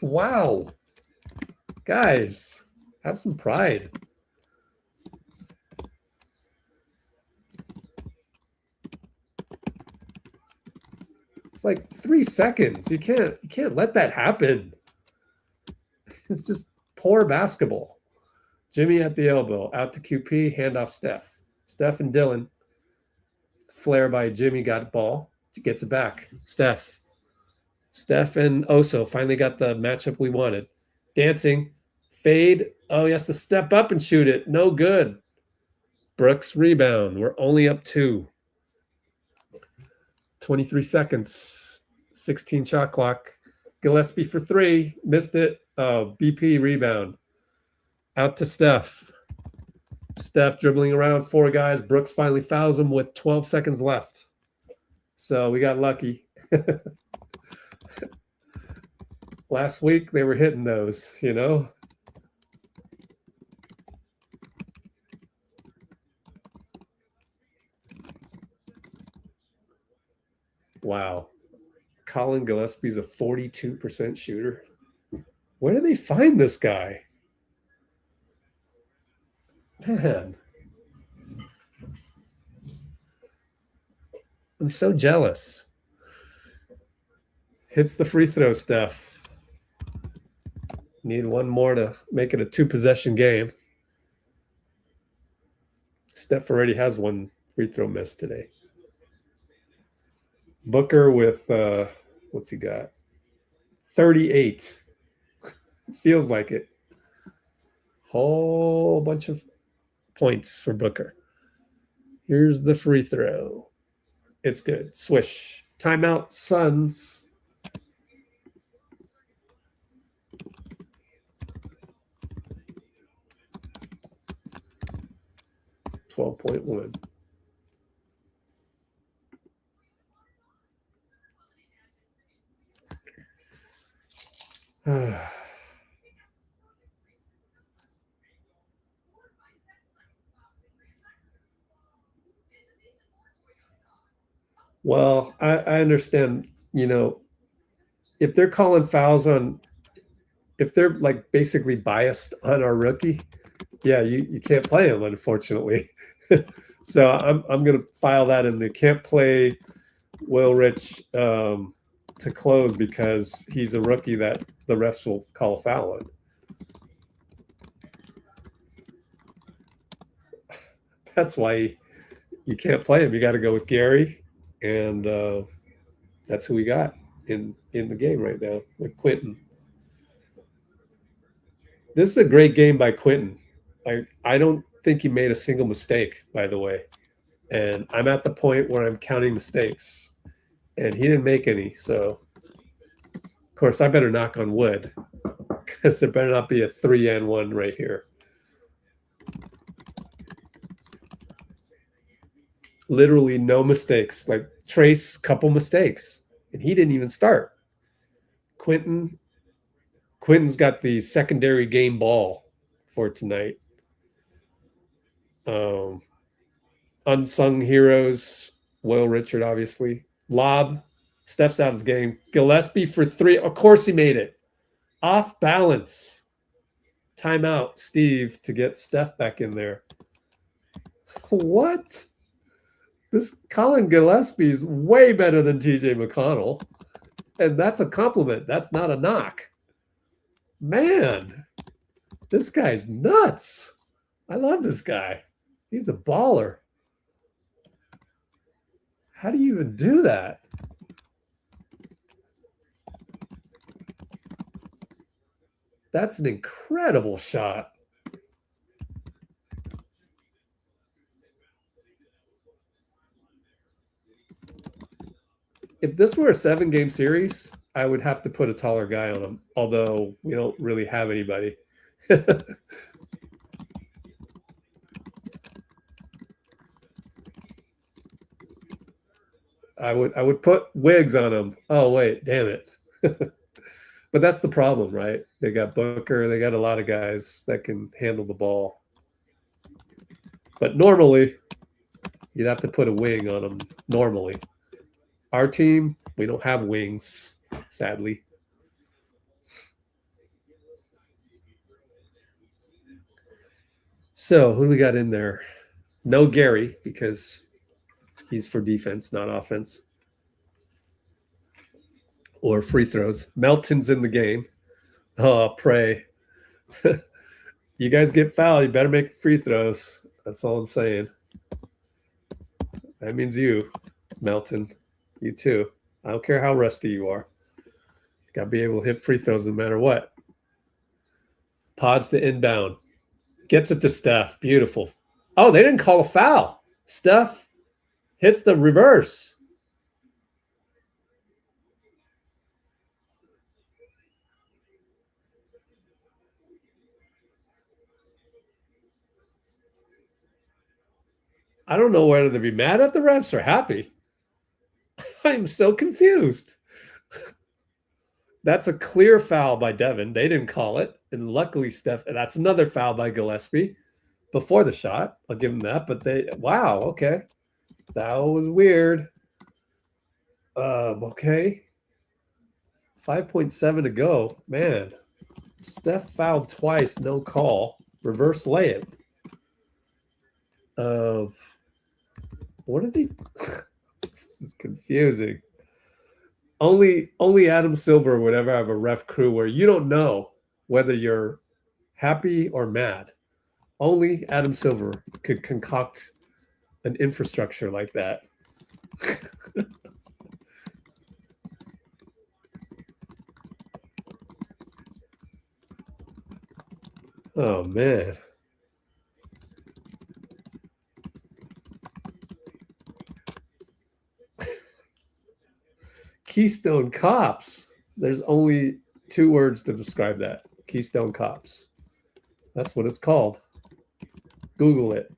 wow. Guys, have some pride. It's like 3 seconds. You can't let that happen. It's just poor basketball. Jimmy at the elbow, out to QP, handoff Steph. Steph and Dillon. Flare by Jimmy, got ball. Gets it back. Steph. Steph and Oso finally got the matchup we wanted. Dancing. Fade. Oh, he has to step up and shoot it. No good. Brooks rebound. We're only up 2. 23 seconds. 16 shot clock. Gillespie for 3. Missed it. Oh, BP rebound. Out to Steph. Steph dribbling around 4 guys. Brooks finally fouls him with 12 seconds left. So we got lucky. Last week they were hitting those, you know. Wow. Collin Gillespie's a 42% shooter. Where do they find this guy? Man. I'm so jealous. Hits the free throw, Steph. Need one more to make it a 2-possession game. Steph already has one free throw miss today. Booker with what's he got? 38. Feels like it. Whole bunch of points for Booker. Here's the free throw. It's good. Swish. Timeout, Suns. $12.1. Well, I understand, you know, if they're calling fouls on, if they're like basically biased on our rookie, yeah, you can't play him, unfortunately. So I'm gonna file that in the can't play Will Rich to close because he's a rookie that the refs will call a foul on. That's why you can't play him. You got to go with Gary, and that's who we got in the game right now with Quentin. This is a great game by Quentin. I don't think he made a single mistake, by the way. And I'm at the point where I'm counting mistakes. And he didn't make any. So, of course, I better knock on wood because there better not be a 3-and-1 right here. Literally no mistakes. Like TRAYCE, couple mistakes. And he didn't even start. Quentin's got the secondary game ball for tonight. Unsung heroes, Will Richard, obviously. Lob, Steph's out of the game. Gillespie for 3. Of course he made it. Off balance. Timeout, Steve, to get Steph back in there. What? This Collin Gillespie is way better than TJ McConnell. And that's a compliment. That's not a knock. Man, this guy's nuts. I love this guy. He's a baller. How do you even do that? That's an incredible shot. If this were a 7-game series, I would have to put a taller guy on him, although we don't really have anybody. I would put Wiggs on him. Oh, wait, damn it. But that's the problem, right? They got Booker. They got a lot of guys that can handle the ball. But normally, you'd have to put a wing on them normally. Our team, we don't have wings, sadly. So who do we got in there? No Gary, because he's for defense, not offense. Or free throws. Melton's in the game. Oh, pray. You guys get fouled, you better make free throws. That's all I'm saying. That means you, Melton. You too. I don't care how rusty you are. You got to be able to hit free throws no matter what. Podz to inbound. Gets it to Steph. Beautiful. Oh, they didn't call a foul. Steph hits the reverse. I don't know whether to be mad at the refs or happy. I'm so confused. That's a clear foul by Devin. They didn't call it. And luckily, Steph, and that's another foul by Gillespie before the shot. I'll give him that. But they, wow, okay. That was weird. Okay. 5.7 to go. Man, Steph fouled twice, no call. Reverse layup. What did he? This is confusing. Only Adam Silver would ever have a ref crew where you don't know. whether you're happy or mad. Only Adam Silver could concoct an infrastructure like that. Oh, man. Keystone Cops. There's only 2 words to describe that. Keystone Cops. That's what it's called. Google it.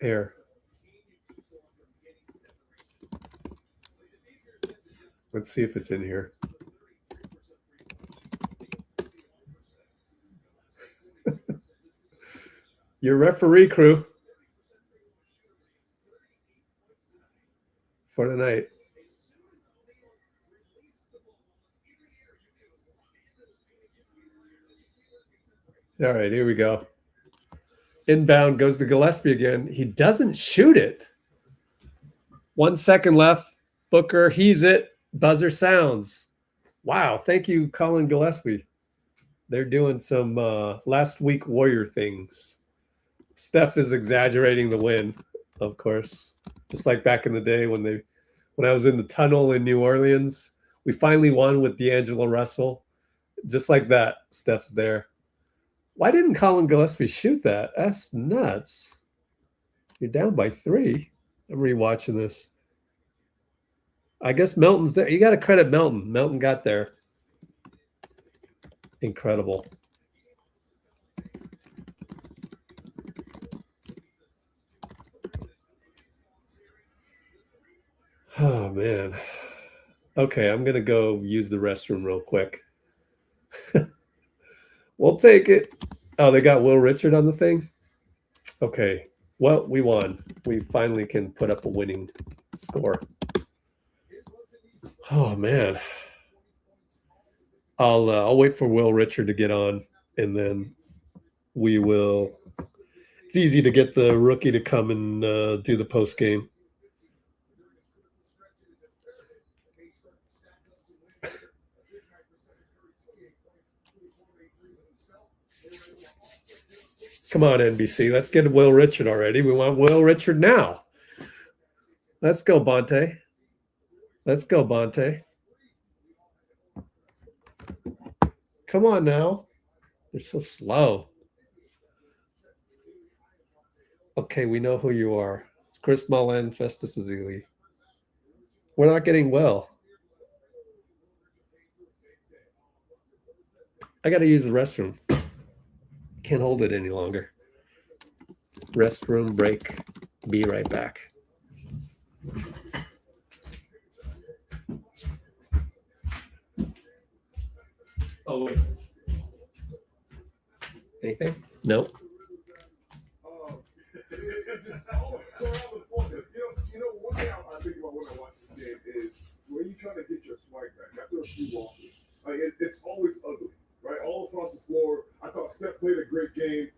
Here. Let's see if it's in here. Your referee crew for tonight. All right, here we go. Inbound goes to Gillespie again. He doesn't shoot it. 1 second left. Booker heaves it. Buzzer sounds. Wow, thank you, Collin Gillespie. They're doing some last week Warrior things. Steph is exaggerating the win, of course. Just like back in the day when I was in the tunnel in New Orleans, we finally won with D'Angelo Russell. Just like that, Steph's there. Why didn't Collin Gillespie shoot that? That's nuts. You're down by 3. I'm rewatching this. I guess Melton's there. You got to credit Melton. Melton got there. Incredible. Oh, man. Okay, I'm going to go use the restroom real quick. We'll take it. Oh, they got Will Richard on the thing? Okay. Well, we won. We finally can put up a winning score. Oh, man. I'll wait for Will Richard to get on, and then we will. It's easy to get the rookie to come and do the post game. Come on, NBC. Let's get Will Richard already. We want Will Richard now. Let's go, Bonte. Let's go, Bonte. Come on now. They're so slow. Okay, we know who you are. It's Chris Mullin, Festus Ezeli. We're not getting well. I got to use the restroom. Can't hold it any longer. Restroom break. Be right back. Oh, wait. Anything? Nope. It's just all around the point. One thing I think about when I watch this game is when you try to get your swag back after a few losses. Like it's always ugly, right? All across the floor. I thought Steph played a great game.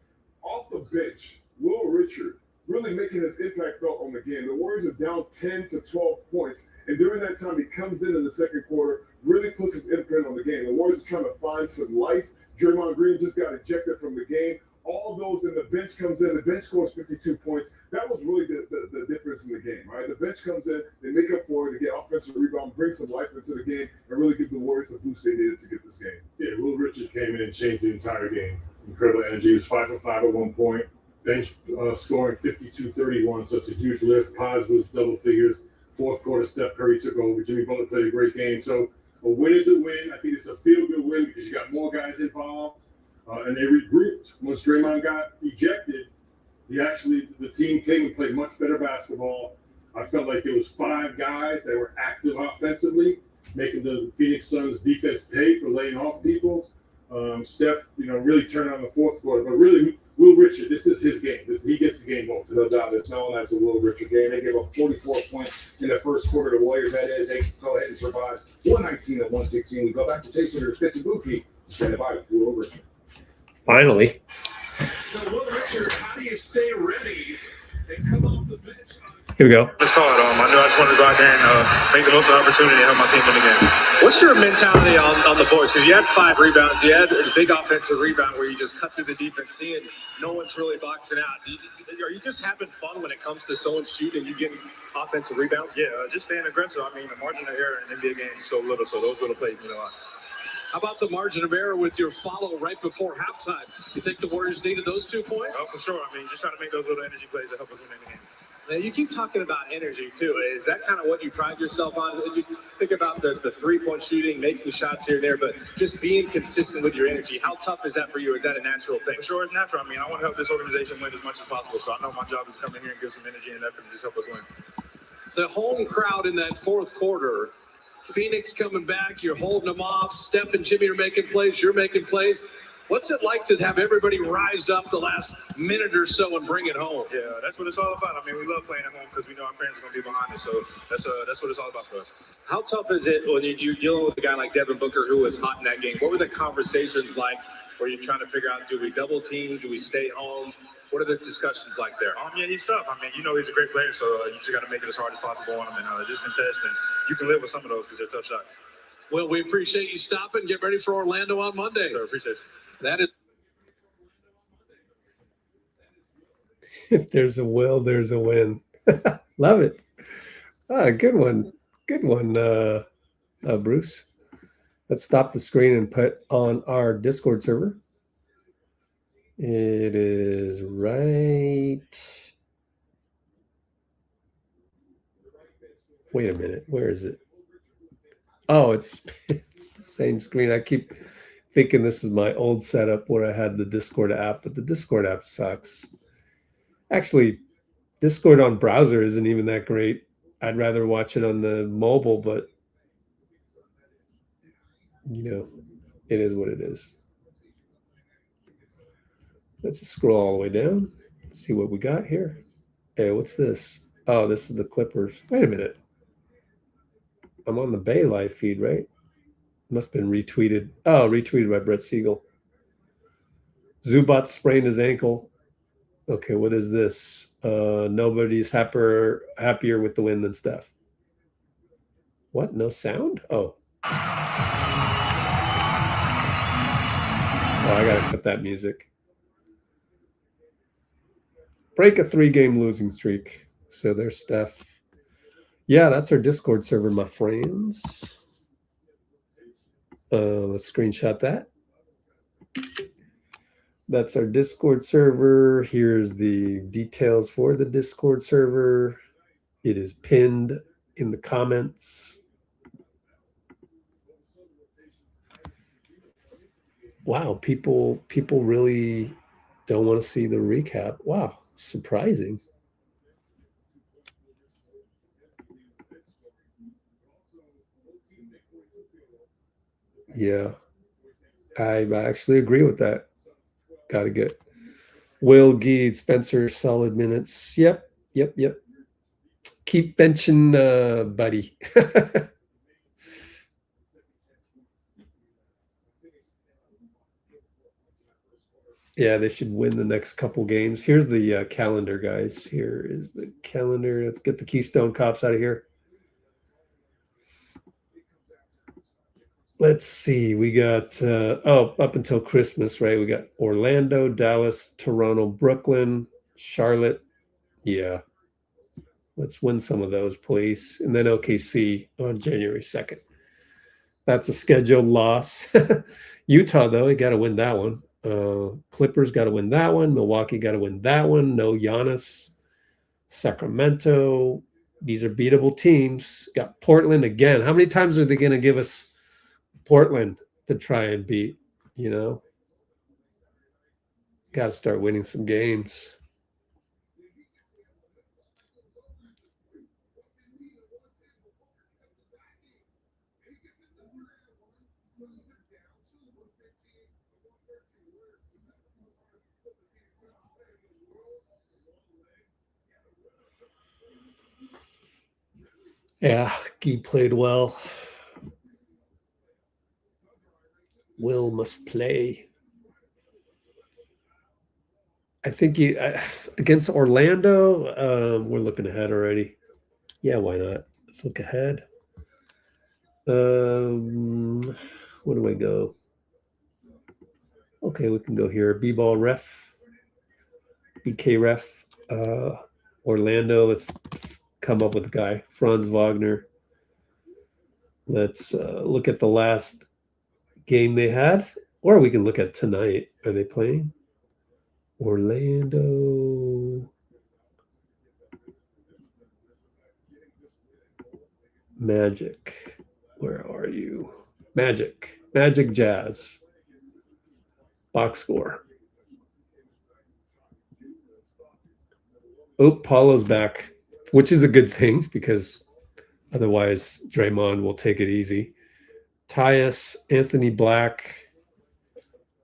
Off the bench, Will Richard really making his impact felt on the game. The Warriors are down 10 to 12 points, and during that time, he comes in the second quarter, really puts his imprint on the game. The Warriors are trying to find some life. Draymond Green just got ejected from the game. All those in the bench comes in. The bench scores 52 points. That was really the difference in the game, right? The bench comes in, they make up for it, they get offensive rebound, bring some life into the game, and really give the Warriors the boost they needed to get this game. Yeah, Will Richard came in and changed the entire game. Incredible energy. He was 5 for 5 at one point. Bench scoring 52-31, so it's a huge lift. Podz was double figures. Fourth quarter, Steph Curry took over. Jimmy Butler played a great game. So a win is a win. I think it's a feel-good win because you got more guys involved. And they regrouped. Once Draymond got ejected, the team came and played much better basketball. I felt like there was 5 guys that were active offensively, making the Phoenix Suns defense pay for laying off people. Steph, really turned on the fourth quarter. But really, Will Richard, this is his game. He gets the game ball. No doubt. It's known as the Will Richard game. They gave up 44 points in the first quarter. The Warriors, that is, they go ahead and survive 119 at 116. We go back to Taser Pittsburgh. Stand by with Will Richard. Finally. So, Will Richard, how do you stay ready and come off the bench on Here we go. Let's call it. I knew I just wanted to go out there and make the most of the opportunity and help my team win the game. What's your mentality on the boards? Because you had 5 rebounds. You had a big offensive rebound where you just cut through the defense, seeing no one's really boxing out. Are you just having fun when it comes to someone shooting, you getting offensive rebounds? Yeah, just staying aggressive. I mean, the margin of error in NBA games is so little, so those little plays mean a lot. How about the margin of error with your follow right before halftime? You think the Warriors needed those 2 points? Oh, for sure. I mean, just trying to make those little energy plays that help us win the game. Now, you keep talking about energy, too. Is that kind of what you pride yourself on? You think about the three-point shooting, making shots here and there, but just being consistent with your energy. How tough is that for you? Is that a natural thing? For sure, it's natural. I mean, I want to help this organization win as much as possible, so I know my job is to come in here and give some energy and effort and just help us win. The home crowd in that fourth quarter, Phoenix coming back, you're holding them off. Steph and Jimmy are making plays, you're making plays. What's it like to have everybody rise up the last minute or so and bring it home? Yeah, that's what it's all about. I mean, we love playing at home because we know our parents are going to be behind us, so that's what it's all about for us. How tough is it when you're dealing with a guy like Devin Booker who was hot in that game? What were the conversations like where you're trying to figure out, do we double team, do we stay home? What are the discussions like there? Yeah, he's tough. I mean, you know he's a great player, so you just got to make it as hard as possible on him and just contest, and you can live with some of those because they're tough shots. Well, we appreciate you stopping. Get ready for Orlando on Monday. Sir, appreciate it. That is. If there's a will, there's a win. Love it. Ah, good one. Good one, Bruce. Let's stop the screen and put on our Discord server. It is right. Wait a minute. Where is it? Oh, it's the same screen. I keep thinking this is my old setup where I had the Discord app, but the Discord app sucks. Actually, Discord on browser isn't even that great. I'd rather watch it on the mobile, but you know, it is what it is. Let's just scroll all the way down. See what we got here. Hey, what's this? Oh, this is the Clippers. Wait a minute. I'm on the Bay live feed, right? Must have been retweeted. Oh, retweeted by Brett Siegel. Zubac sprained his ankle. Okay, what is this? Nobody's happier with the win than Steph. What? No sound? Oh. Oh, I gotta cut that music. Break a 3-game losing streak. So there's Steph. Yeah, that's our Discord server, my friends. Let's screenshot that. That's our Discord server. Here's the details for the Discord server. It is pinned in the comments. Wow, people really don't want to see the recap. Wow, surprising. Yeah, I actually agree with that. Got to get Will Geed, Spencer, solid minutes. Yep. Keep benching Buddy. Yeah, they should win the next couple games. Here's the calendar, guys. Here is the calendar. Let's get the Keystone Cops out of here. Let's see. We got, up until Christmas, right? We got Orlando, Dallas, Toronto, Brooklyn, Charlotte. Yeah. Let's win some of those, please. And then OKC on January 2nd. That's a scheduled loss. Utah, though, you got to win that one. Clippers got to win that one. Milwaukee got to win that one. No Giannis. Sacramento. These are beatable teams. Got Portland again. How many times are they going to give us Portland to try and beat? You know, got to start winning some games. Yeah, Guy played well. Will must play. I think against Orlando, we're looking ahead already. Yeah, why not? Let's look ahead. Where do I go? Okay, we can go here. B-ball ref, BK ref, Orlando. Let's come up with a guy. Franz Wagner. Let's look at the last game they had, or we can look at tonight. Are they playing? Orlando. Magic. Where are you? Magic Jazz. Box score. Oh, Paulo's back, which is a good thing because otherwise Draymond will take it easy. Tyus, Anthony Black.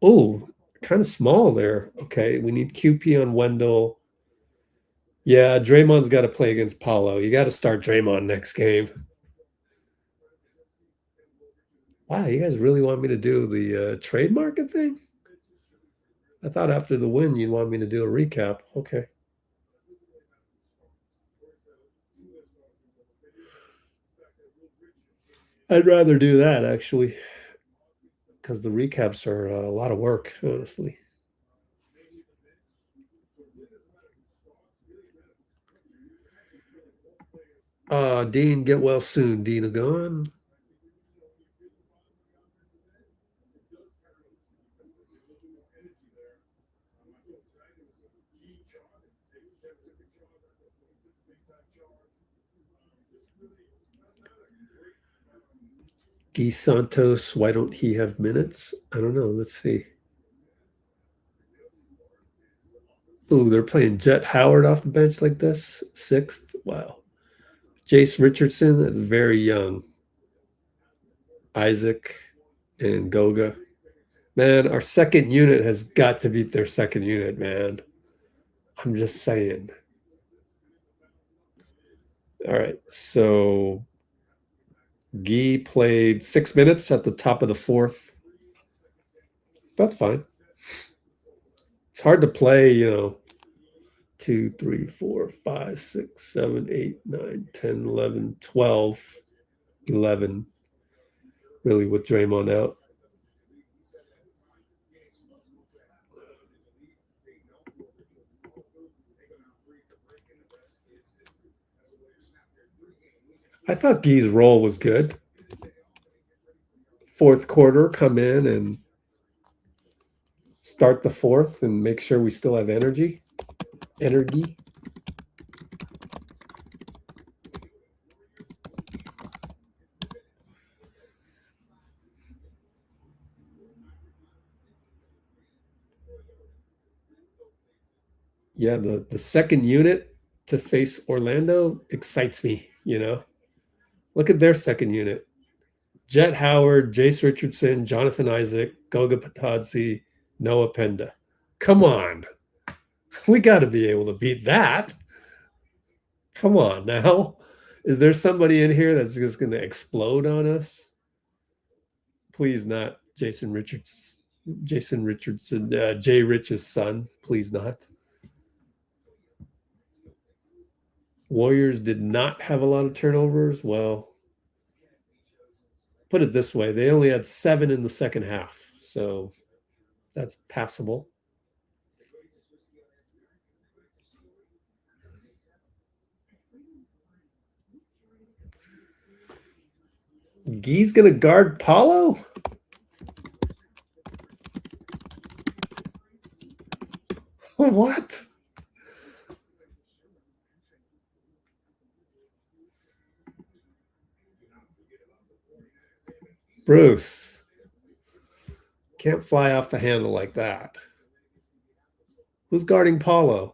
Oh, kind of small there. Okay, we need QP on Wendell. Yeah, Draymond's got to play against Paulo. You got to start Draymond next game. Wow, you guys really want me to do the trade market thing? I thought after the win you'd want me to do a recap. Okay. I'd rather do that, actually, because the recaps are a lot of work, honestly. Dean, get well soon. Dean gone. Guy Santos, why don't he have minutes? I don't know. Let's see. Ooh, they're playing Jet Howard off the bench like this. 6th. Wow. Jace Richardson, that's very young. Isaac and Goga. Man, our second unit has got to beat their second unit, man. I'm just saying. All right, so Guy played 6 minutes at the top of the 4th. That's fine. It's hard to play, 2, 3, 4, 5, 6, 7, 8, 9, 10, 11, 12, 11, really, with Draymond out. I thought Guy's role was good. 4th quarter, come in and start the 4th and make sure we still have energy. Yeah, the second unit to face Orlando excites me, Look at their second unit. Jet Howard, Jace Richardson, Jonathan Isaac, Goga Patadze, Noah Penda. Come on. We got to be able to beat that. Come on now. Is there somebody in here that's just going to explode on us? Please not Jason Richardson, Jay Rich's son. Please not. Warriors did not have a lot of turnovers. Well, put it this way. They only had 7 in the second half. So that's passable. Guy's going to guard Paulo? What? Bruce. Can't fly off the handle like that. Who's guarding Paulo?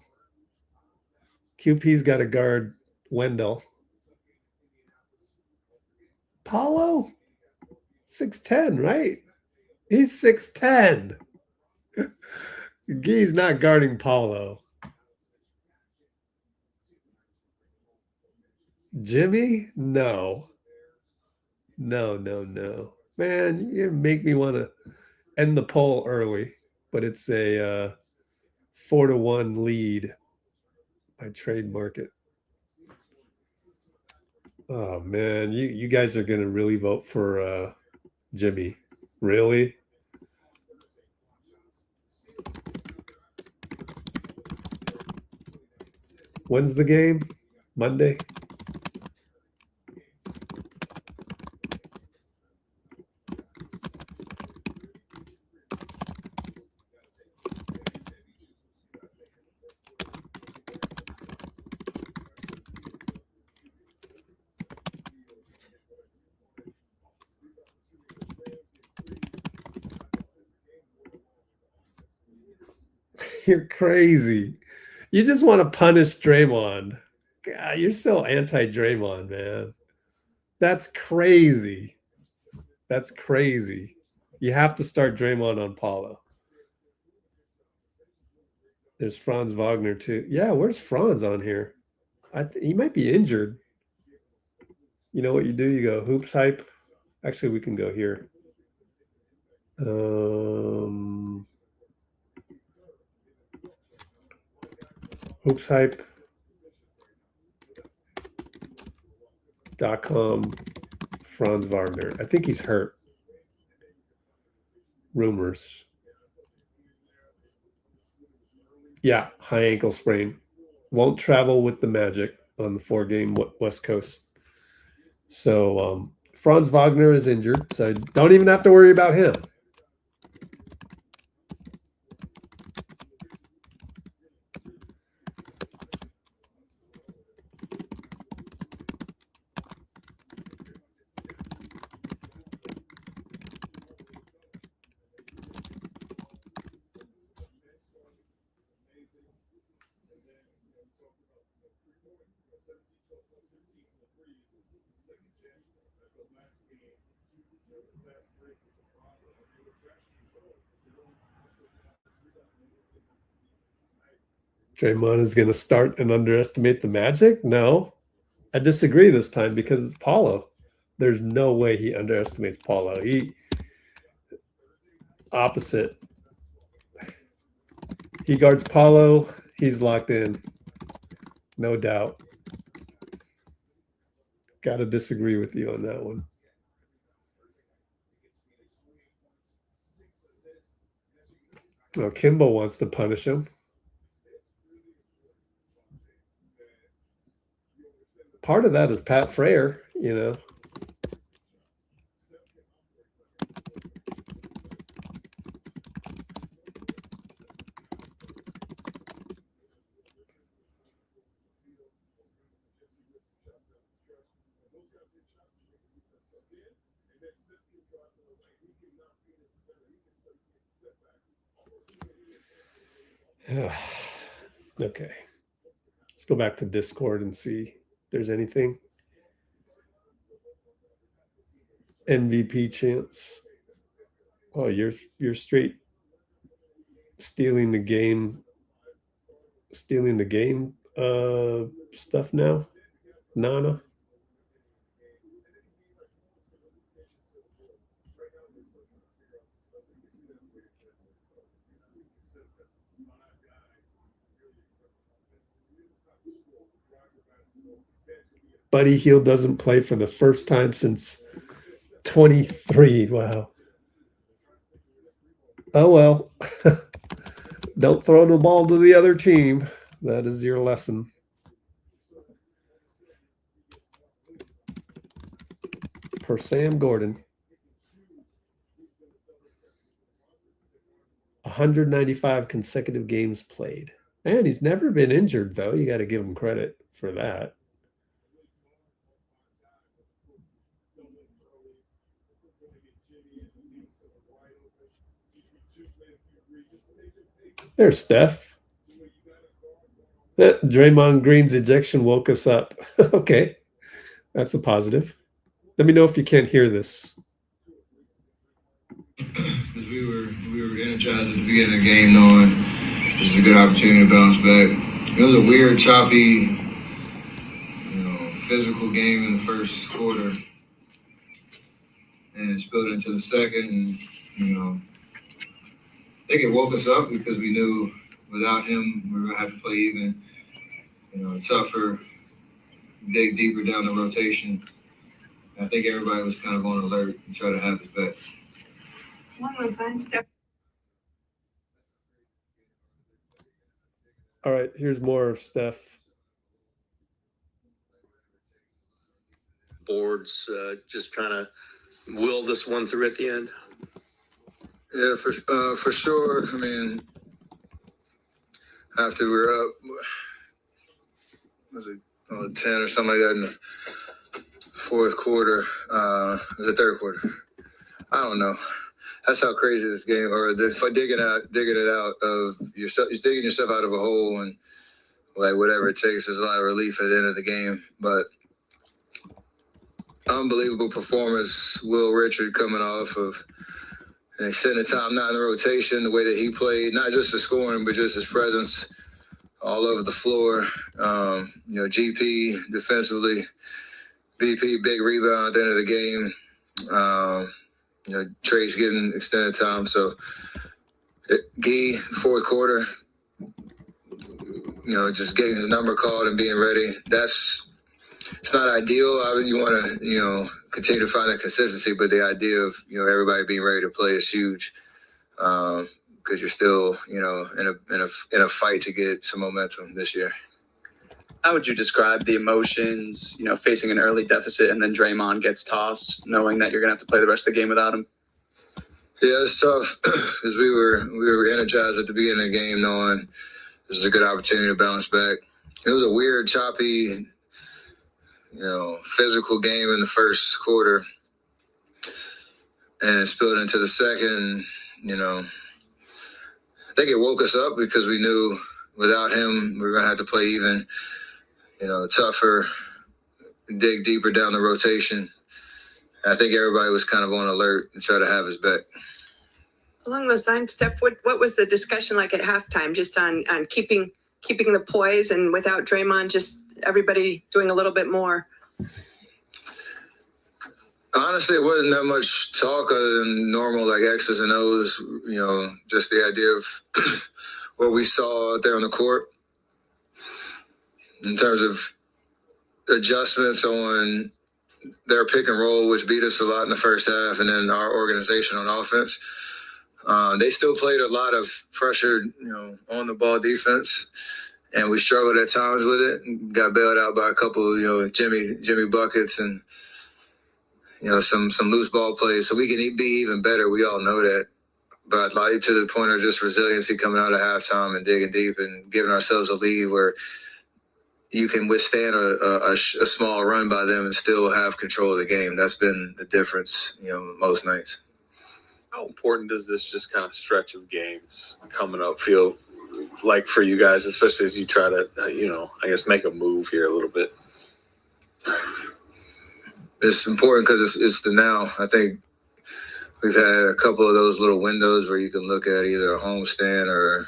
QP's got to guard Wendell. Paulo? 6'10", right? He's 6'10". Guy's not guarding Paulo. Jimmy? No. No. Man, you make me want to end the poll early, but it's a 4-1 lead by trade market. Oh man, you guys are gonna really vote for Jimmy. Really? When's the game? Monday? You're crazy. You just want to punish Draymond. God, you're so anti-Draymond, man. That's crazy. That's crazy. You have to start Draymond on Paulo. There's Franz Wagner too. Yeah, where's Franz on here? He might be injured. You know what you do? You go hoops hype. Actually, we can go here. Hoops hype.com. Franz Wagner. I think he's hurt. Rumors. Yeah, high ankle sprain. Won't travel with the Magic on the 4-game West Coast. So Franz Wagner is injured, so don't even have to worry about him. Draymond is going to start and underestimate the Magic? No. I disagree this time because it's Paulo. There's no way he underestimates Paulo. Opposite. He guards Paulo. He's locked in. No doubt. Got to disagree with you on that one. Oh, Kimbo wants to punish him. Part of that is Pat Frayer, you know. Okay. Let's go back to Discord and see if there's anything. MVP chance. Oh, you're straight stealing the game stuff now, Nana. Buddy Hield doesn't play for the first time since 23. Wow. Oh, well. Don't throw the ball to the other team. That is your lesson. Per Sam Gordon. 195 consecutive games played. And he's never been injured, though. You got to give him credit for that. There's Steph. Draymond Green's ejection woke us up. Okay. That's a positive. Let me know if you can't hear this. We were energized at the beginning of the game, knowing this is a good opportunity to bounce back. It was a weird, choppy, physical game in the first quarter, and it spilled into the second. And, I think it woke us up because we knew without him, we're gonna have to play even, tougher, dig deeper down the rotation. I think everybody was kind of on alert and try to have his back. Along those lines, Steph. All right, here's more of Steph. Boards, just trying to will this one through at the end. Yeah, for sure. I mean, after we were up, was it 10 or something like that in the fourth quarter? Was it third quarter? I don't know. That's how crazy this game, or digging it out of yourself, you're digging yourself out of a hole, and like whatever it takes. There's a lot of relief at the end of the game, but unbelievable performance. Will Richard coming off of an extended time not in the rotation, the way that he played, not just his scoring, but just his presence all over the floor. GP defensively, BP big rebound at the end of the game. TRAYCE getting extended time. So Guy, fourth quarter, just getting the number called and being ready. It's not ideal. You want to, continue to find that consistency, but the idea of, everybody being ready to play is huge. Because you're still, in a fight to get some momentum this year. How would you describe the emotions, facing an early deficit and then Draymond gets tossed, knowing that you're going to have to play the rest of the game without him? Yeah, it's tough because we were energized at the beginning of the game, knowing this is a good opportunity to bounce back. It was a weird, choppy, physical game in the first quarter, and it spilled into the second. I think it woke us up because we knew without him we were gonna have to play even, tougher, dig deeper down the rotation. I think everybody was kind of on alert and try to have his back. Along those lines, Steph, what was the discussion like at halftime, just on keeping the poise, and without Draymond, just everybody doing a little bit more? Honestly, it wasn't that much talk other than normal, like X's and O's, just the idea of what we saw out there on the court in terms of adjustments on their pick and roll, which beat us a lot in the first half, and then our organization on offense. They still played a lot of pressure, on the ball defense, and we struggled at times with it. Got bailed out by a couple of, Jimmy buckets and, some loose ball plays. So we can be even better. We all know that. But like to the point of just resiliency coming out of halftime and digging deep and giving ourselves a lead where you can withstand a small run by them and still have control of the game. That's been the difference, most nights. How important does this just kind of stretch of games coming up feel like for you guys, especially as you try to, make a move here a little bit? It's important because it's the now. I think we've had a couple of those little windows where you can look at either a homestand or,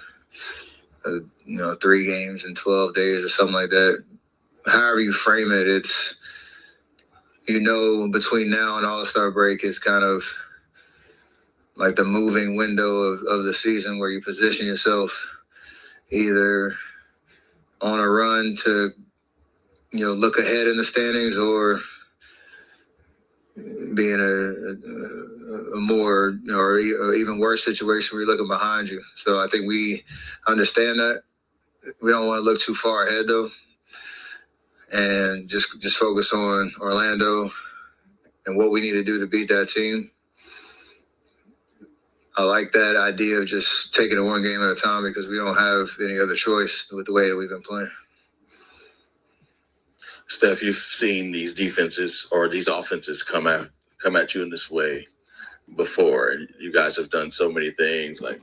3 games in 12 days or something like that. However you frame it, it's, between now and All-Star break is kind of like the moving window of the season where you position yourself either on a run to, look ahead in the standings or be in a more or even worse situation where you're looking behind you. So I think we understand that. We don't want to look too far ahead though, and just focus on Orlando and what we need to do to beat that team. I like that idea of just taking it one game at a time because we don't have any other choice with the way that we've been playing. Steph, you've seen these defenses or these offenses come at you in this way before. You guys have done so many things like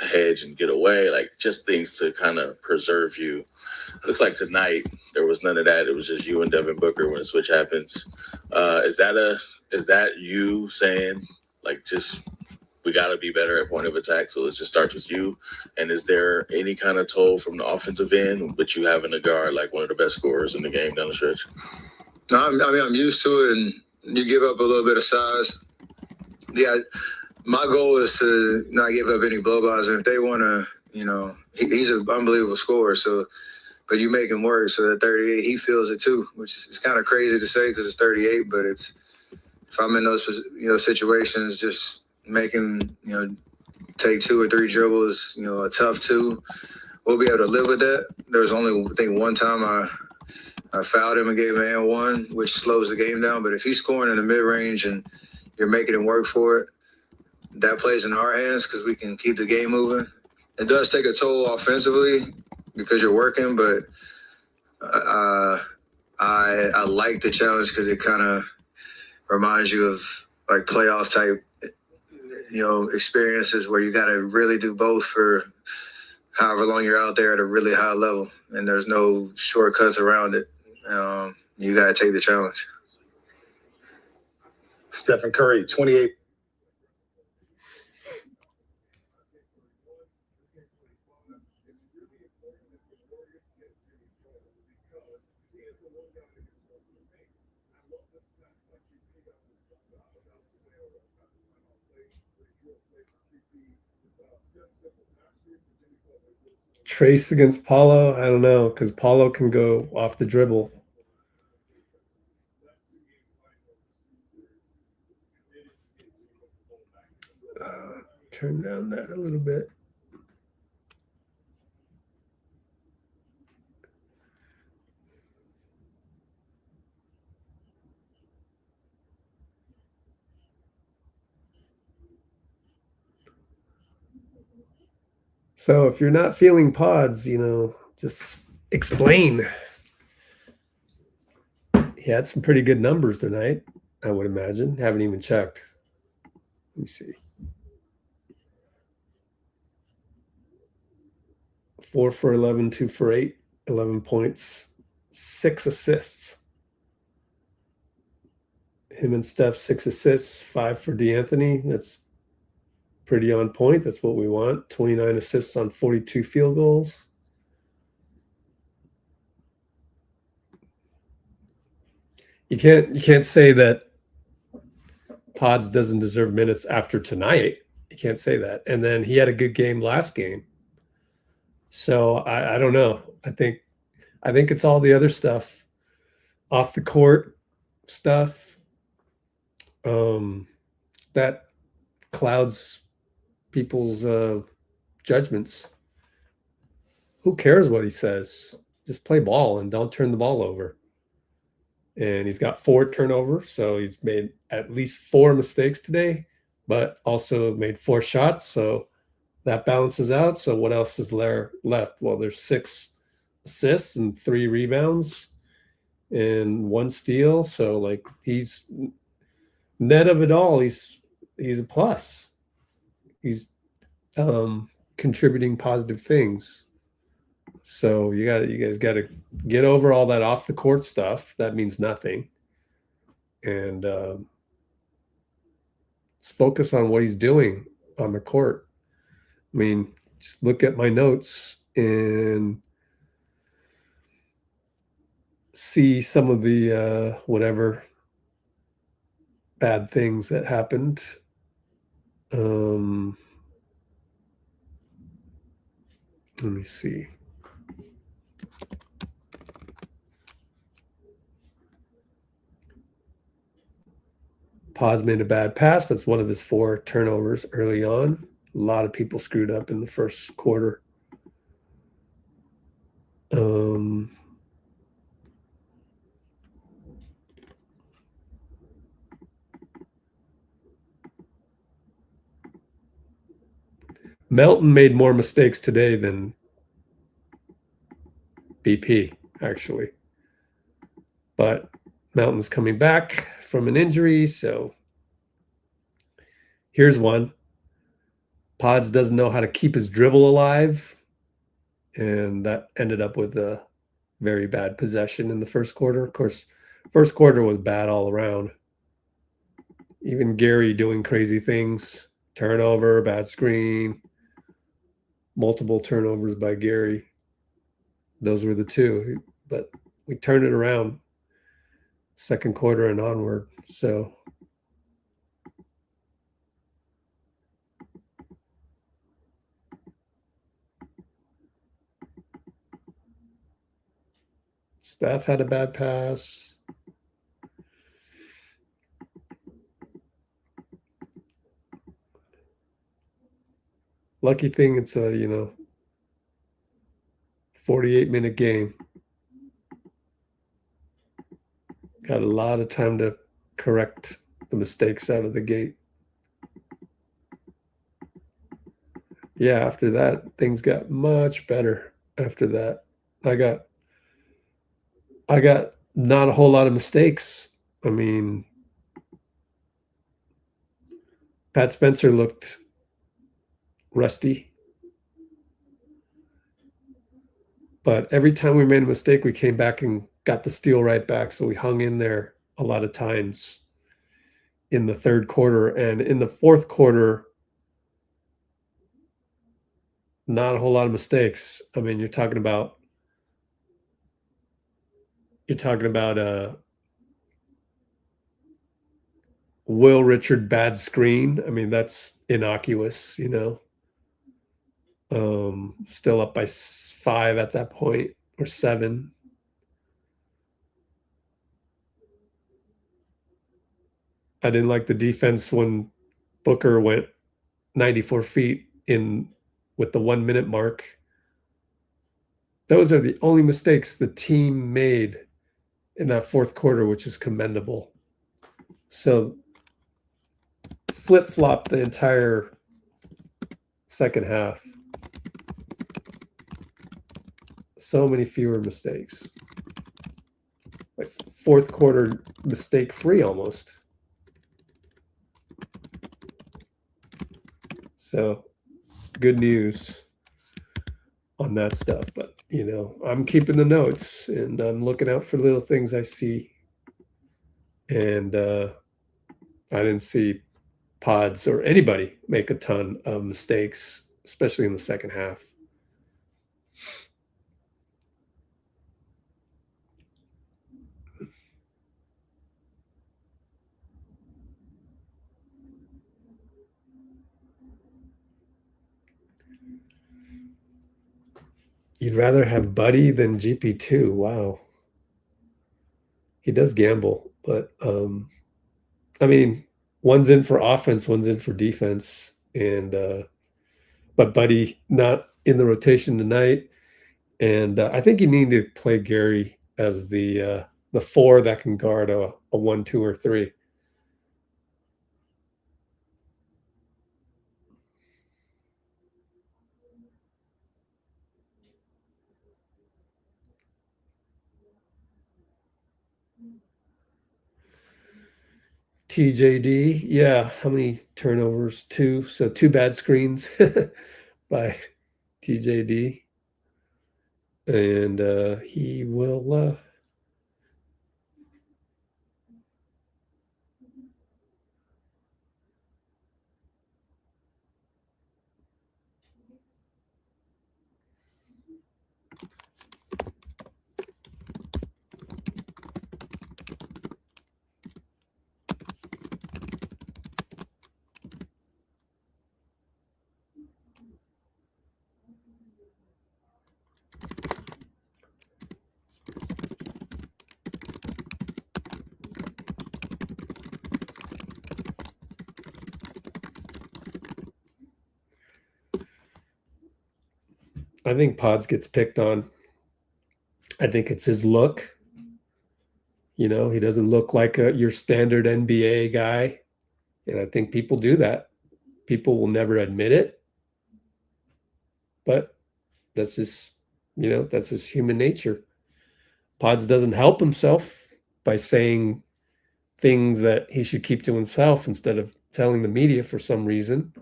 hedge and get away, like just things to kind of preserve you. Looks like tonight there was none of that. It was just you and Devin Booker when the switch happens. Is that you saying like just we got to be better at point of attack, so let's just start with you? And is there any kind of toll from the offensive end, but you having to guard like one of the best scorers in the game down the stretch? No, I'm used to it, and you give up a little bit of size. Yeah, my goal is to not give up any blowbys, and if they want to, he's an unbelievable scorer. So, but you make him work. So that 38, he feels it too, which is kind of crazy to say because it's 38. But it's if I'm in those situations, just making take 2 or 3 dribbles, a tough 2. We'll be able to live with that. There was only, I think, one time I fouled him and gave him an 1, which slows the game down. But if he's scoring in the mid-range and you're making him work for it, that plays in our hands because we can keep the game moving. It does take a toll offensively because you're working, but I like the challenge because it kind of reminds you of like playoff type, experiences where you got to really do both for however long you're out there at a really high level, and there's no shortcuts around it. You got to take the challenge. Steph Curry, 28. TRAYCE against Paulo? I don't know, because Paulo can go off the dribble. Turn down that a little bit. So if you're not feeling Podz, just explain. He had some pretty good numbers tonight, I would imagine. Haven't even checked. Let me see. 4 for 11, 2 for 8, 11 points, 6 assists. Him and Steph, 6 assists, 5 for D'Anthony. That's pretty on point. That's what we want. 29 assists on 42 field goals. You can't say that Podz doesn't deserve minutes after tonight. You can't say that. And then he had a good game last game. So I don't know. I think it's all the other stuff, off the court stuff, that clouds people's judgments. Who cares what he says? Just play ball and don't turn the ball over. And he's got 4 turnovers, so he's made at least 4 mistakes today, but also made 4 shots. So that balances out. So what else is there left? Well, there's 6 assists and 3 rebounds and 1 steal. So like he's net of it all, he's a plus. He's contributing positive things. So you guys got to get over all that off the court stuff. That means nothing. And let's focus on what he's doing on the court. I mean, just look at my notes and see some of the whatever bad things that happened. Let me see. Podz made a bad pass. That's one of his 4 turnovers early on. A lot of people screwed up in the first quarter. Melton made more mistakes today than BP, actually. But Melton's coming back from an injury, so here's one. Podz doesn't know how to keep his dribble alive, and that ended up with a very bad possession in the first quarter. Of course, first quarter was bad all around. Even Gary doing crazy things. Turnover, bad screen, multiple turnovers by Gary. Those were the 2, but we turned it around second quarter and onward. So Steph had a bad pass. Lucky thing it's a, 48-minute game. Got a lot of time to correct the mistakes out of the gate. Yeah, after that, things got much better after that. I got not a whole lot of mistakes. I mean, Pat Spencer looked rusty. But every time we made a mistake, we came back and got the steal right back. So we hung in there a lot of times in the third quarter. And in the fourth quarter, not a whole lot of mistakes. I mean, you're talking about Will Richard bad screen. I mean, that's innocuous, still up by 5 at that point, or 7. I didn't like the defense when Booker went 94 feet in with the 1 minute mark. Those are the only mistakes the team made in that fourth quarter, which is commendable. So flip-flop the entire second half. So many fewer mistakes. Like fourth quarter mistake-free almost. So good news on that stuff. But, I'm keeping the notes and I'm looking out for little things I see. And I didn't see Podz or anybody make a ton of mistakes, especially in the second half. You'd rather have Buddy than GP2. Wow. He does gamble, but I mean, one's in for offense, one's in for defense. And but Buddy not in the rotation tonight. And I think you need to play Gary as the 4 that can guard a 1, 2, or 3. TJD, yeah. How many turnovers? 2. So 2 bad screens by TJD. And he will I think Podz gets picked on. I think it's his look. He doesn't look like your standard NBA guy. And I think people do that. People will never admit it. But that's just, that's his human nature. Podz doesn't help himself by saying things that he should keep to himself instead of telling the media for some reason.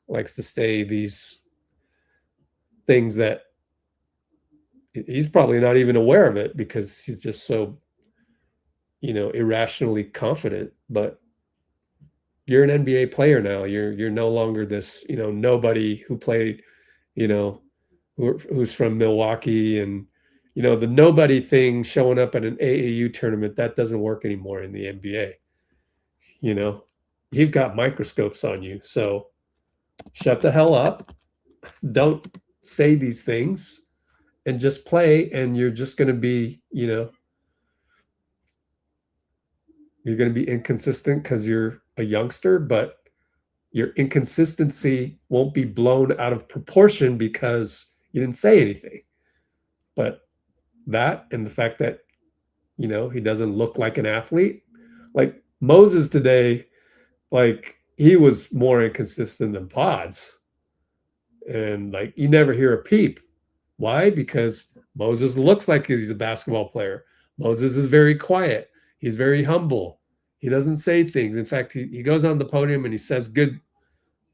Likes to say these things that he's probably not even aware of it because he's just so, irrationally confident. But you're an NBA player now. You're no longer this, nobody who played, who's from Milwaukee. And, the nobody thing showing up at an AAU tournament, that doesn't work anymore in the NBA. You've got microscopes on you. So shut the hell up. Don't say these things and just play, and you're just going to be, you know, you're going to be inconsistent because you're a youngster, but your inconsistency won't be blown out of proportion because you didn't say anything. But that, and the fact that, you know, he doesn't look like an athlete, like Moses today, like he was more inconsistent than Podz. And like, you never hear a peep. Why? Because Moses looks like he's a basketball player. Moses is very quiet. He's very humble. He doesn't say things. In fact, he goes on the podium and he says good,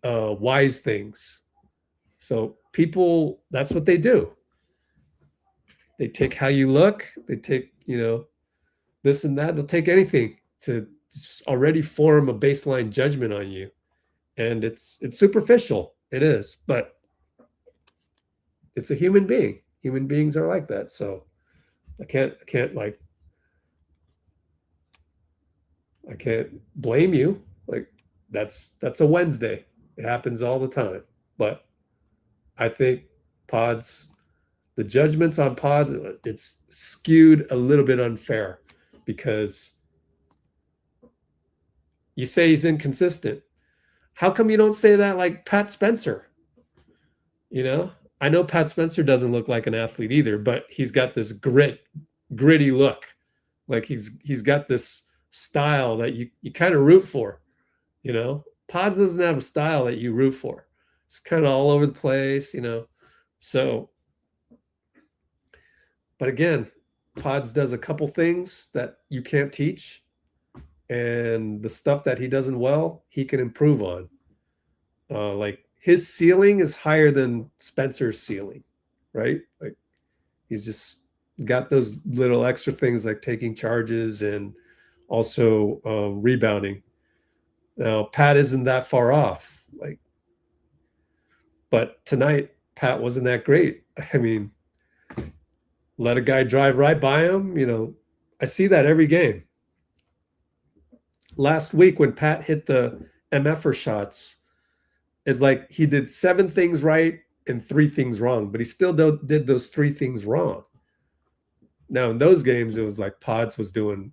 wise things. So people, that's what they do. They take how you look. They take, you know, this and that. They'll take anything to already form a baseline judgment on you. And it's superficial. It is, but it's a human being. Human beings are like that. So I can't blame you. Like that's a Wednesday. It happens all the time. But I think Podz, the judgments on Podz, it's skewed a little bit unfair because you say he's inconsistent. How come you don't say that like Pat Spencer? You know, I know Pat Spencer doesn't look like an athlete either, but he's got this gritty look. Like he's got this style that you kind of root for, you know. Podz doesn't have a style that you root for. It's kind of all over the place, you know. So, but again, Podz does a couple things that you can't teach, and the stuff that he doesn't well, he can improve on. Like his ceiling is higher than Spencer's ceiling, right? Like he's just got those little extra things like taking charges and also rebounding. Now, Pat isn't that far off. Like, but tonight, Pat wasn't that great. I mean, let a guy drive right by him. You know, I see that every game. Last week when Pat hit the MFer shots, it's like he did 7 things right and 3 things wrong, but he still did those 3 things wrong. Now, in those games, it was like Podz was doing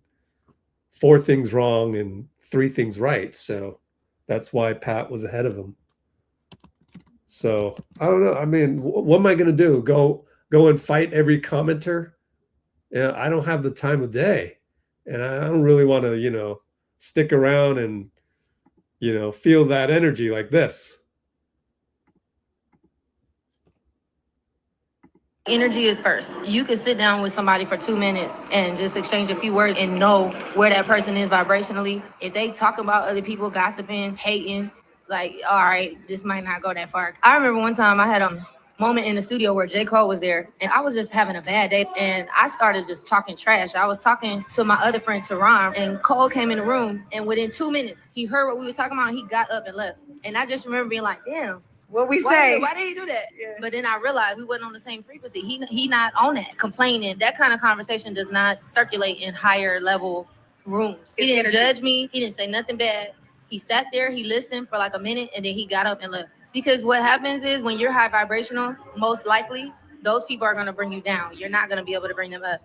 4 things wrong and 3 things right. So that's why Pat was ahead of him. So I don't know. I mean, what am I going to do? Go and fight every commenter? Yeah, I don't have the time of day, and I don't really want to, you know, stick around and, you know, feel that energy like this. Energy is first. You can sit down with somebody for 2 minutes and just exchange a few words and know where that person is vibrationally. If they talk about other people, gossiping, hating, like, all right, this might not go that far. I remember one time I had a moment in the studio where J. Cole was there and I was just having a bad day and I started just talking trash. I was talking to my other friend, Teron, and Cole came in the room and within 2 minutes, he heard what we was talking about and he got up and left. And I just remember being like, damn. What we say? Why did he do that? Yeah. But then I realized we wasn't on the same frequency. He not on that. Complaining, that kind of conversation does not circulate in higher level rooms. He didn't judge me. He didn't say nothing bad. He sat there, he listened for like a minute, and then he got up and left. Because what happens is when you're high vibrational, most likely, those people are going to bring you down. You're not going to be able to bring them up.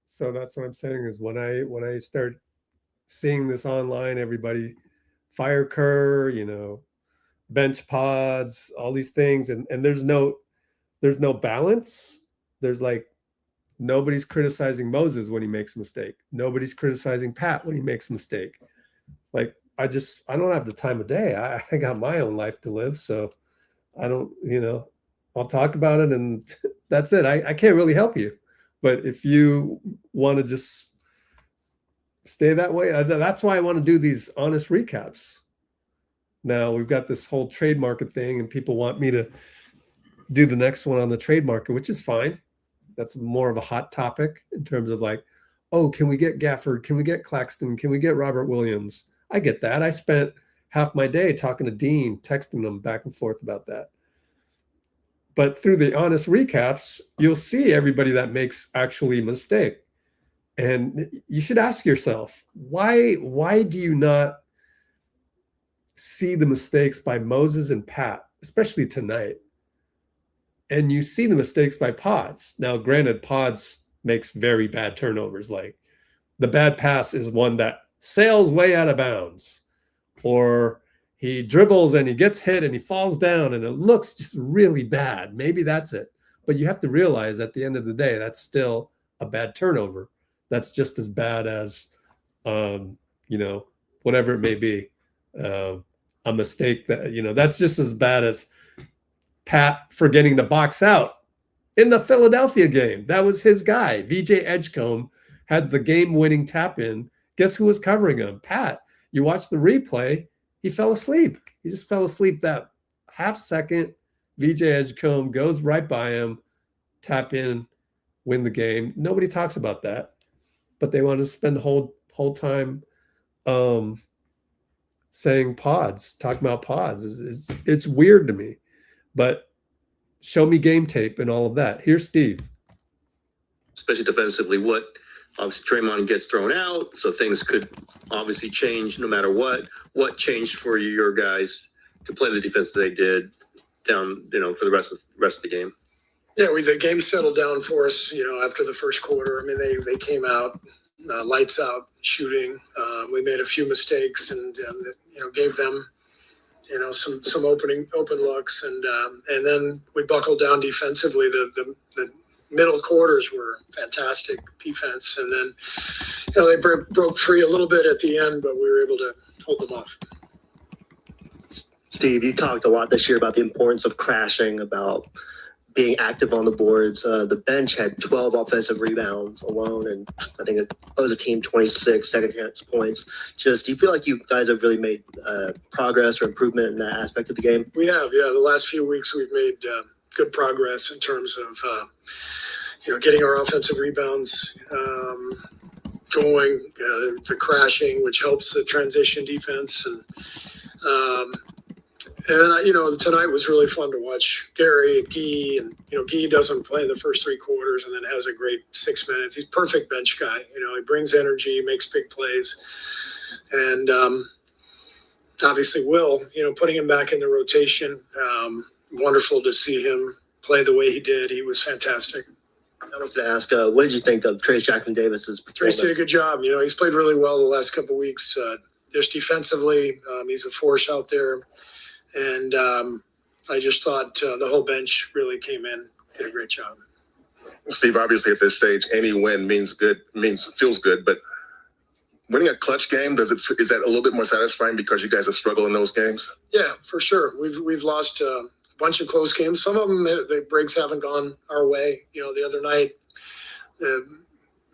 So that's what I'm saying is when I start seeing this online, everybody fire Kerr, you know, bench Podz, all these things, and there's no balance. There's like nobody's criticizing Moses when he makes a mistake. Nobody's criticizing Pat when he makes a mistake. Like I don't have the time of day. I got my own life to live, so I don't, you know, I'll talk about it and that's it. I can't really help you, but if you want to just stay that way, that's why I want to do these honest recaps. Now we've got this whole trade market thing and people want me to do the next one on the trade market, which is fine. That's more of a hot topic in terms of like, oh, can we get Gafford? Can we get Claxton? Can we get Robert Williams? I get that. I spent half my day talking to Dean, texting them back and forth about that. But through the honest recaps, you'll see everybody that makes actually a mistake. And you should ask yourself, why do you not see the mistakes by Moses and Pat, especially tonight, And you see the mistakes by Podz. Now, granted, Podz makes very bad turnovers. Like the bad pass is one that sails way out of bounds, or he dribbles and he gets hit and he falls down and it looks just really bad. Maybe that's it. But you have to realize at the end of the day, that's still a bad turnover. That's just as bad as, you know, whatever it may be, a mistake that, you know, that's just as bad as Pat forgetting to box out in the Philadelphia game. That was his guy. VJ Edgecombe had the game-winning tap in. Guess who was covering him? Pat. You watch the replay, he fell asleep. He just fell asleep that half second. VJ Edgecombe goes right by him, tap in, win the game. Nobody talks about that, but they want to spend the whole time saying Podz, talking about Podz. It's weird to me, but show me game tape and all of that. Here's Steve. Especially defensively, obviously Draymond gets thrown out, so things could obviously change no matter what. What changed for your guys to play the defense that they did down, you know, for the rest of the game? Yeah, the game settled down for us, you know, after the first quarter. I mean, they came out, lights out shooting. We made a few mistakes and you know, gave them, you know, some open looks, and then we buckled down defensively. The middle quarters were fantastic defense, and then, you know, they broke free a little bit at the end, but we were able to hold them off. Steve, you talked a lot this year about the importance of crashing, about being active on the boards. The bench had 12 offensive rebounds alone, and I think it was a team 26 second chance points. Just, do you feel like you guys have really made progress or improvement in that aspect of the game? We have, yeah. The last few weeks we've made good progress in terms of, you know, getting our offensive rebounds going, the crashing, which helps the transition defense, and you know, tonight was really fun to watch Gary and Guy, and, you know, Guy doesn't play the first 3 quarters and then has a great 6 minutes. He's a perfect bench guy. You know, he brings energy, makes big plays. And obviously Will, you know, putting him back in the rotation, wonderful to see him play the way he did. He was fantastic. I wanted to ask, what did you think of TRAYCE Jackson-Davis's performance? TRAYCE did a good job. You know, he's played really well the last couple of weeks. Just defensively, he's a force out there. And I just thought the whole bench really came in, did a great job. Steve, obviously at this stage, any win feels good, but winning a clutch game, is that a little bit more satisfying because you guys have struggled in those games? Yeah, for sure. We've lost a bunch of close games. Some of them, the breaks haven't gone our way. You know, the other night, the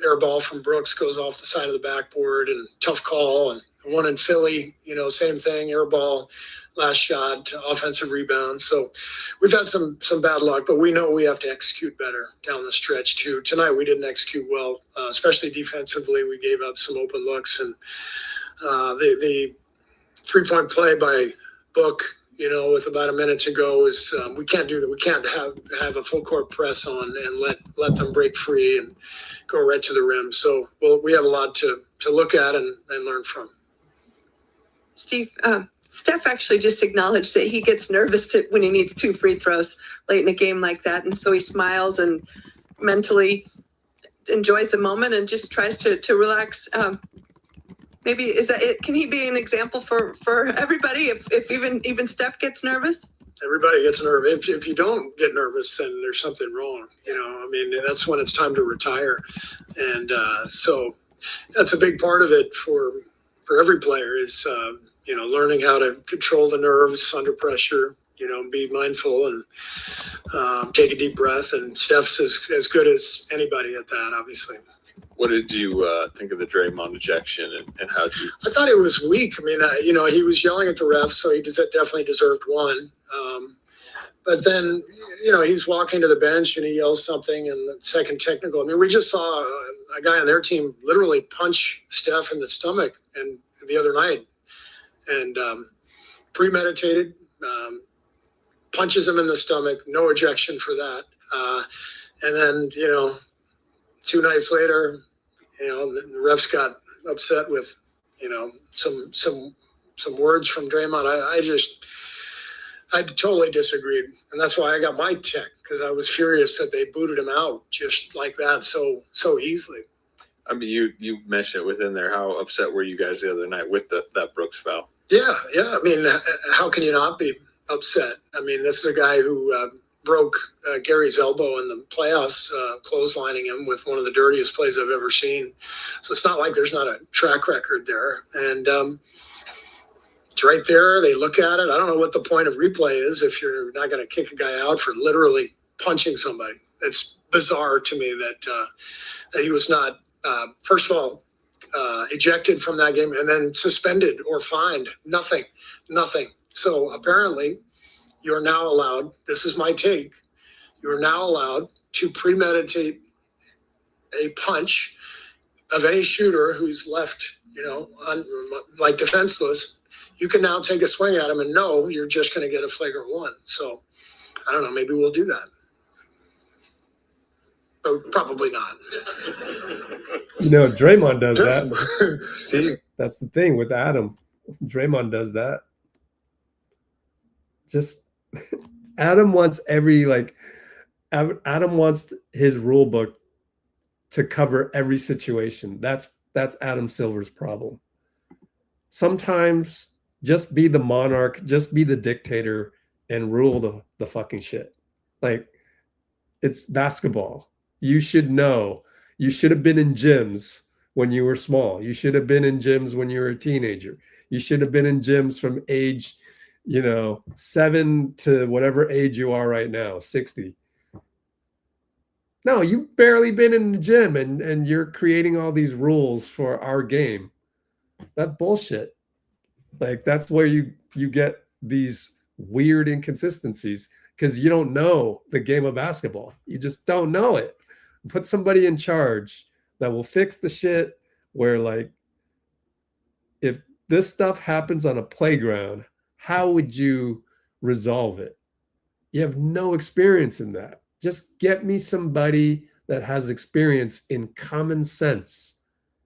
air ball from Brooks goes off the side of the backboard, and tough call. And one in Philly, you know, same thing, air ball. Last shot, offensive rebound. So we've had some bad luck, but we know we have to execute better down the stretch too. Tonight we didn't execute well, especially defensively. We gave up some open looks, and the 3-point play by Book, you know, with about a minute to go is we can't do that. We can't have a full court press on and let them break free and go right to the rim. So we have a lot to look at and learn from. Steve, Steph actually just acknowledged that he gets nervous when he needs 2 free throws late in a game like that. And so he smiles and mentally enjoys the moment and just tries to relax. Maybe is that it? Can he be an example for everybody if even Steph gets nervous? Everybody gets nervous. If you don't get nervous, then there's something wrong. You know, I mean, that's when it's time to retire. And so that's a big part of it for every player is, you know, learning how to control the nerves under pressure, you know, be mindful and take a deep breath. And Steph's as good as anybody at that, obviously. What did you think of the Draymond ejection, and how did you? I thought it was weak. I mean, you know, he was yelling at the refs, so he definitely deserved one. But then, you know, he's walking to the bench and he yells something, and the second technical. I mean, we just saw a guy on their team literally punch Steph in the stomach and the other night. And premeditated, punches him in the stomach, no ejection for that. And then, you know, 2 nights later, you know, the refs got upset with, you know, some words from Draymond. I totally disagreed, and that's why I got my check, because I was furious that they booted him out just like that so easily. I mean, you mentioned it within there. How upset were you guys the other night with that Brooks foul? Yeah. I mean, how can you not be upset? I mean, this is a guy who broke Gary's elbow in the playoffs, clotheslining him with one of the dirtiest plays I've ever seen. So it's not like there's not a track record there, and it's right there. They look at it. I don't know what the point of replay is if you're not going to kick a guy out for literally punching somebody. It's bizarre to me that he was not, first of all, ejected from that game and then suspended or fined. Nothing. So apparently you're now allowed, this is my take, you're now allowed to premeditate a punch of any shooter who's left, like defenseless. You can now take a swing at him and know you're just going to get a flagrant one. So I don't know, maybe we'll do that. But probably not. Draymond does that. Steve. That's the thing with Adam. Draymond does that. Just Adam wants Adam wants his rule book to cover every situation. That's Adam Silver's problem. Sometimes just be the monarch, just be the dictator and rule the fucking shit. Like, it's basketball. You should know. You should have been in gyms when you were small. You should have been in gyms when you were a teenager. You should have been in gyms from age, 7 to whatever age you are right now, 60. No, you've barely been in the gym and you're creating all these rules for our game. That's bullshit. Like, that's where you get these weird inconsistencies, because you don't know the game of basketball. You just don't know it. Put somebody in charge that will fix the shit where, like, if this stuff happens on a playground, how would you resolve it? You have no experience in that. Just get me somebody that has experience in common sense.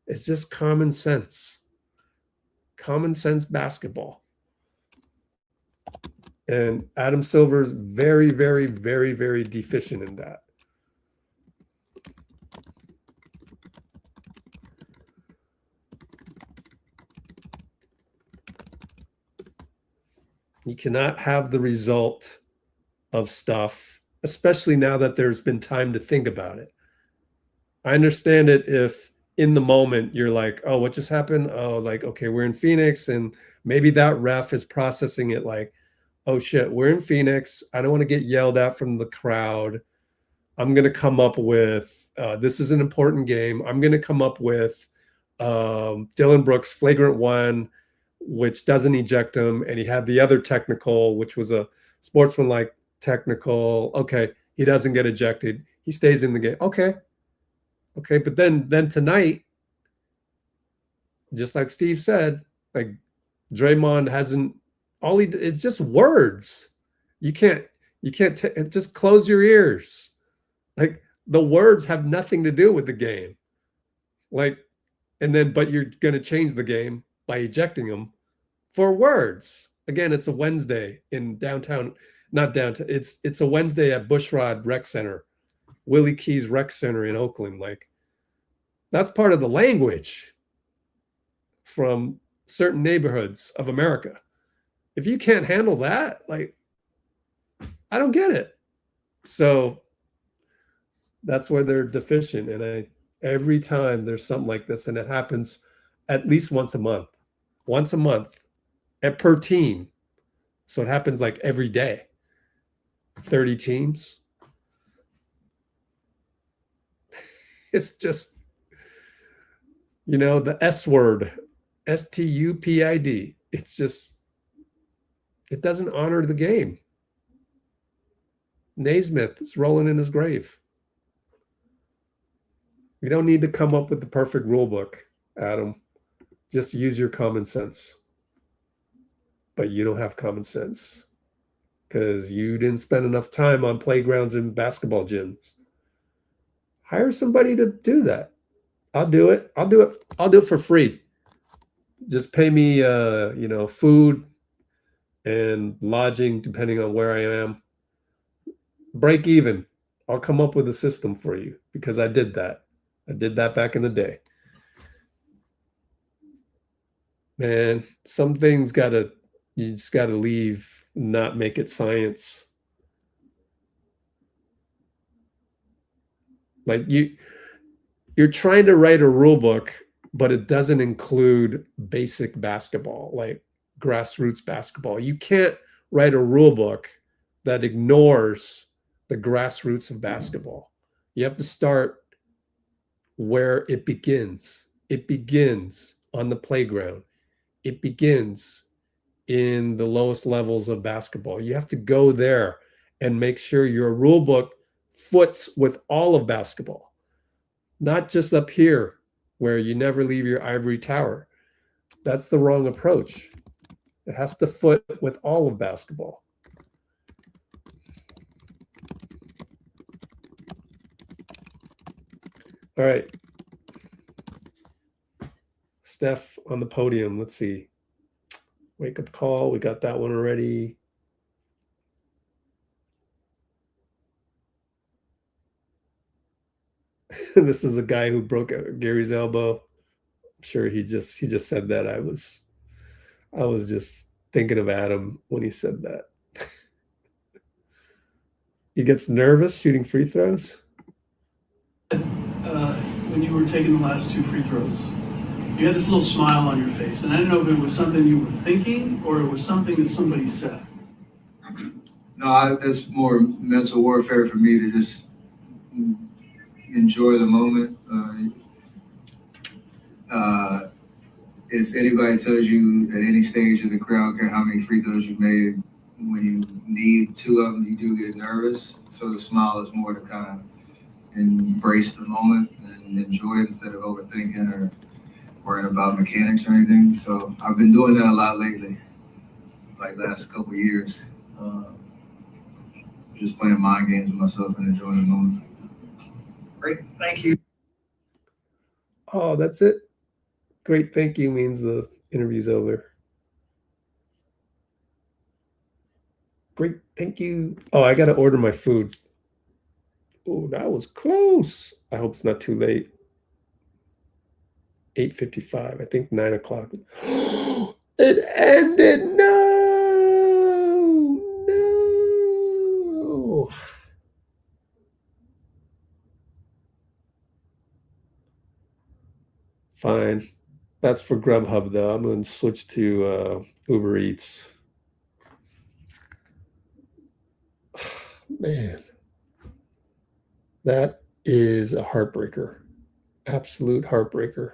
It's just common sense. Common sense basketball. And Adam Silver's very, very, very, very deficient in that. You cannot have the result of stuff, especially now that there's been time to think about it. I understand it if in the moment you're like, oh, what just happened? Oh, like, okay, we're in Phoenix, and maybe that ref is processing it like, oh shit, we're in Phoenix. I don't want to get yelled at from the crowd. I'm going to come up with, this is an important game. I'm going to come up with Dillon Brooks flagrant one, which doesn't eject him. And he had the other technical, which was a sportsmanlike technical. Okay, he doesn't get ejected. He stays in the game. Okay. But then tonight, just like Steve said, like, Draymond hasn't, it's just words. You can't just close your ears. Like, the words have nothing to do with the game. Like, but you're going to change the game by ejecting them for words. Again, it's a Wednesday in downtown, not downtown. It's a Wednesday at Bushrod Rec Center, Willie Keys Rec Center in Oakland. Like, that's part of the language from certain neighborhoods of America. If you can't handle that, like, I don't get it. So that's where they're deficient. And every time there's something like this, and it happens at least once a month and per team. So it happens like every day, 30 teams. It's just, the S word, STUPID. It's just, it doesn't honor the game. Naismith is rolling in his grave. You don't need to come up with the perfect rule book, Adam. Just use your common sense. But you don't have common sense because you didn't spend enough time on playgrounds and basketball gyms. Hire somebody to do that. I'll do it. I'll do it for free. Just pay me, food, and lodging, depending on where I am. Break even. I'll come up with a system for you because I did that. I did that back in the day. Man, some things you just gotta leave, not make it science. Like you're trying to write a rule book, but it doesn't include basic basketball, like grassroots basketball. You can't write a rule book that ignores the grassroots of basketball. You have to start where it begins. It begins on the playground. It begins in the lowest levels of basketball. You have to go there and make sure your rule book foots with all of basketball, not just up here where you never leave your ivory tower. That's the wrong approach. It has to foot with all of basketball. All right. Steph on the podium. Let's see. Wake up call. We got that one already. This is a guy who broke Gary's elbow. I'm sure he just said that. I was just thinking of Adam when he said that. He gets nervous shooting free throws. When you were taking the last 2 free throws, you had this little smile on your face, and I didn't know if it was something you were thinking or it was something that somebody said. No, that's more mental warfare for me to just enjoy the moment. If anybody tells you at any stage of the crowd care how many free throws you made, when you need 2 of them, you do get nervous. So the smile is more to kind of embrace the moment and enjoy it instead of overthinking or worrying about mechanics or anything. So I've been doing that a lot lately, like last couple of years. Just playing mind games with myself and enjoying the moment. Great, thank you. Oh, that's it. Great, thank you means the interview's over. Great, thank you. Oh, I got to order my food. Oh, that was close. I hope it's not too late. 8:55, I think 9 o'clock. It ended. No. Fine. That's for Grubhub, though. I'm going to switch to Uber Eats. Man, that is a heartbreaker. Absolute heartbreaker.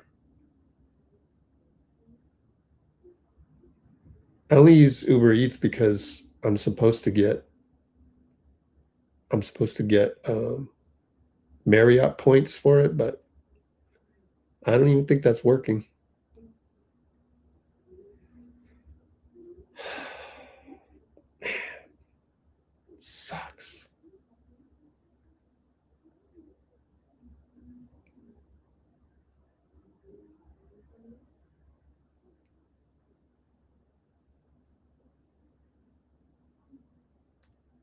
I only use Uber Eats because I'm supposed to get Marriott points for it, but I don't even think that's working. Sucks.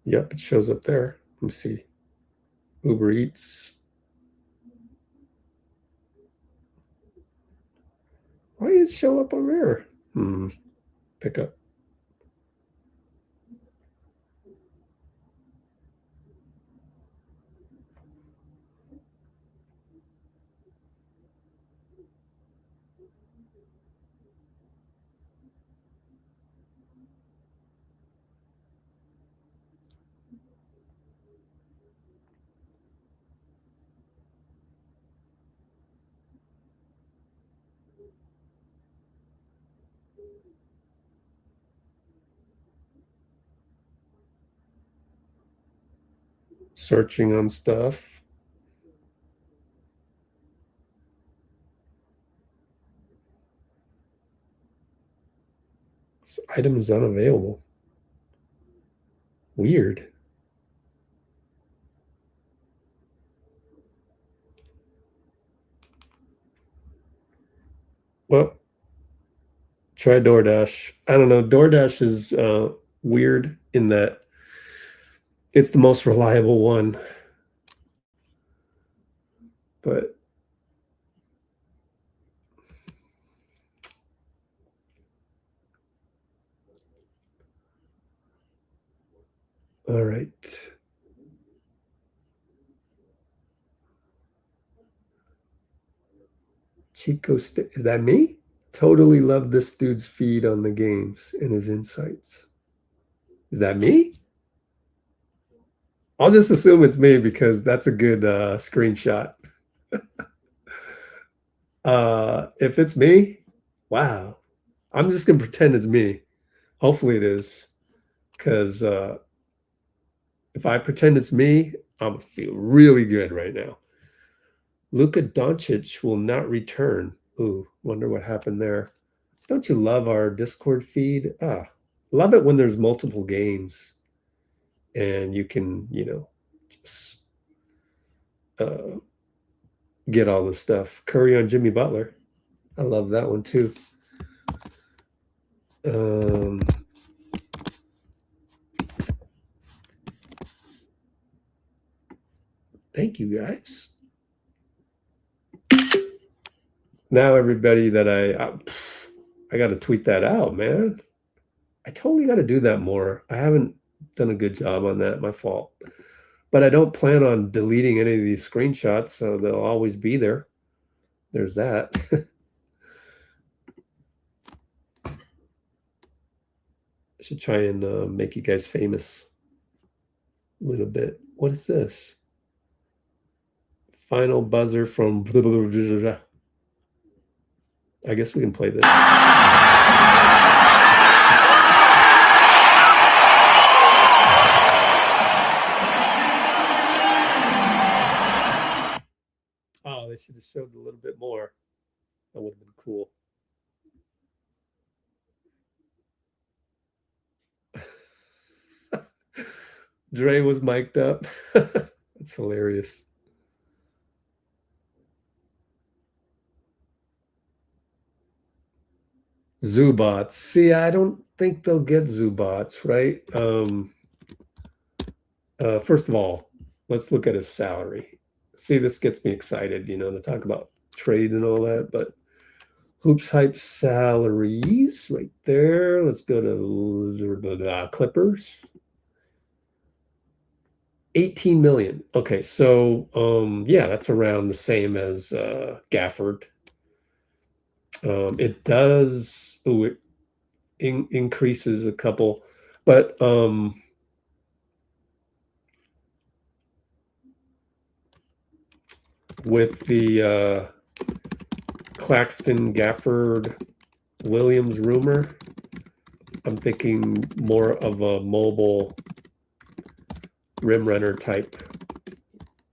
Yep, it shows up there. Let me see. Uber Eats. Why does it show up on there? Pick up. Searching on stuff. This item is unavailable. Weird. Well, Try DoorDash. I don't know. DoorDash is weird in that it's the most reliable one. But all right. Chico, is that me? Totally love this dude's feed on the games and his insights. Is that me? I'll just assume it's me because that's a good screenshot. If it's me, wow. I'm just going to pretend it's me. Hopefully it is. Because if I pretend it's me, I'm going to feel really good right now. Luka Doncic will not return. Ooh, wonder what happened there. Don't you love our Discord feed? Love it when there's multiple games and you can, you know, just get all the stuff. Curry on Jimmy Butler. I love that one too. Thank you guys. Now everybody that I got to tweet that out, man. I totally got to do that more. I haven't done a good job on that. My fault. But I don't plan on deleting any of these screenshots, so they'll always be there. There's that. I should try and make you guys famous a little bit. What is this? Final buzzer from... I guess we can play this. Oh, they should have showed a little bit more. That would have been cool. Dray was mic'd up. That's hilarious. Zubats. See, I don't think they'll get Zubats, right? First of all, let's look at his salary. See, this gets me excited, you know, to talk about trade and all that, but Hoops Hype salaries right there. Let's go to Clippers. 18 million. Okay, so yeah, that's around the same as Gafford. It does, it increases a couple, but with the Claxton, Gafford, Williams rumor, I'm thinking more of a mobile rim runner type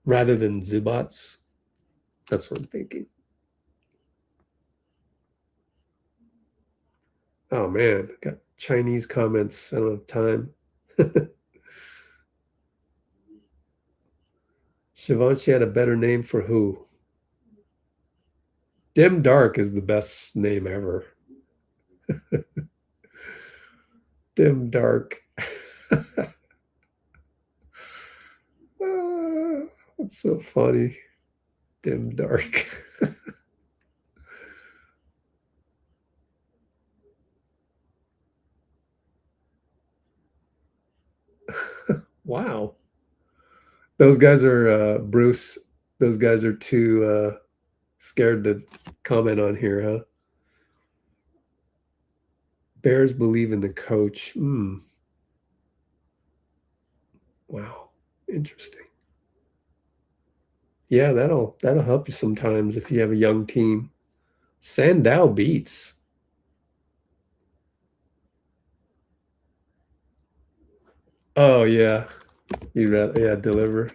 rather than Zubats. That's what I'm thinking. Oh man, got Chinese comments. I don't have time. Shivanshi had a better name for who? Dim Dark is the best name ever. Dim Dark. That's so funny. Dim Dark. Wow. Those guys are, Bruce, those guys are too scared to comment on here, huh? Bears believe in the coach. Wow. Interesting. Yeah, that'll help you sometimes if you have a young team. Sandow beats. Oh yeah. You read, yeah, deliver.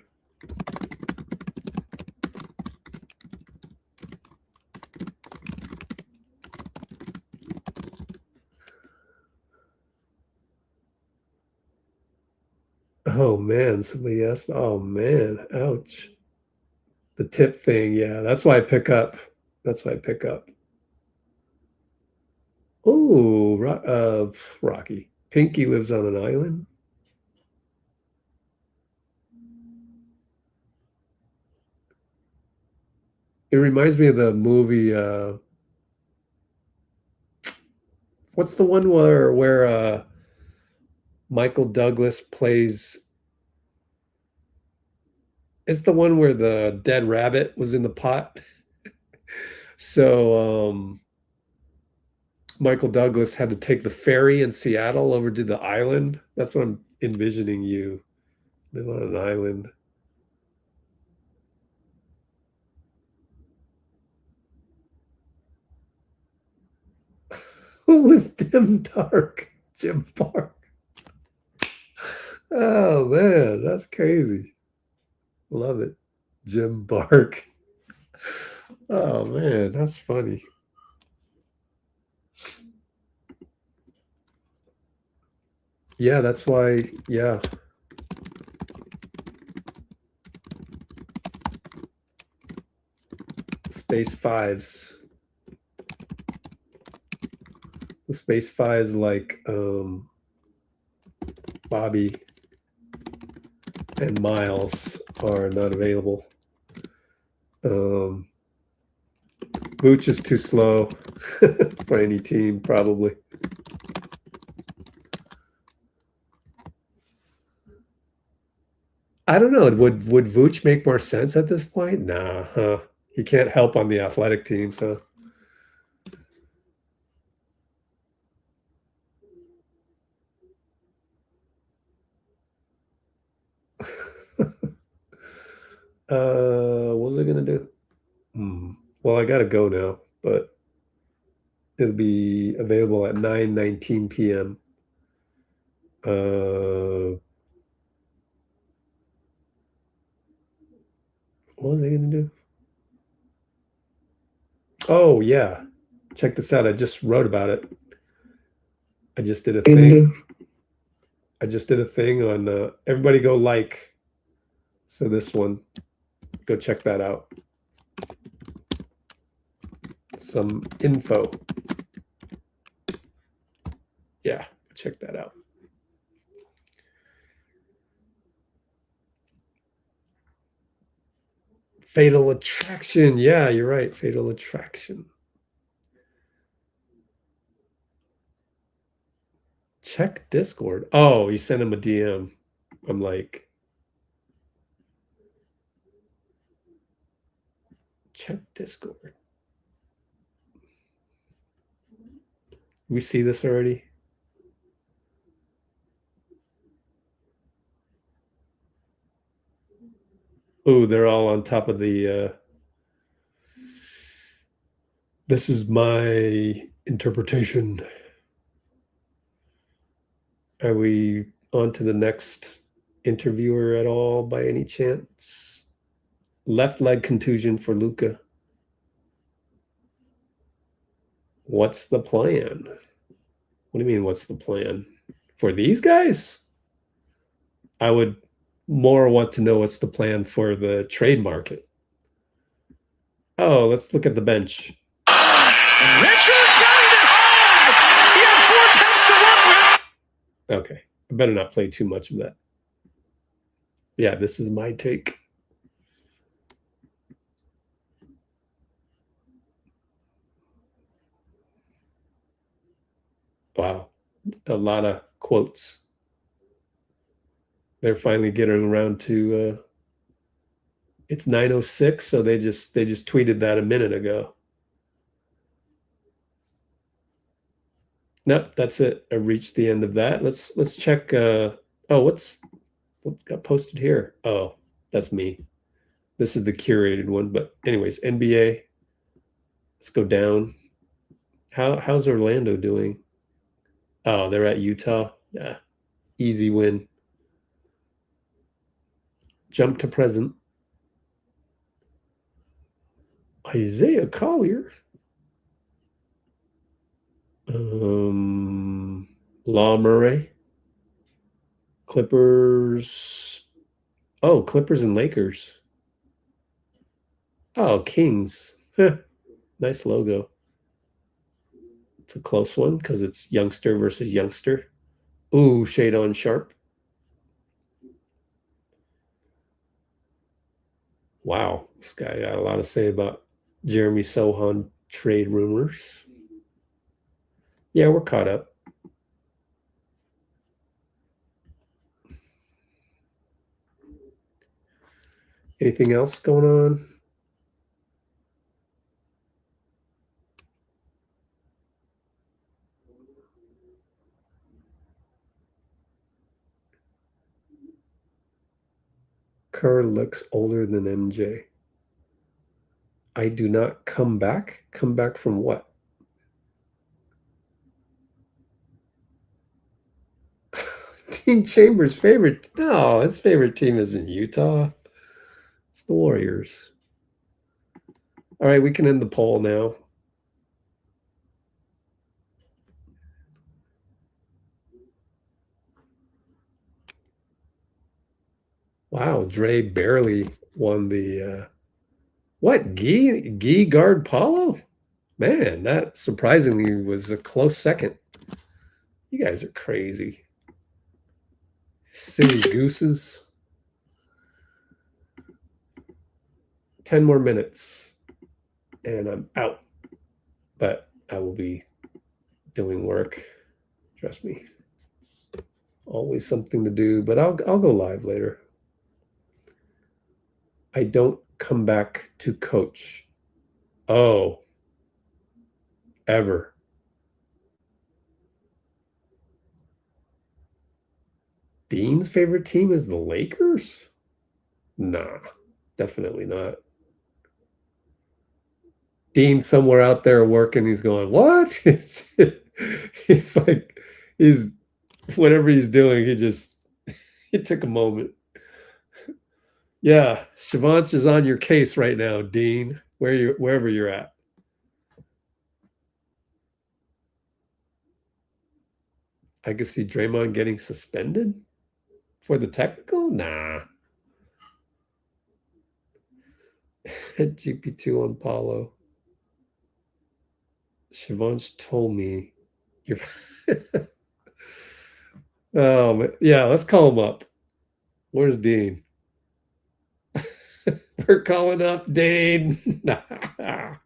Oh man, somebody asked. Oh man, ouch. The tip thing, yeah, that's why I pick up. That's why I pick up. Oh, Rocky. Pinky lives on an island. It reminds me of the movie. What's the one where Michael Douglas plays? It's the one where the dead rabbit was in the pot. So Michael Douglas had to take the ferry in Seattle over to the island. That's what I'm envisioning you live on an island. Who was Dim Dark? Jim Park. Oh man, that's crazy. Love it. Jim Bark. Oh man, that's funny. Yeah, that's why, yeah. Space fives. The space fives like Bobby and Miles are not available. Vooch is too slow for any team, probably. I don't know. Would Vooch make more sense at this point? Nah, huh? He can't help on the athletic teams, huh? What was I gonna do? Well, I gotta go now, but it'll be available at 9:19 p.m. What was I gonna do? Oh yeah, check this out. I just wrote about it. I just did a thing. I just did a thing on everybody go like. So this one, go check that out. Some info. Yeah, check that out. Fatal Attraction. Yeah, you're right. Fatal Attraction. Check Discord. Oh, you sent him a DM. I'm like, check Discord. We see this already. Oh, they're all on top of the this is my interpretation. Are we on to the next interviewer at all by any chance? Left leg contusion for Luka. What's the plan? What do you mean, what's the plan? For these guys? I would more want to know what's the plan for the trade market. Oh, let's look at the bench. Richard got it home! He had 4 tenths to work with! Okay, I better not play too much of that. Yeah, this is my take. Wow, a lot of quotes. They're finally getting around to it's 9:06, so they just tweeted that a minute ago. Nope, that's it. I reached the end of that. Let's check oh, what got posted here? Oh, that's me. This is the curated one, but anyways, NBA. Let's go down. How's Orlando doing? Oh, they're at Utah. Yeah. Easy win. Jump to present. Isaiah Collier. Law Murray. Clippers. Oh, Clippers and Lakers. Oh, Kings. Nice logo. It's a close one because it's youngster versus youngster. Ooh, shade on sharp. Wow, this guy got a lot to say about Jeremy Sohan trade rumors. Yeah, we're caught up. Anything else going on? Kerr looks older than MJ. I do not come back. Come back from what? Dean Chambers' favorite. No, his favorite team isn't Utah. It's the Warriors. All right, we can end the poll now. Wow, Dray barely won the what? Guy guard Paulo? Man, that surprisingly was a close second. You guys are crazy. Silly gooses. 10 more minutes and I'm out. But I will be doing work. Trust me. Always something to do, but I'll go live later. I don't come back to coach. Oh. Ever. Dean's favorite team is the Lakers? Nah, definitely not. Dean's somewhere out there working. He's going, what? He's like, whatever he's doing, he took a moment. Yeah, Shavance is on your case right now, Dean, wherever you're at. I could see Draymond getting suspended for the technical? Nah. GP2 on Paulo. Shavance told me you're oh yeah, let's call him up. Where's Dean? We're calling up Dean. Here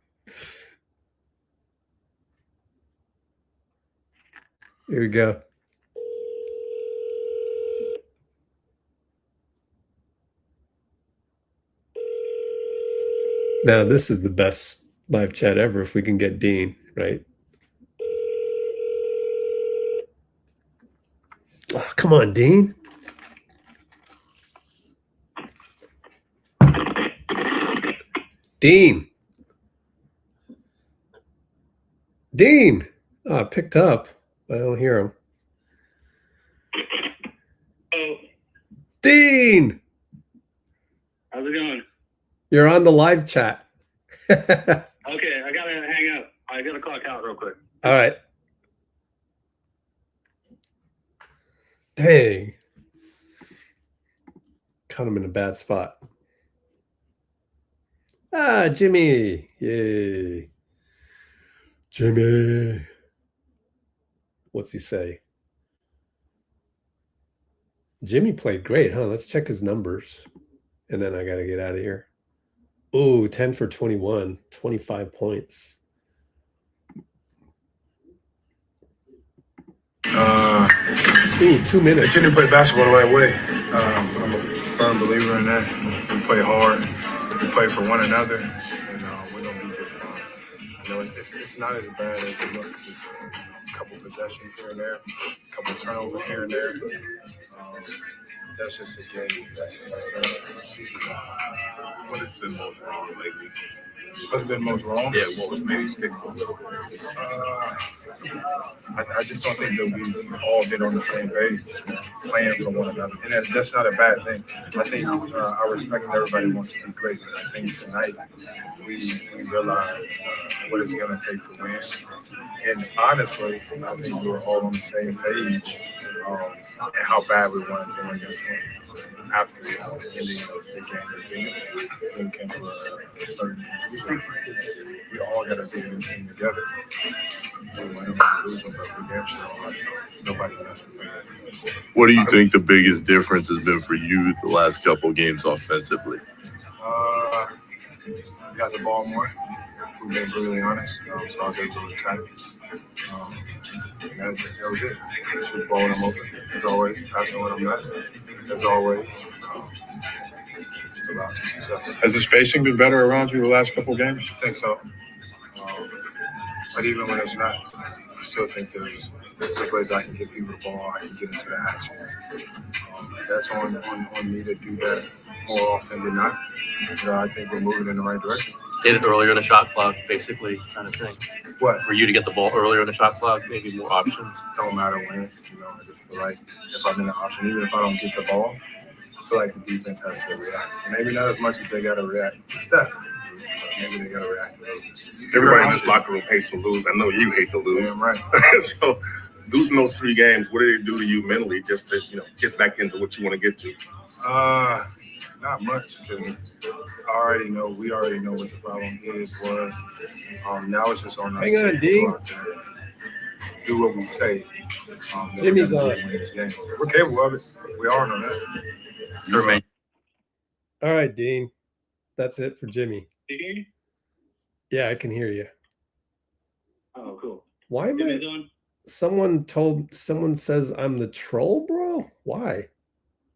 we go. Now this is the best live chat ever if we can get Dean, right? Oh, come on, Dean. Dean. Dean. Oh, I picked up. I don't hear him. Oh. Dean. How's it going? You're on the live chat. Okay, I gotta hang up. I gotta clock out real quick. All right. Dang. Caught him in a bad spot. Ah, Jimmy. Yay. Jimmy. What's he say? Jimmy played great, huh? Let's check his numbers. And then I got to get out of here. Ooh, 10 for 21, 25 points. Ooh, 2 minutes. Continue to play basketball the right way. I'm a firm believer in that. We play hard. We play for one another. And we're going to be just fine. I know it's not as bad as it looks. It's a couple possessions here and there, a couple turnovers here and there. That's just a game. That's season. What has been most wrong lately? What's been most wrong? Yeah, what was maybe fixed a little bit? I just don't think that we all get on the same page, playing for one another. And that's not a bad thing. I think I respect that everybody wants to be great. But I think tonight we realize what it's going to take to win. And honestly, I think we were all on the same page and how bad we wanted to win this one. After the ending of the game, we came to a certain conclusion. We all got to be in this team together. We win them or lose them, but we damn sure nobody wants to play that. What do you think the biggest difference has been for you the last couple of games offensively? We got the ball more. We've been brutally honest, so I was able to attack. That was it. Shoot the ball when I'm open, as always. Passing when I'm not, as always. Has the spacing been better around you the last couple of games? I think so. But even when it's not, I still think there's ways I can get people the ball, I can get into the action. That's on me to do that more often than not. But I think we're moving in the right direction. Hit it earlier in the shot clock, basically, kind of thing. What? For you to get the ball earlier in the shot clock, maybe more options. Don't matter when, I just feel like if I'm in the option, even if I don't get the ball, I feel like the defense has to react. Maybe not as much as they got to react to Steph. Maybe they got to react to those. Everybody in this locker room hates to lose. I know you hate to lose. Damn right. So losing those 3 games, what did it do to you mentally just to, get back into what you want to get to? Not much, because we already know what the problem was. Now it's just on us to go out there and do what we say. Jimmy's on. We're capable of it. We are on that. All right, Dean. That's it for Jimmy. You hear me? Yeah, I can hear you. Oh, cool. Why am Jimmy's I? on. Someone says I'm the troll, bro. Why?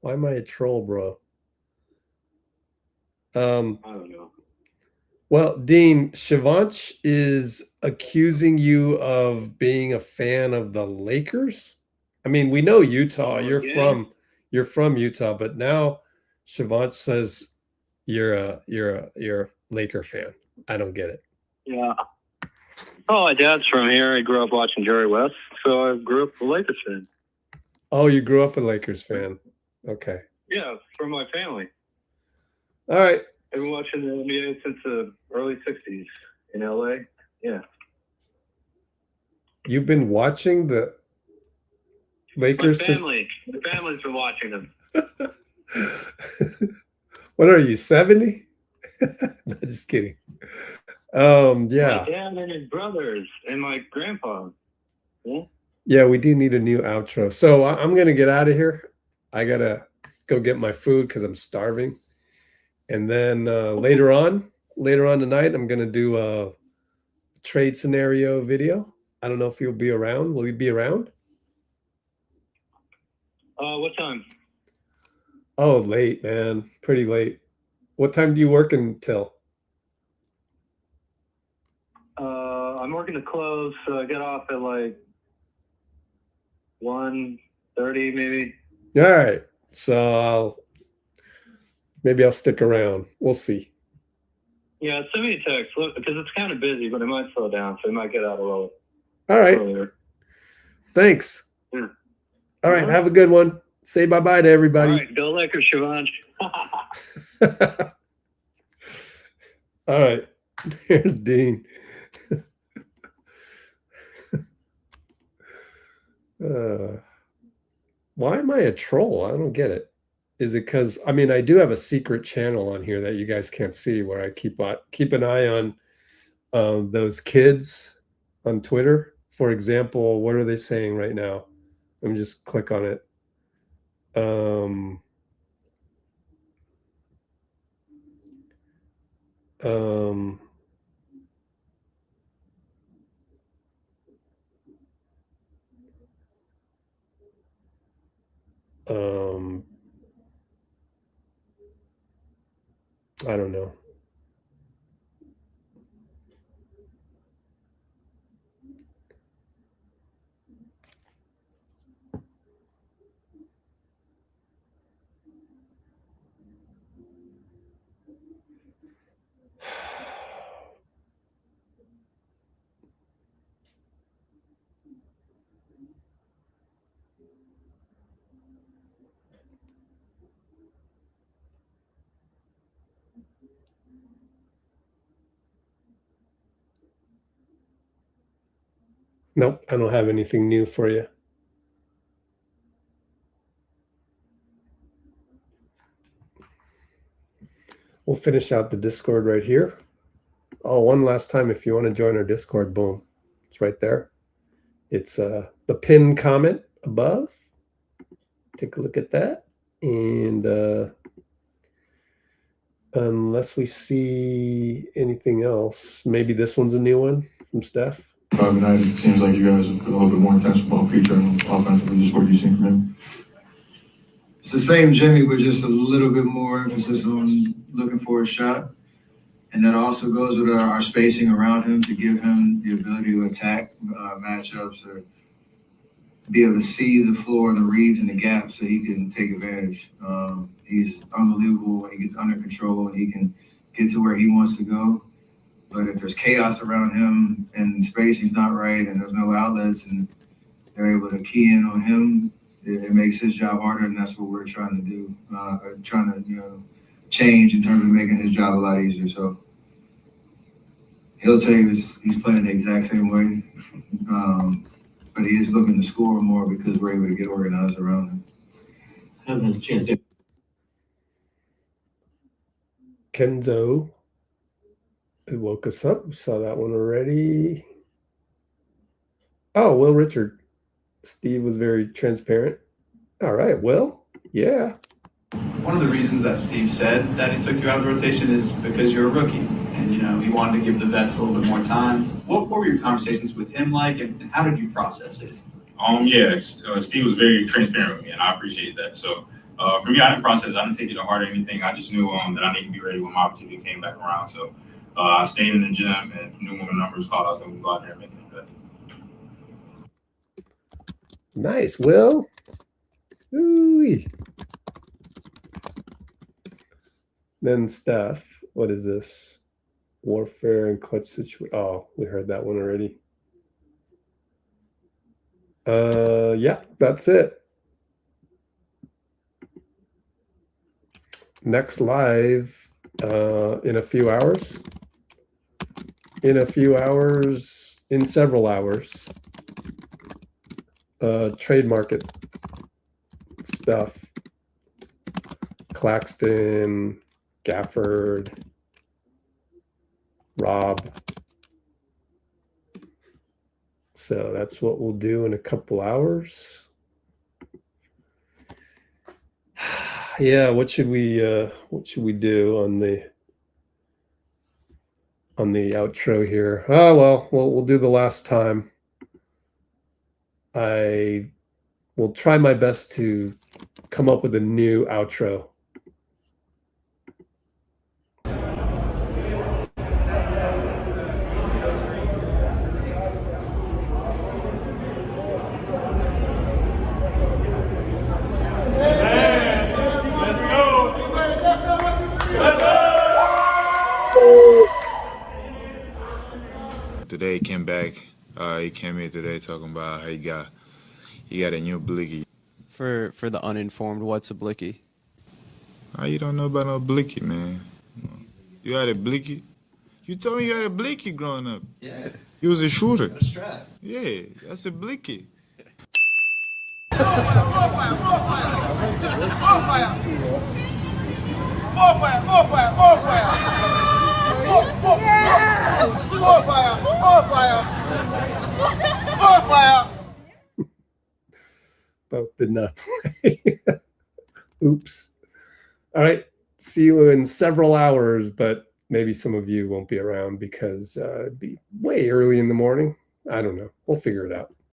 Why am I a troll, bro? I don't know. Well, Dean, Shivansh is accusing you of being a fan of the Lakers. I mean, we know Utah. You're from Utah, but now Shivansh says you're a Laker fan. I don't get it. Yeah. Oh, my dad's from here. I grew up watching Jerry West, so I grew up a Lakers fan. Oh, you grew up a Lakers fan. Okay. Yeah, from my family. All right. I've been watching the NBA since the early 60s in LA. Yeah. You've been watching the Lakers My family's been watching them. What are you, 70? No, just kidding. Yeah. My dad and his brothers and my grandpa. Yeah. Yeah, we do need a new outro. So I'm going to get out of here. I got to go get my food because I'm starving. And then later on tonight, I'm going to do a trade scenario video. I don't know if you'll be around. Will you be around? What time? Oh, late, man. Pretty late. What time do you work until? I'm working to close, so I get off at like 1:30 maybe. All right. So maybe I'll stick around. We'll see. Yeah, send me a text because it's kind of busy, but it might slow down, so it might get out a little. All right. Earlier. Thanks. Yeah. All right. Have a good one. Say bye-bye to everybody. All right. Go Lakers, Shivansh. All right. Here's Dean. Why am I a troll? I don't get it. Is it because, I mean, I do have a secret channel on here that you guys can't see where I keep an eye on those kids on Twitter. For example, what are they saying right now? Let me just click on it. I don't know. Nope, I don't have anything new for you. We'll finish out the Discord right here. Oh, one last time, if you want to join our Discord, boom, it's right there. It's the pinned comment above. Take a look at that. And unless we see anything else, maybe this one's a new one from Steph. Tonight, it seems like you guys are a little bit more intentional featuring offensively. Just what you've seen from him. It's the same Jimmy, but just a little bit more emphasis on looking for a shot. And that also goes with our spacing around him to give him the ability to attack matchups or be able to see the floor and the reads and the gaps so he can take advantage. He's unbelievable when he gets under control and he can get to where he wants to go. But if there's chaos around him and spacing's not right and there's no outlets and they're able to key in on him, it makes his job harder, and that's what we're trying to do, trying to change in terms of making his job a lot easier. So he'll tell you he's playing the exact same way, but he is looking to score more because we're able to get organized around him. Having a chance. Kenzo, it woke us up. We saw that one already. Oh, Will Richard. Steve was very transparent. All right, Will. Yeah. One of the reasons that Steve said that he took you out of the rotation is because you're a rookie, and he wanted to give the vets a little bit more time. What were your conversations with him like, and how did you process it? Steve was very transparent with me, and I appreciate that. So for me, I didn't process it. I didn't take it to heart or anything. I just knew that I needed to be ready when my opportunity came back around. So I stayed in the gym and knew when the numbers called, I was going to go out there and make it better. Nice, Will. Ooh-wee. Then Steph, what is this? Warfare and clutch situation. Oh, we heard that one already. Yeah, that's it. Next live in a few hours. In several hours. Trade market stuff. Claxton, Gafford, Rob. So that's what we'll do in a couple hours. Yeah, what should we do on the outro here? Oh well, we'll do the last time. I will try my best to come up with a new outro. Today he came back. He came here today talking about how he got a new blicky. For the uninformed, what's a blicky? You don't know about no blicky, man. You had a blicky? You told me you had a blicky growing up. Yeah. You was a shooter. Got a strap. Yeah, that's a blicky. Both did not play. Oops. All right. See you in several hours, but maybe some of you won't be around because it'd be way early in the morning. I don't know. We'll figure it out.